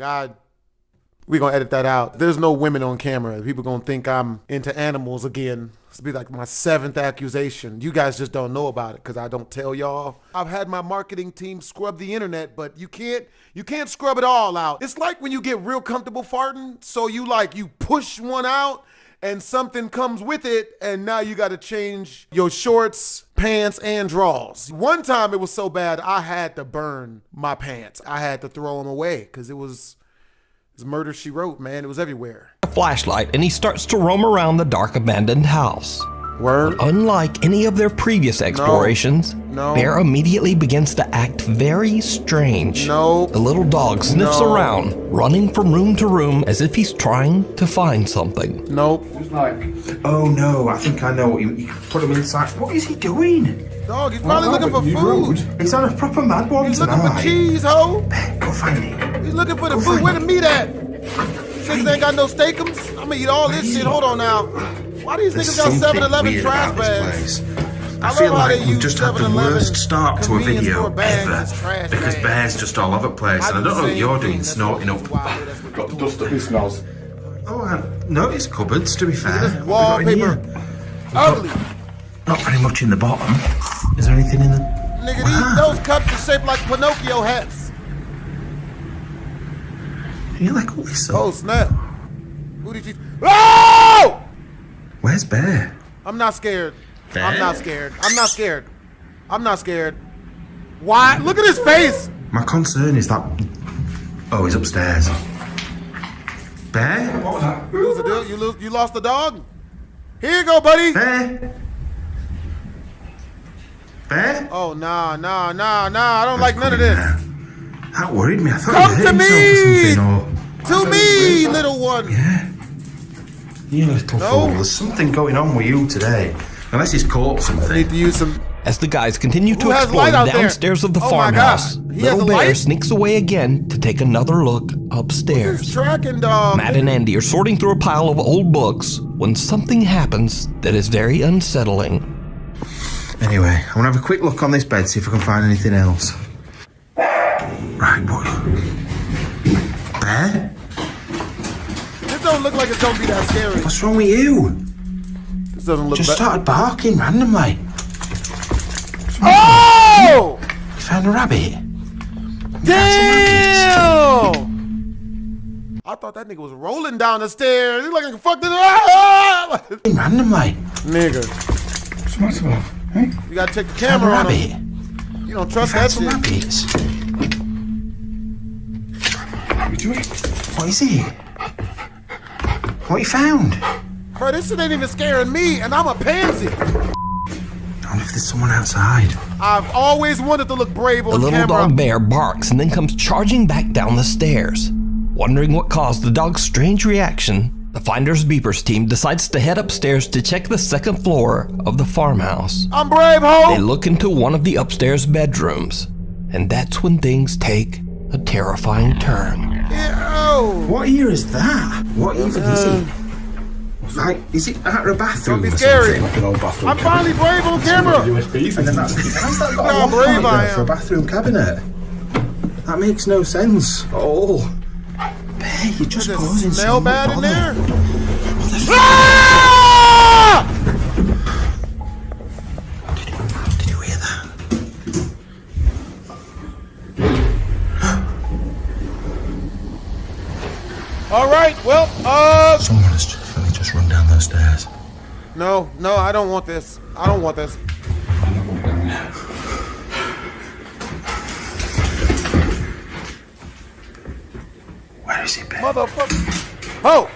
We're gonna edit that out. There's no women on camera. People gonna think I'm into animals again. This will be like my 7th accusation. You guys just don't know about it because I don't tell y'all. I've had my marketing team scrub the internet, but you can't scrub it all out. It's like when you get real comfortable farting, so you push one out and something comes with it, and now you gotta change your shorts, pants, and drawers. One time it was so bad, I had to burn my pants. I had to throw them away because it was Murder, She Wrote, man. It was everywhere. A flashlight, and he starts to roam around the dark abandoned house. Word. But unlike any of their previous explorations, Bear immediately begins to act very strange. No. The little dog sniffs around, running from room to room as if he's trying to find something. Nope. Oh no, I think I know what you put him inside. What is he doing? Dog, he's probably looking for food. He's on a proper mad one. He's looking for cheese, ho. Go find him. He's looking for the food. Where the meat at? Niggas ain't got no steakums. I'm gonna eat all this shit. Hold on now. Why these niggas got 7-Eleven trash bags? I feel like we've just had the worst start to a video ever because Bear's just all over the place, and I don't know what you're doing, snorting up. Got the dust up his nose. Oh, I noticed cupboards, to be fair. Wallpaper. Ugly. Not very much in the bottom. Is there anything in the... Nigga, those cups are shaped like Pinocchio hats. You like all this stuff? Oh, snap. Who did you... Oh! Where's Bear? I'm not scared. Bear? I'm not scared. I'm not scared. I'm not scared. Why? Look at his face. My concern is that... Oh, he's upstairs. Bear? What was that? You lost the dog? Here you go, buddy. Bear? Bear? Oh, nah. I don't like none of this. That worried me. I thought Come he to hurt me! himself or something, To me, little one. Yeah. You little fool. There's something going on with you today. Unless he's caught something. I need to use some... As the guys continue to Who has explore light out downstairs there? of the Oh my farmhouse, God. He has Little a Bear light? sneaks away again to take another look upstairs. Tracking dog. Matt and Andy are sorting through a pile of old books when something happens that is very unsettling. Anyway, I'm gonna have a quick look on this bed, see if I can find anything else. Right, what? Bear? This don't look like it's gonna be that scary. What's wrong with you? This doesn't look Just started barking randomly. Oh! You found a rabbit? Damn! I thought that nigga was rolling down the stairs. He like fuck this. Randomly. Nigga. What's the matter with him? You gotta check the camera on rabbit. him. You don't trust that shit. Rabbits. What are you doing? What is it? What you found? Bro, this shit ain't even scaring me, and I'm a pansy. I wonder if there's someone outside. I've always wanted to look brave on The little camera. dog Bear barks and then comes charging back down the stairs. Wondering what caused the dog's strange reaction, the Finders Beepers team decides to head upstairs to check the second floor of the farmhouse. I'm brave, ho! They look into one of the upstairs bedrooms, and that's when things take a terrifying turn. Ew. What ear is that? What even is it? Like, is it out of a bathroom? Don't be scary. Like an old bathroom I'm finally brave on camera. USB. And then how's that got Look how a lock brave on I it for a am. bathroom cabinet? That makes no sense at all. Bear, you're just causing Smell so much bad in bother. there? What the fuck? Ah! Did you hear that? All right, well, Someone has just run down those stairs. No, I don't want this. I don't want this. Where is he, Bear? Motherfucker. Oh!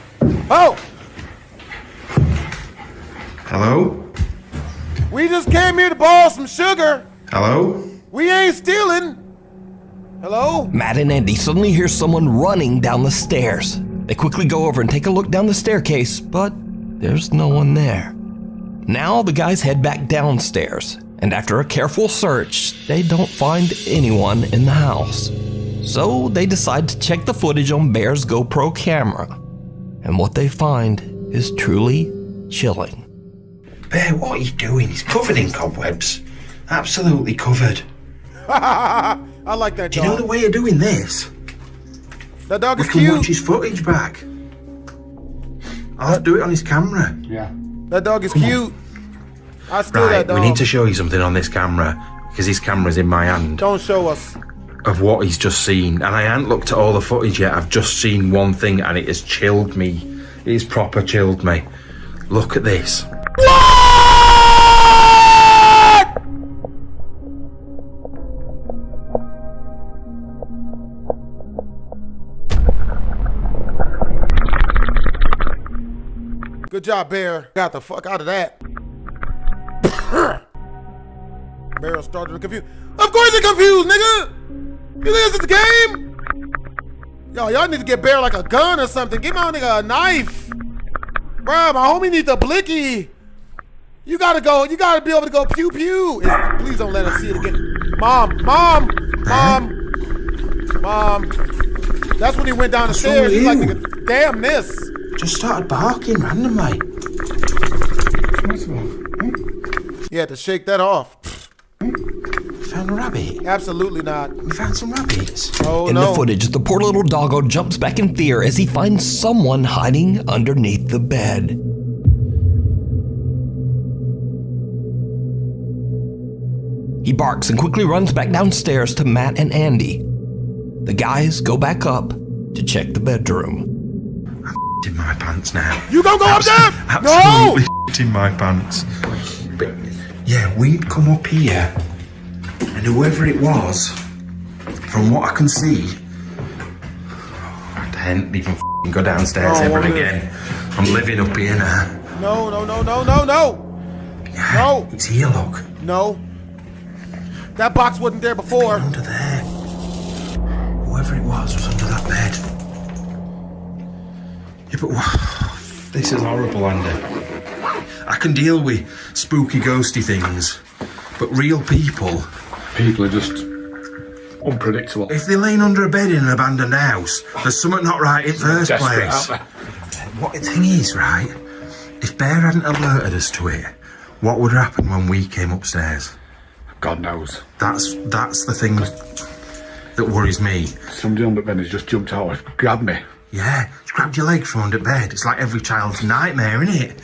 Hello? We just came here to borrow some sugar. Hello? We ain't stealing. Hello? Matt and Andy suddenly hear someone running down the stairs. They quickly go over and take a look down the staircase, but there's no one there. Now the guys head back downstairs, and after a careful search, they don't find anyone in the house. So they decide to check the footage on Bear's GoPro camera, and what they find is truly chilling. Bear, what are you doing? He's covered in cobwebs. Absolutely covered. I like that Do you know dog. the way of doing this? That dog is we can cute. watch his footage back. I'll have to do it on his camera. Yeah. That dog is cute. I steal that dog. We need to show you something on this camera because his camera's in my hand. Don't show us. Of what he's just seen, and I haven't looked at all the footage yet. I've just seen one thing, and it has chilled me. It has proper chilled me. Look at this. Good job, Bear. Got the fuck out of that. Bear started to confuse. Of course you're confused, nigga. You think this is a game? Yo, y'all need to get Bear like a gun or something. Give my nigga a knife. Bruh, my homie needs a blicky. You gotta go. You gotta be able to go pew pew. Please don't let us see it again. Mom. That's when he went down the stairs. He's like, nigga, damn this. Just started barking randomly. You had to shake that off. Found a rabbit? Absolutely not. We found some rabbits. Oh, In the footage, the poor little doggo jumps back in fear as he finds someone hiding underneath the bed. He barks and quickly runs back downstairs to Matt and Andy. The guys go back up to check the bedroom. I'm in my pants now. You gonna go up there? Absolutely in my pants. But yeah, we'd come up here, and whoever it was, from what I can see, I can't even go downstairs ever again. I'm living up here now. No. Yeah, no. It's here, look. No. That box wasn't there before. Under there. Whoever it was under that bed. Yeah, but this is horrible, Andy. I can deal with spooky, ghosty things, but real people... People are just unpredictable. If they're laying under a bed in an abandoned house, there's something not right in first place. What the thing is, right, if Bear hadn't alerted us to it, what would happen when we came upstairs? God knows. That's the thing that worries me. Somebody under bed has just jumped out and grabbed me. Yeah, just grabbed your leg from under bed. It's like every child's nightmare, isn't it?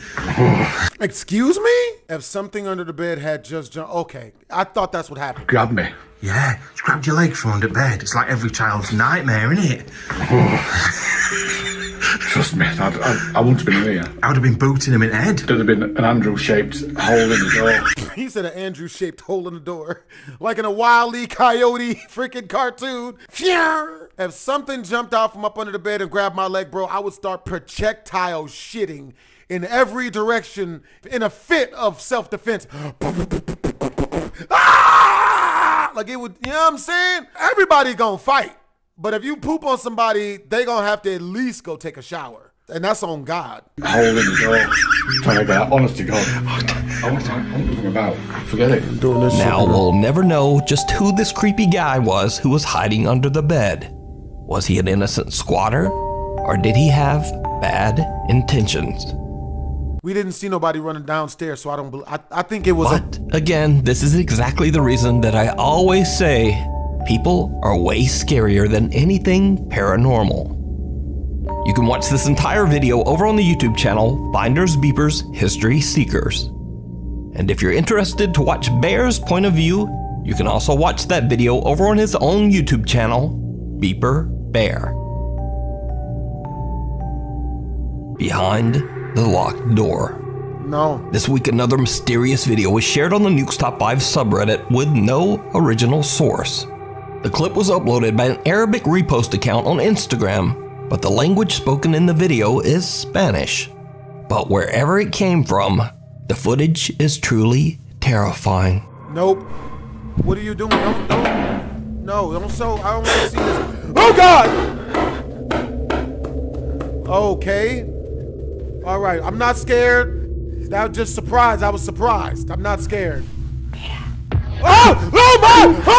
Excuse me? If something under the bed had just jumped... Okay, I thought that's what happened. Grabbed me. Yeah, just grabbed your leg from under bed. It's like every child's nightmare, isn't it? Trust me, I wouldn't have been in here. I would have been booting him in the head. There'd have been an Andrew-shaped hole in the door. He said an Andrew-shaped hole in the door. Like in a Wile E. Coyote freaking cartoon. If something jumped out from up under the bed and grabbed my leg, bro, I would start projectile shitting in every direction in a fit of self-defense. Like it would, you know what I'm saying? Everybody gonna fight. But if you poop on somebody, they gonna have to at least go take a shower. And that's on God. Hole in the door. Trying to get honest to God. I want nothing about. Forget it. I'm doing this Now we'll never know just who this creepy guy was who was hiding under the bed. Was he an innocent squatter? Or did he have bad intentions? We didn't see nobody running downstairs, so I don't believe. I think it was. But again, this is exactly the reason that I always say people are way scarier than anything paranormal. You can watch this entire video over on the YouTube channel, Finders Beepers History Seekers. And if you're interested to watch Bear's point of view, you can also watch that video over on his own YouTube channel, Beeper Bear. Behind the locked door. No. This week, another mysterious video was shared on the Nukes Top 5 subreddit with no original source. The clip was uploaded by an Arabic repost account on Instagram, but the language spoken in the video is Spanish. But wherever it came from, the footage is truly terrifying. Nope. What are you doing? Don't show. I don't want to see this. Oh God! Okay. All right. I'm not scared. That was just surprised. I was surprised. I'm not scared. Oh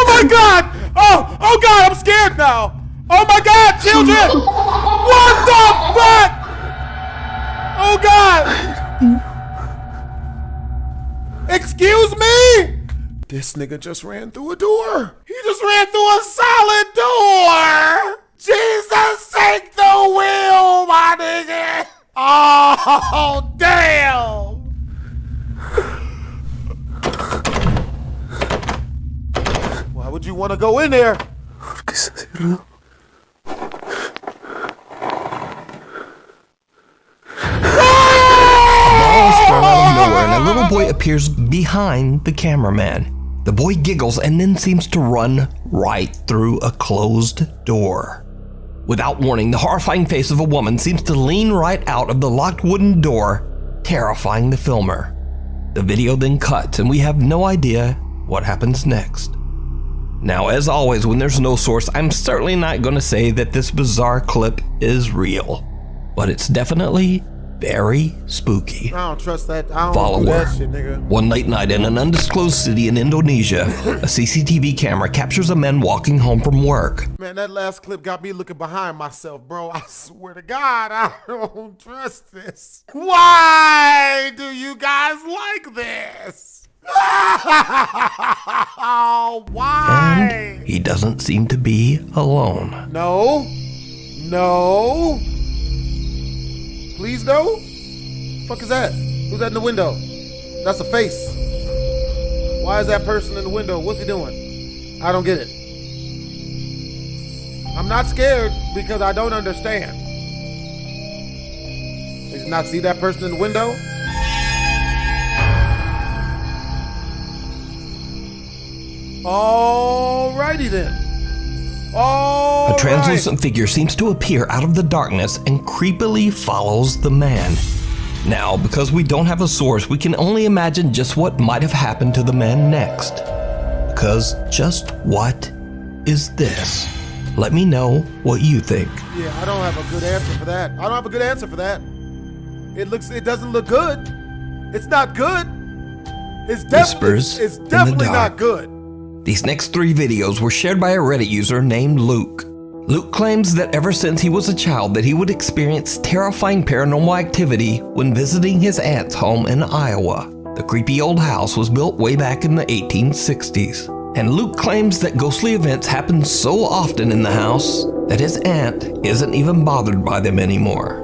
my God! Oh God! I'm scared now. Oh my God, children! What the fuck? Oh God! Excuse me? This nigga just ran through a door. He just ran through a solid door. Jesus, take the wheel, my nigga. Oh, damn. Why would you want to go in there? Thrown out of nowhere and a little boy appears behind the cameraman. The boy giggles and then seems to run right through a closed door. Without warning, the horrifying face of a woman seems to lean right out of the locked wooden door, terrifying the filmer. The video then cuts and we have no idea what happens next. Now, as always, when there's no source, I'm certainly not going to say that this bizarre clip is real, but it's definitely very spooky. I don't trust that. I don't Follower. do that shit, nigga. One late night in an undisclosed city in Indonesia, a CCTV camera captures a man walking home from work. Man, that last clip got me looking behind myself, bro. I swear to God, I don't trust this. Why do you guys like this? Why? And he doesn't seem to be alone. No. No. Please no? Fuck is that? Who's that in the window? That's a face. Why is that person in the window? What's he doing? I don't get it. I'm not scared because I don't understand. Did you not see that person in the window? Alrighty then. A translucent figure seems to appear out of the darkness and creepily follows the man. Now, because we don't have a source, we can only imagine just what might have happened to the man next. Because just what is this? Let me know what you think. Yeah, I don't have a good answer for that. I don't have a good answer for that. It doesn't look good. It's not good. It's definitely not good. These next 3 videos were shared by a Reddit user named Luke. Luke claims that ever since he was a child that he would experience terrifying paranormal activity when visiting his aunt's home in Iowa. The creepy old house was built way back in the 1860s. And Luke claims that ghostly events happen so often in the house that his aunt isn't even bothered by them anymore.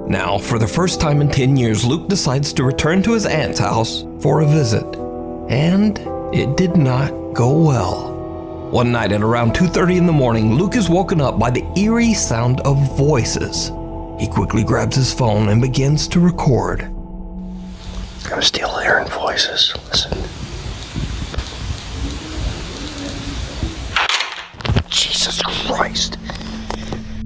Now, for the first time in 10 years, Luke decides to return to his aunt's house for a visit. And it did not go well. One night at around 2:30 in the morning, Luke is woken up by the eerie sound of voices. He quickly grabs his phone and begins to record. I'm still hearing voices. Listen. Jesus Christ.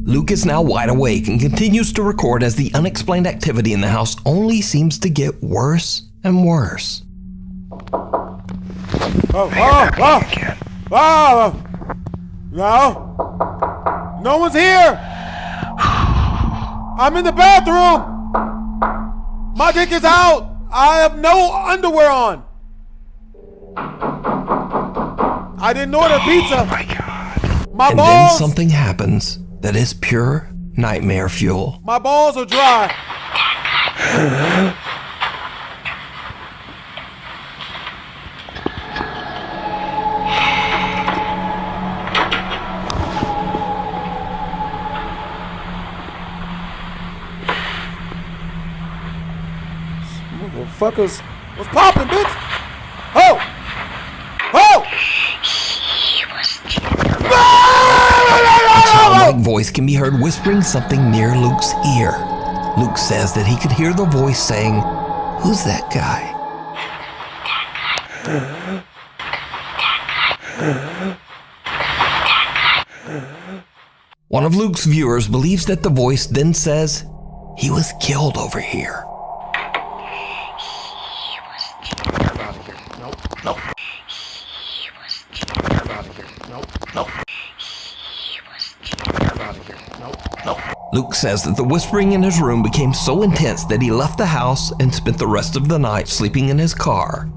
Luke is now wide awake and continues to record as the unexplained activity in the house only seems to get worse and worse. No. No one's here. I'm in the bathroom. My dick is out. I have no underwear on. I didn't order pizza. Oh my God. And then something happens that is pure nightmare fuel. My balls are dry. Motherfuckers, what's poppin', bitch? Oh! A childlike voice can be heard whispering something near Luke's ear. Luke says that he could hear the voice saying, "Who's that guy?" One of Luke's viewers believes that the voice then says, "He was killed over here." Luke says that the whispering in his room became so intense that he left the house and spent the rest of the night sleeping in his car.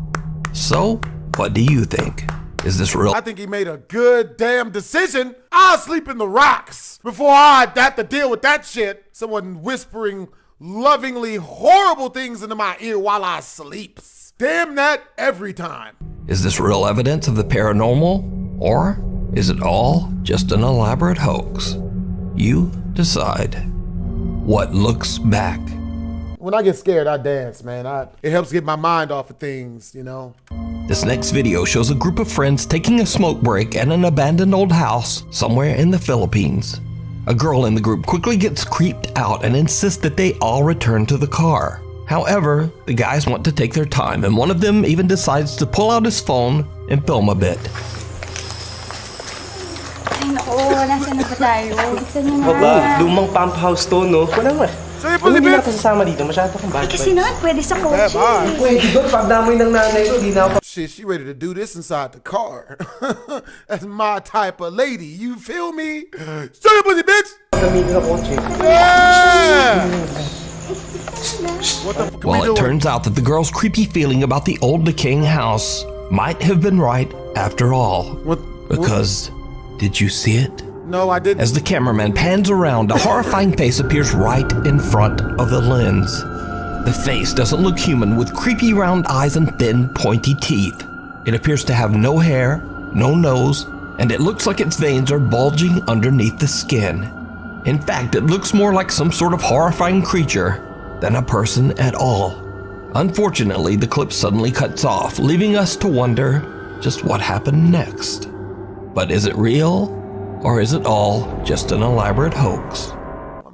So, what do you think? Is this real? I think he made a good damn decision. I'll sleep in the rocks before I have to deal with that shit. Someone whispering lovingly horrible things into my ear while I sleeps. Damn that every time. Is this real evidence of the paranormal? Or is it all just an elaborate hoax? You decide what looks back. When I get scared, I dance, man. It helps get my mind off of things, you know? This next video shows a group of friends taking a smoke break at an abandoned old house somewhere in the Philippines. A girl in the group quickly gets creeped out and insists that they all return to the car. However, the guys want to take their time, and one of them even decides to pull out his phone and film a bit. Lumang pump house to, no? Wala nga. Hindi na ako sasama dito. Masyado akong bad. Kasi naman, pwede sa kotse. Pwede doon, pagdamoy ng nanay ko, di na ako. Shit, she ready to do this inside the car. That's my type of lady, you feel me? Shut up, pussy, bitch! Yeah! What the fuck Well, it turns out that the girl's creepy feeling about the old decaying house might have been right after all. Because, did you see it? No, I didn't. As the cameraman pans around, a horrifying face appears right in front of the lens. The face doesn't look human, with creepy round eyes and thin, pointy teeth. It appears to have no hair, no nose, and it looks like its veins are bulging underneath the skin. In fact, it looks more like some sort of horrifying creature than a person at all. Unfortunately, the clip suddenly cuts off, leaving us to wonder just what happened next. But is it real? Or is it all just an elaborate hoax?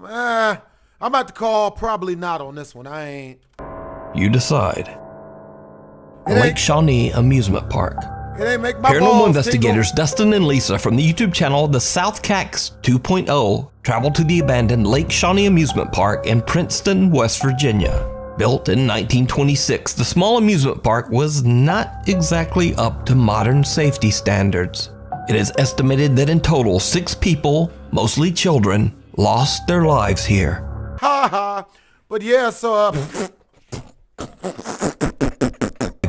I'm about to call probably not on this one. I ain't. You decide. Lake Shawnee Amusement Park. It ain't make my Paranormal balls investigators Dustin and Lisa from the YouTube channel The South Cax 2.0 traveled to the abandoned Lake Shawnee Amusement Park in Princeton, West Virginia. Built in 1926, the small amusement park was not exactly up to modern safety standards. It is estimated that in total, 6 people, mostly children, lost their lives here. Ha ha. But yeah, so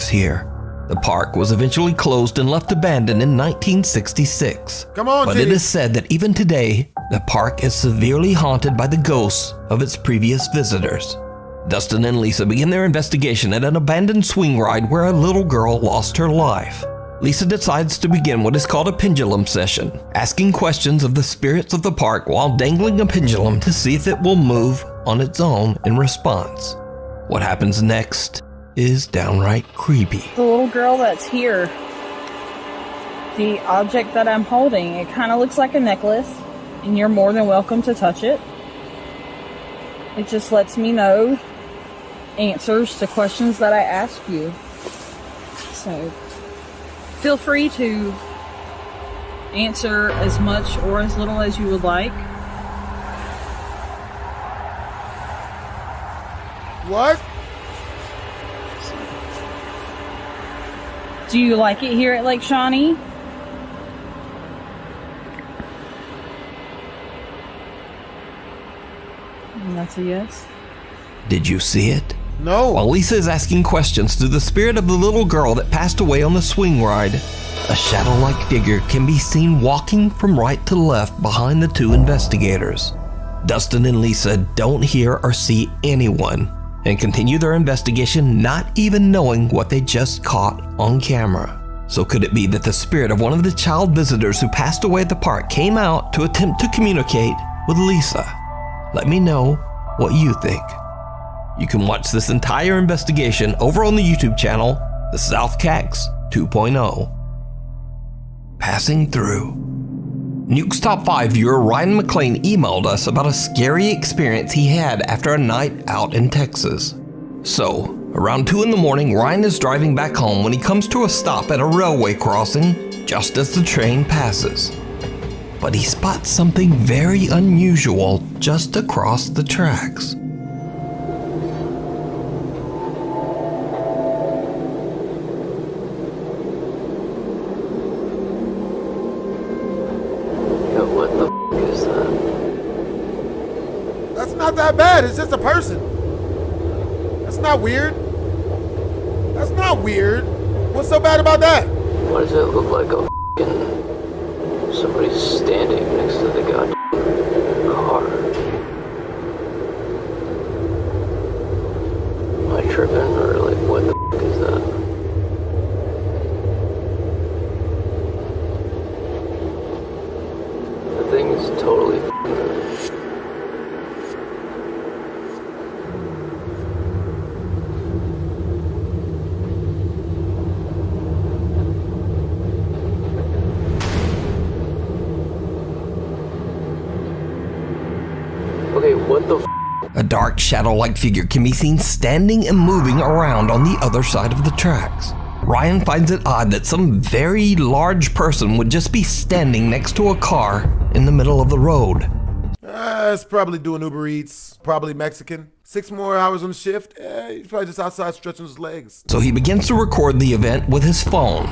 Here. The park was eventually closed and left abandoned in 1966. Come on, but it is said that even today, the park is severely haunted by the ghosts of its previous visitors. Dustin and Lisa begin their investigation at an abandoned swing ride where a little girl lost her life. Lisa decides to begin what is called a pendulum session, asking questions of the spirits of the park while dangling a pendulum to see if it will move on its own in response. What happens next is downright creepy. The little girl that's here, the object that I'm holding, it kind of looks like a necklace, and you're more than welcome to touch it. It just lets me know answers to questions that I ask you. So feel free to answer as much or as little as you would like. What? Do you like it here at Lake Shawnee? And that's a yes. Did you see it? No. While Lisa is asking questions to the spirit of the little girl that passed away on the swing ride, a shadow-like figure can be seen walking from right to left behind the 2 investigators. Dustin and Lisa don't hear or see anyone and continue their investigation, not even knowing what they just caught on camera. So could it be that the spirit of one of the child visitors who passed away at the park came out to attempt to communicate with Lisa? Let me know what you think. You can watch this entire investigation over on the YouTube channel, The South Cax 2.0. Passing through. Nuke's Top 5 viewer Ryan McLean emailed us about a scary experience he had after a night out in Texas. So, around 2 in the morning, Ryan is driving back home when he comes to a stop at a railway crossing just as the train passes. But he spots something very unusual just across the tracks. Not that bad, it's just a person. That's not weird. That's not weird. What's so bad about that? Why does it look like a somebody's standing next to the goddamn car? Am I tripping or like what the is that? The thing is totally dark shadow-like figure can be seen standing and moving around on the other side of the tracks. Ryan finds it odd that some very large person would just be standing next to a car in the middle of the road. It's probably doing Uber Eats, probably Mexican. 6 more hours on the shift, he's probably just outside stretching his legs. So he begins to record the event with his phone,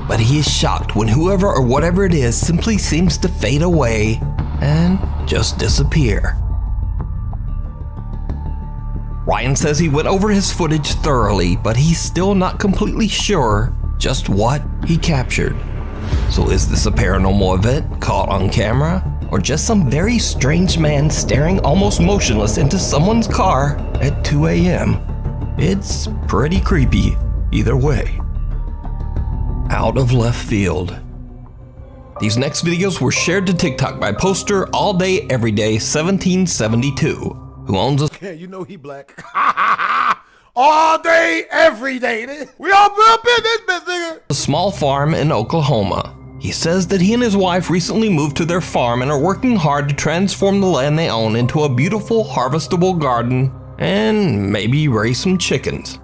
but he is shocked when whoever or whatever it is simply seems to fade away and just disappear. Ryan says he went over his footage thoroughly, but he's still not completely sure just what he captured. So is this a paranormal event caught on camera? Or just some very strange man staring almost motionless into someone's car at 2 a.m.? It's pretty creepy either way. Out of left field. These next videos were shared to TikTok by poster All Day Everyday 1772, who owns a... Yeah, you know he black. All day, every day. We all grew up in this bitch, nigga. A small farm in Oklahoma. He says that he and his wife recently moved to their farm and are working hard to transform the land they own into a beautiful harvestable garden and maybe raise some chickens.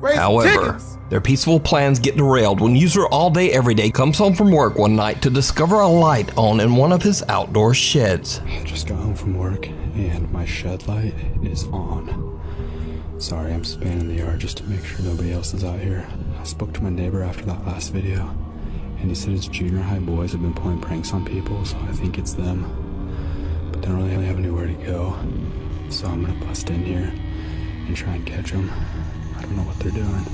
However, their peaceful plans get derailed when user All Day Everyday comes home from work one night to discover a light on in one of his outdoor sheds. I just got home from work and my shed light is on. Sorry, I'm spanning the yard just to make sure nobody else is out here. I spoke to my neighbor after that last video, and he said his junior high boys have been pulling pranks on people, so I think it's them. But they don't really have anywhere to go, so I'm gonna bust in here and try and catch them. I don't know what they're doing.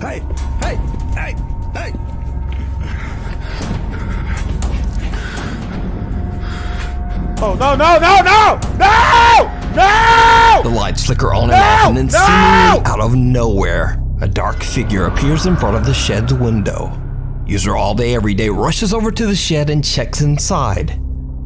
Hey, hey, hey, hey! Oh, no, no, no, no! No! No! The lights flicker on and off, and then seemingly out of nowhere, a dark figure appears in front of the shed's window. User All Day Everyday rushes over to the shed and checks inside,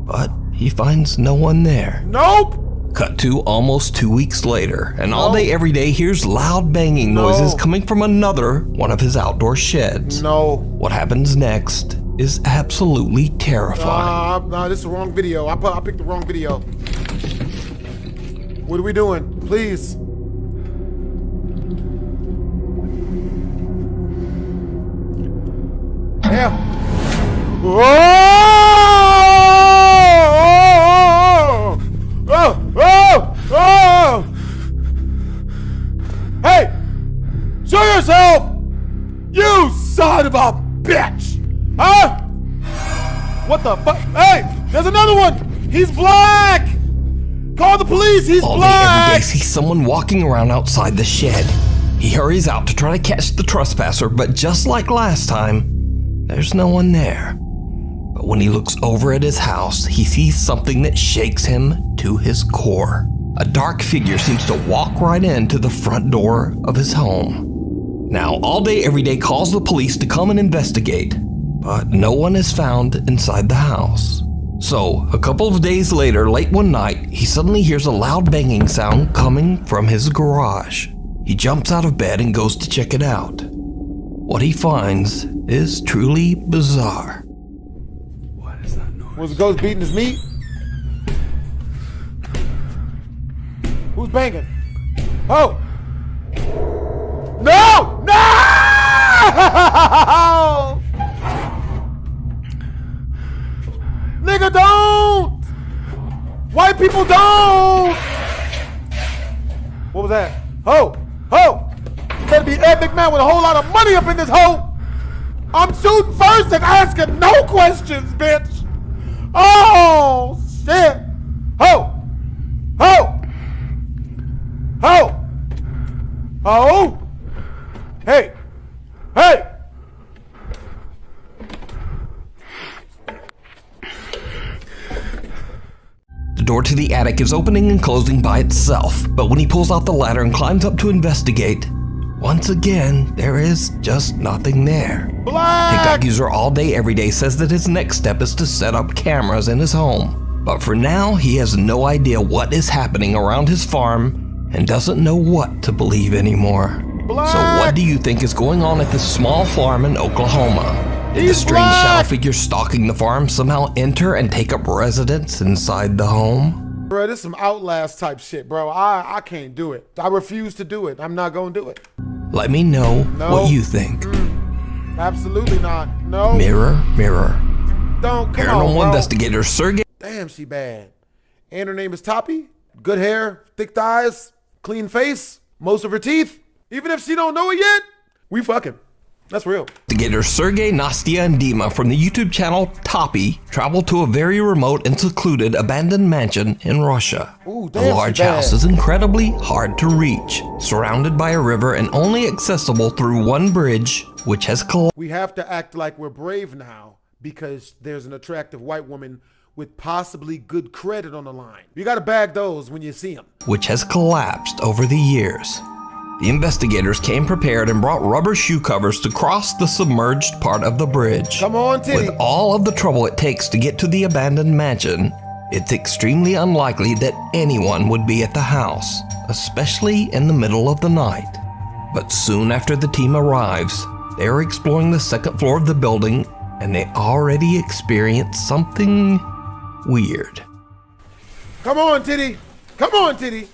but he finds no one there. Nope! Cut to almost 2 weeks later, and All Day Everyday hears loud banging noises coming from another one of his outdoor sheds. No. What happens next is absolutely terrifying. Nah, this is the wrong video. I picked the wrong video. What are we doing? Please. Yeah. Whoa! Oh! Oh! Oh! Hey! Show yourself! You son of a bitch! Huh? What the fuck? Hey! There's another one! He's black! Call the police! He's All black! Day Everyday sees someone walking around outside the shed. He hurries out to try to catch the trespasser, but just like last time, there's no one there. But when he looks over at his house, he sees something that shakes him to his core. A dark figure seems to walk right into the front door of his home. Now, All Day Everyday calls the police to come and investigate, but no one is found inside the house. So, a couple of days later, late one night, he suddenly hears a loud banging sound coming from his garage. He jumps out of bed and goes to check it out. What he finds is truly bizarre. What is that noise? Was the ghost beating his meat? Who's banging? Oh! No! No! Nigga, don't! White people don't! What was that? Ho! Ho! You better be Ed McMahon with a whole lot of money up in this hole! I'm shooting first and asking no questions, bitch! Oh, shit! Ho! Ho! Ho! Ho! Hey! Hey! The door to the attic is opening and closing by itself, but when he pulls out the ladder and climbs up to investigate, once again, there is just nothing there. TikTok user All Day Everyday says that his next step is to set up cameras in his home. But for now, he has no idea what is happening around his farm and doesn't know what to believe anymore. So what do you think is going on at this small farm in Oklahoma? Did the strange shadow figure stalking the farm somehow enter and take up residence inside the home? Bro, this is some Outlast type shit, bro. I can't do it. I refuse to do it. I'm not gonna do it. Let me know what you think. Absolutely not. No. Mirror, mirror. Don't, come Paranormal on, investigator Sergey. Damn, she bad. And her name is Toppy. Good hair, thick thighs, clean face, most of her teeth. Even if she don't know it yet, we fucking. That's real. Investigator Sergey, Nastia, and Dima from the YouTube channel Toppy travel to a very remote and secluded abandoned mansion in Russia. Ooh, the large house is incredibly hard to reach, surrounded by a river and only accessible through one bridge, which has collapsed. We have to act like we're brave now because there's an attractive white woman with possibly good credit on the line. You gotta bag those when you see them. Which has collapsed over the years. The investigators came prepared and brought rubber shoe covers to cross the submerged part of the bridge. Come on, Titty. With all of the trouble it takes to get to the abandoned mansion, it's extremely unlikely that anyone would be at the house, especially in the middle of the night. But soon after the team arrives, they are exploring the second floor of the building and they already experience something weird. Come on, Titty. Come on, Titty.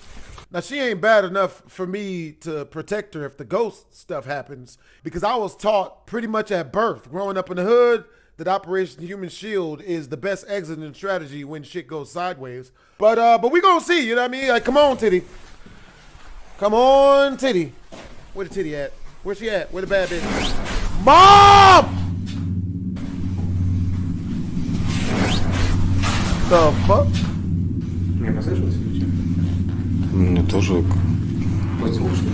Now, she ain't bad enough for me to protect her if the ghost stuff happens, because I was taught pretty much at birth, growing up in the hood, that Operation Human Shield is the best exiting strategy when shit goes sideways. But we gonna see, you know what I mean? Like, come on, Titty. Come on, Titty. Where the Titty at? Where she at? Where the bad bitch? Mom! The fuck? Мне послышалось? Мне тоже послышно.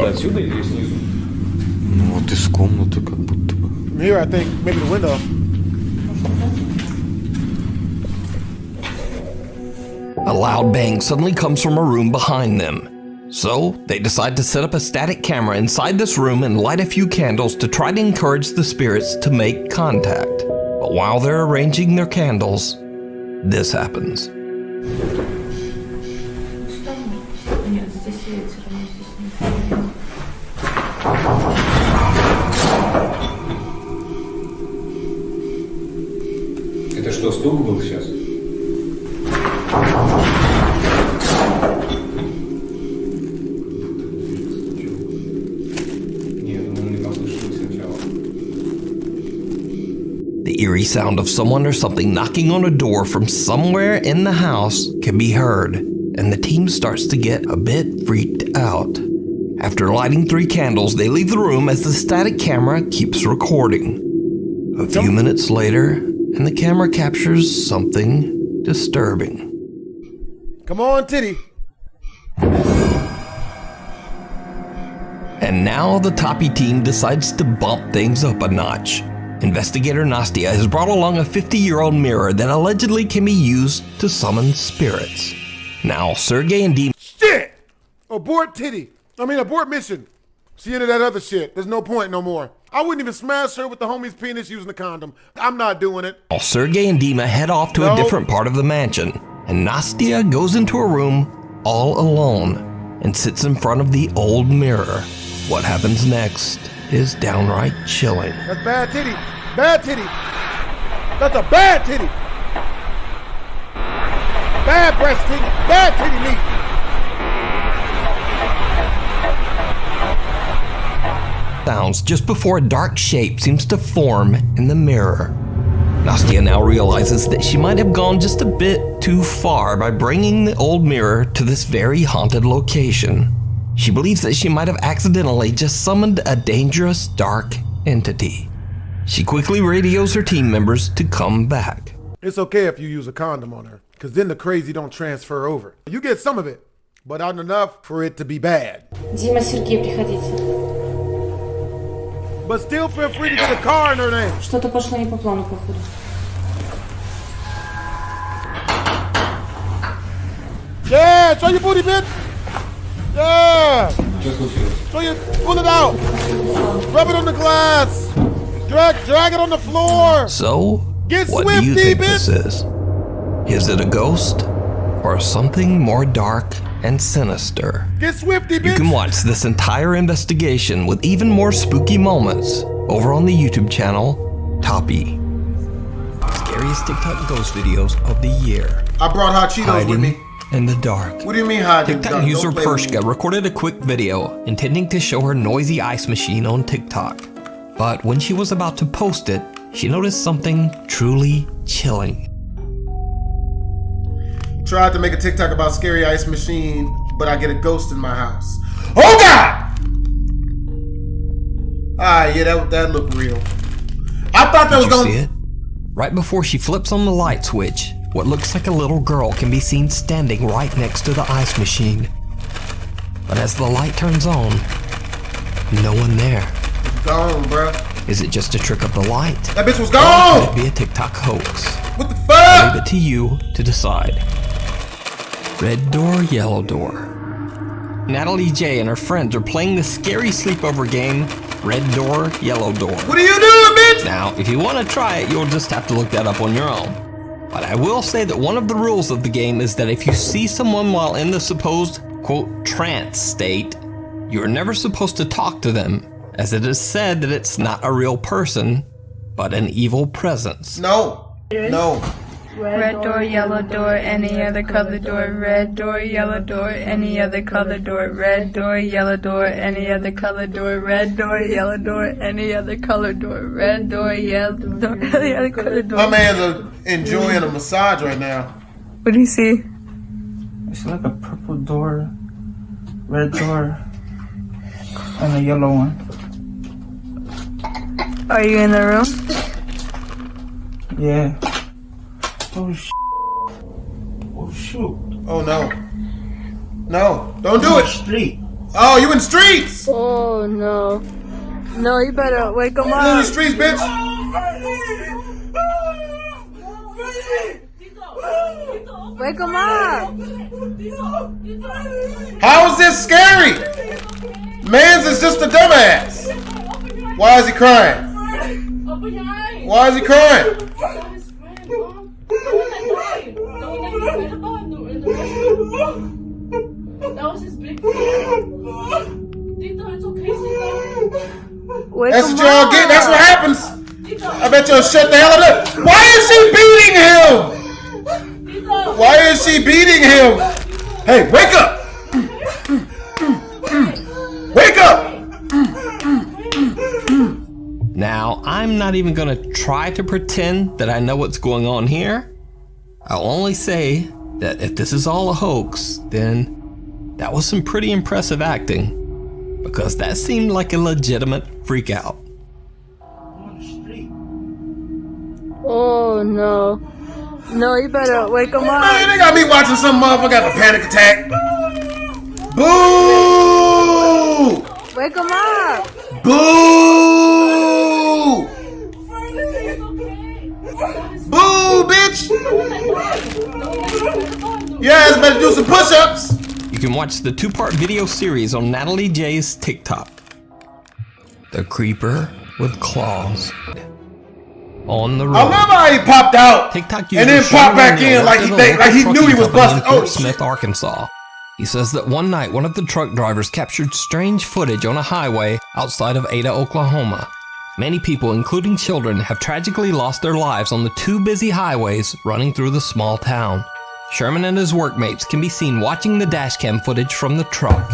Отсюда или снизу? Ну вот из комнаты как будто бы. From here, I think, maybe the window. A loud bang suddenly comes from a room behind them. So they decide to set up a static camera inside this room and light a few candles to try to encourage the spirits to make contact. But while they're arranging their candles, this happens. Это что, стук был сейчас? The eerie sound of someone or something knocking on a door from somewhere in the house can be heard, and the team starts to get a bit freaked out. After lighting 3 candles, they leave the room as the static camera keeps recording. A few minutes later, and the camera captures something disturbing. Come on, Titty. And now the Toppy team decides to bump things up a notch. Investigator Nastia has brought along a 50-year-old mirror that allegedly can be used to summon spirits. Now, Sergey and Dima— Shit! Abort Titty. Abort mission. She into that other shit. There's no point no more. I wouldn't even smash her with the homie's penis using the condom. I'm not doing it. Sergey and Dima head off to a different part of the mansion, and Nastia goes into a room all alone and sits in front of the old mirror. What happens next is downright chilling. That's bad Titty. Bad Titty. That's a bad Titty. Bad breast Titty. Bad Titty meat. Sounds just before a dark shape seems to form in the mirror. Nastia now realizes that she might have gone just a bit too far by bringing the old mirror to this very haunted location. She believes that she might have accidentally just summoned a dangerous dark entity. She quickly radios her team members to come back. It's okay if you use a condom on her, because then the crazy don't transfer over. You get some of it, but not enough for it to be bad. Дима, Сергей, приходите. But still feel free to get a car in her name. Что-то пошло не по плану, походу. Yeah, show your booty, bitch. Yeah. Show you, pull it out. Rub it on the glass. Drag it on the floor. So, Get what swifty, do you think bitch. this is? Is it a ghost? or something more dark and sinister? Get swifty, bitch. You can watch this entire investigation with even more spooky moments over on the YouTube channel Toppy. Scariest TikTok ghost videos of the year. I brought hot Cheetos with me. In the dark. What do you mean hiding? TikTok user Pershka recorded a quick video intending to show her noisy ice machine on TikTok. But when she was about to post it, she noticed something truly chilling. Tried to make a TikTok about scary ice machine, but I get a ghost in my house. Oh God! Yeah, that looked real. I thought that was going. See it? Right before she flips on the light switch, what looks like a little girl can be seen standing right next to the ice machine. But as the light turns on, no one there. Gone, bruh. Is it just a trick of the light? That bitch was gone! Or could it be a TikTok hoax? What the fuck? I'll leave it to you to decide. Red door, yellow door. Natalie J and her friends are playing the scary sleepover game, Red Door, Yellow Door. What are you doing, bitch? Now, if you want to try it, you'll just have to look that up on your own. But I will say that one of the rules of the game is that if you see someone while in the supposed, quote, trance state, you're never supposed to talk to them, as it is said that it's not a real person, but an evil presence. No. Red door, yellow door, any other color door. Red door, yellow door, any other color door. Red door, yellow door, any other color door. Red door, yellow door, any other color door. Red door, yellow door, any other color door. My man's enjoying a massage right now. What do you see? I see like a purple door, red door, and a yellow one. Are you in the room? Yeah. Oh shit. Oh shoot. Oh no. No, don't do it. Street. Oh, you in the streets? Oh no. No, you better wake him You in up. the streets, bitch. Wake him up. How is this scary? Mans is just a dumbass. Why is he crying? Why is he crying? That was his big Tito, it's okay, Tito. That's what y'all get. That's what happens. I bet y'all shut the hell up. Why is she beating him? Why is she beating him? Hey, wake up! Wake up! Now, I'm not even gonna try to pretend that I know what's going on here. I'll only say that if this is all a hoax, then that was some pretty impressive acting, because that seemed like a legitimate freak out. Oh no. No, you better wake him up. Man, they got me watching some motherfucker have a panic attack. Boo! Wake him up. Boo! Boo, bitch! Yeah, better do some push-ups. You can watch the 2-part video series on Natalie J's TikTok. The Creeper with Claws. On the road. I love how he popped out TikTok and then popped back in like he knew he was busted. Fort Smith, Arkansas. He says that one night one of the truck drivers captured strange footage on a highway outside of Ada, Oklahoma. Many people, including children, have tragically lost their lives on the 2 busy highways running through the small town. Sherman and his workmates can be seen watching the dashcam footage from the truck.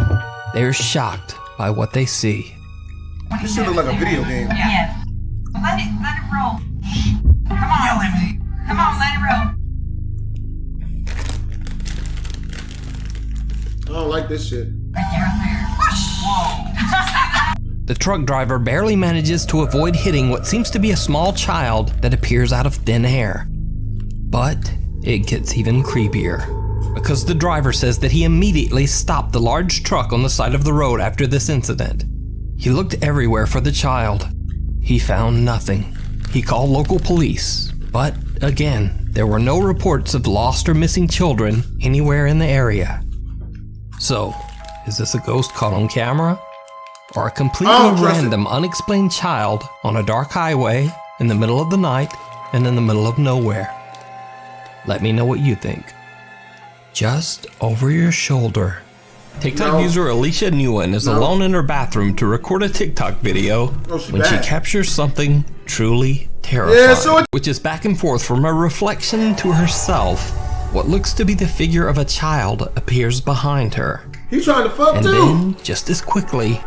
They are shocked by what they see. This shit look like a video game. Yeah. Let it roll. Come on. Come on, let it roll. I don't like this shit. The truck driver barely manages to avoid hitting what seems to be a small child that appears out of thin air. But it gets even creepier, because the driver says that he immediately stopped the large truck on the side of the road after this incident. He looked everywhere for the child. He found nothing. He called local police, but again, there were no reports of lost or missing children anywhere in the area. So, is this a ghost caught on camera? Or a completely random, unexplained child on a dark highway in the middle of the night and in the middle of nowhere? Let me know what you think. just over your shoulder. TikTok user Alicia Nguyen is alone in her bathroom to record a TikTok video when she captures something truly terrifying, which is back and forth from a reflection to herself. What looks to be the figure of a child appears behind her. He's trying to fuck and too. Then, just as quickly,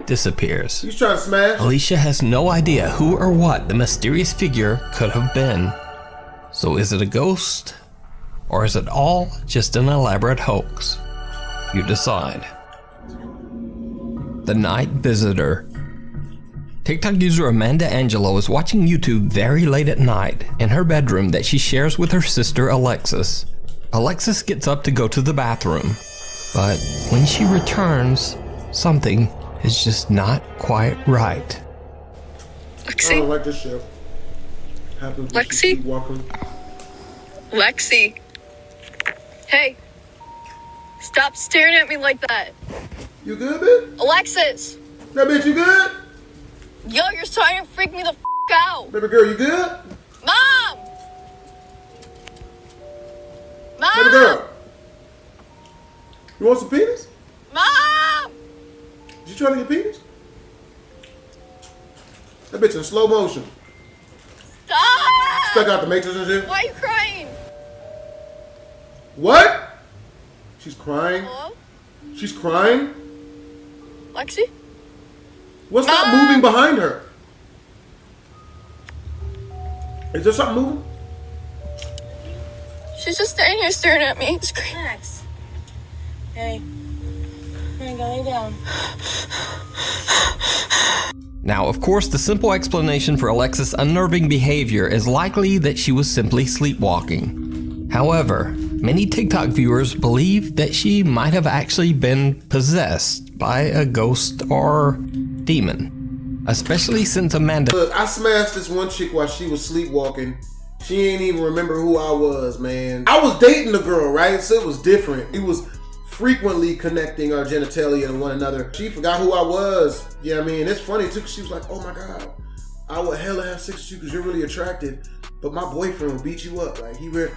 disappears. He's trying to smash. Alicia has no idea who or what the mysterious figure could have been. So is it a ghost? Or is it all just an elaborate hoax? You decide. The Night Visitor. TikTok user Amanda Angelo is watching YouTube very late at night in her bedroom that she shares with her sister Alexis. Alexis gets up to go to the bathroom, but when she returns, something is just not quite right. Lexi? I don't like this shit. Happens when Lexi? she keep walking. Lexi. Hey. Stop staring at me like that. You good, bitch? Alexis. That bitch, you good? Yo, you're starting to freak me the out. Baby girl, you good? Mom. Mom. Baby girl. You want some penis? Mom. You trying to get penis? That bitch in slow motion. Stop. Stuck out the matrix and shit. Why are you crying? What? She's crying. Hello? She's crying. Lexi? What's that moving behind her? Is there something moving? She's just standing here staring at me. Relax. Hey. Hey, go lay down. Now, of course, the simple explanation for Alexis' unnerving behavior is likely that she was simply sleepwalking. However, many TikTok viewers believe that she might have actually been possessed by a ghost or demon, especially since Amanda... Look, I smashed this one chick while she was sleepwalking. She ain't even remember who I was, man. I was dating the girl, right? So it was different. It was frequently connecting our genitalia to one another. She forgot who I was. Yeah, I mean, it's funny too, 'cause she was like, oh my God, I would hella have sex with you because you're really attractive, but my boyfriend will beat you up. Like, you know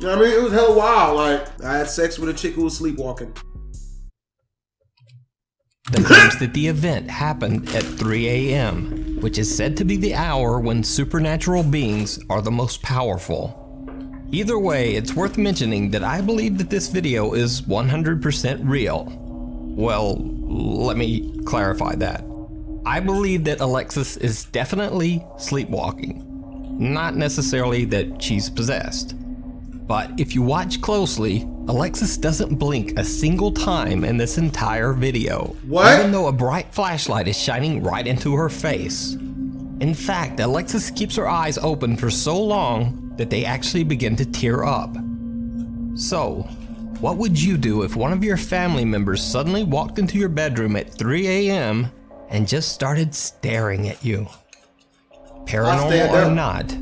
what I mean? It was hella wild. Like, I had sex with a chick who was sleepwalking. that claims that the event happened at 3 a.m., which is said to be the hour when supernatural beings are the most powerful. Either way, it's worth mentioning that I believe that this video is 100% real. Well, let me clarify that. I believe that Alexis is definitely sleepwalking. Not necessarily that she's possessed. But if you watch closely, Alexis doesn't blink a single time in this entire video. What? Even though a bright flashlight is shining right into her face. In fact, Alexis keeps her eyes open for so long that they actually begin to tear up. So, what would you do if one of your family members suddenly walked into your bedroom at 3 a.m. and just started staring at you? Paranormal or not,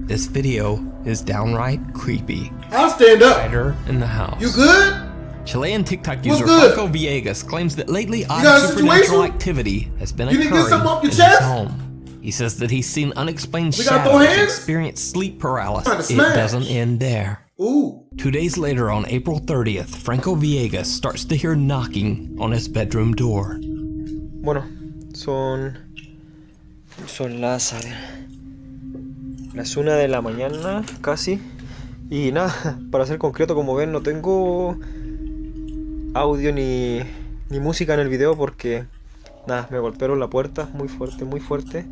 this video is downright creepy. I'll stand up. Right her in the house. You good? Chilean TikTok What's user good? Franco Villegas claims that lately odd got a supernatural situation? activity has been You didn't get occurring something off your in chest? his home. He says that he's seen unexplained We gotta throw shadows, hands? experienced sleep Trying to paralysis. It smash. doesn't end there. Ooh. 2 days later, on April 30th, Franco Villegas starts to hear knocking on his bedroom door. Bueno, son las, a ver, las 1 de la mañana casi. Y nada, para ser concreto, como ven, no tengo audio ni música en el video porque nada, me golpearon la puerta muy fuerte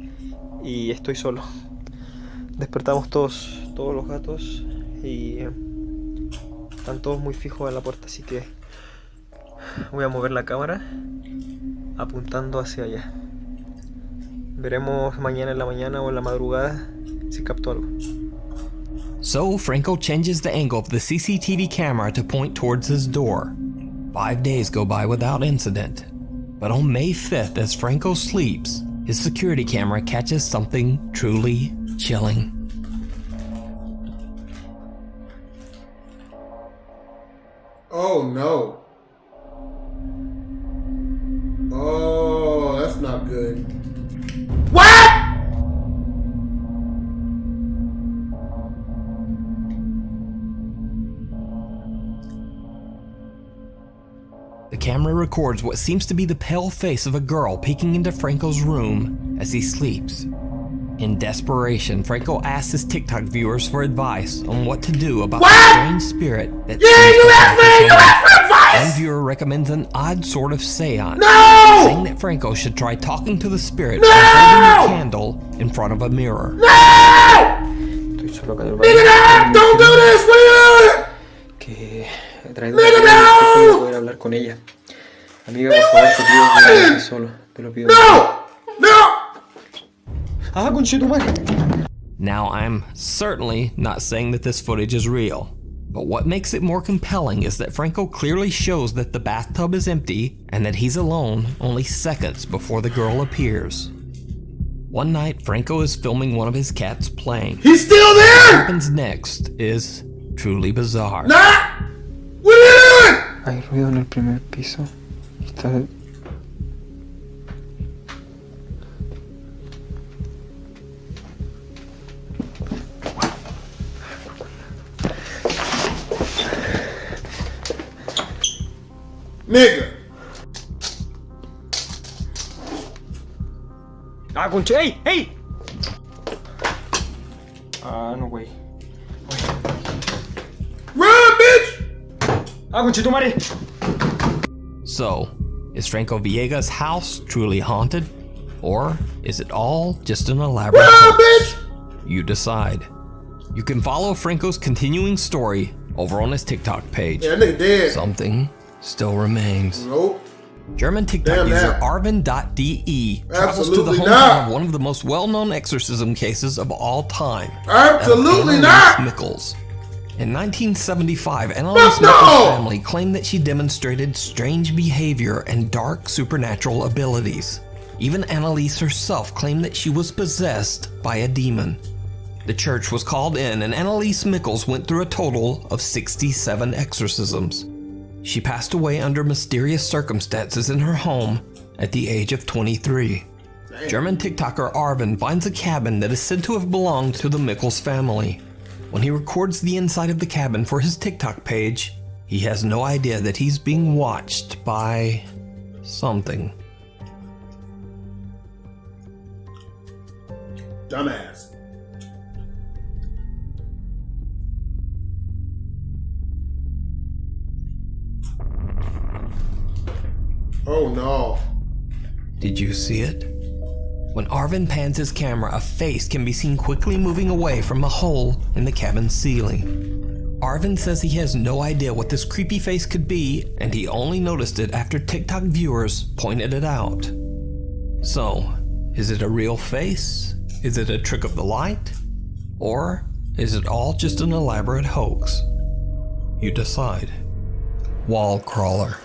y estoy solo. Despertamos todos los gatos y están todos muy fijos en la puerta, así que voy a mover la cámara apuntando hacia allá. Veremos mañana en la mañana o en la madrugada si capto algo. So, Franco changes the angle of the CCTV camera to point towards his door. 5 days go by without incident. But on May 5th, as Franco sleeps, his security camera catches something truly chilling. Oh no. Oh, that's not good. What? The camera records what seems to be the pale face of a girl peeking into Franco's room as he sleeps. In desperation, Franco asks his TikTok viewers for advice on what to do about the strange spirit that One viewer recommends an odd sort of seance, saying that Franco should try talking to the spirit by holding a candle in front of a mirror. Estoy solo acá en el baño. Don't do this! What are you doing? Que he traído una poder hablar con ella. Amiga, por favor, te pido que me dejes solo. Te lo pido. Ah, conchetumare. Now, I'm certainly not saying that this footage is real, but what makes it more compelling is that Franco clearly shows that the bathtub is empty and that he's alone only seconds before the girl appears. One night, Franco is filming one of his cats playing. He's still there! What happens next is truly bizarre. Nah! What are you doing? Hay ruido en el primer piso. Está... Nigga. Ah, conche, ¡ey! ¡Ey! Ah, no, güey. Run, bitch! Ah, conchetumare. So, is Franco Villegas' house truly haunted? Or is it all just an elaborate hoax? You decide. You can follow Franco's continuing story over on his TikTok page. Yeah, nigga dead. Something still remains. Nope. German TikTok user Arvin.de travels to the Absolutely hometown not. of one of the most well-known exorcism cases of all time. Absolutely Annalise not. Mickels. In 1975, Annalise Mickels' family claimed that she demonstrated strange behavior and dark supernatural abilities. Even Annalise herself claimed that she was possessed by a demon. The church was called in, and Annalise Mickels went through a total of 67 exorcisms. She passed away under mysterious circumstances in her home at the age of 23. Damn. German TikToker Arvin finds a cabin that is said to have belonged to the Mickels family. When he records the inside of the cabin for his TikTok page, he has no idea that he's being watched by something. Dumbass. Oh no. Did you see it? When Arvin pans his camera, a face can be seen quickly moving away from a hole in the cabin's ceiling. Arvin says he has no idea what this creepy face could be, and he only noticed it after TikTok viewers pointed it out. So, is it a real face? Is it a trick of the light? Or is it all just an elaborate hoax? You decide. Wall crawler.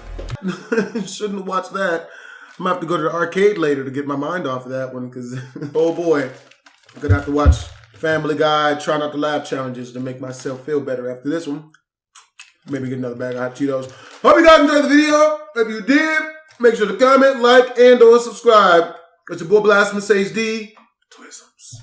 Shouldn't watch that. I'm gonna have to go to the arcade later to get my mind off of that one, because oh boy, I'm gonna have to watch Family Guy, Try Not to Laugh challenges to make myself feel better after this one. Maybe get another bag of hot Cheetos. Hope you guys enjoyed the video. If you did, make sure to comment, like, and or subscribe. It's your boy BlastphamousHD. Twisms.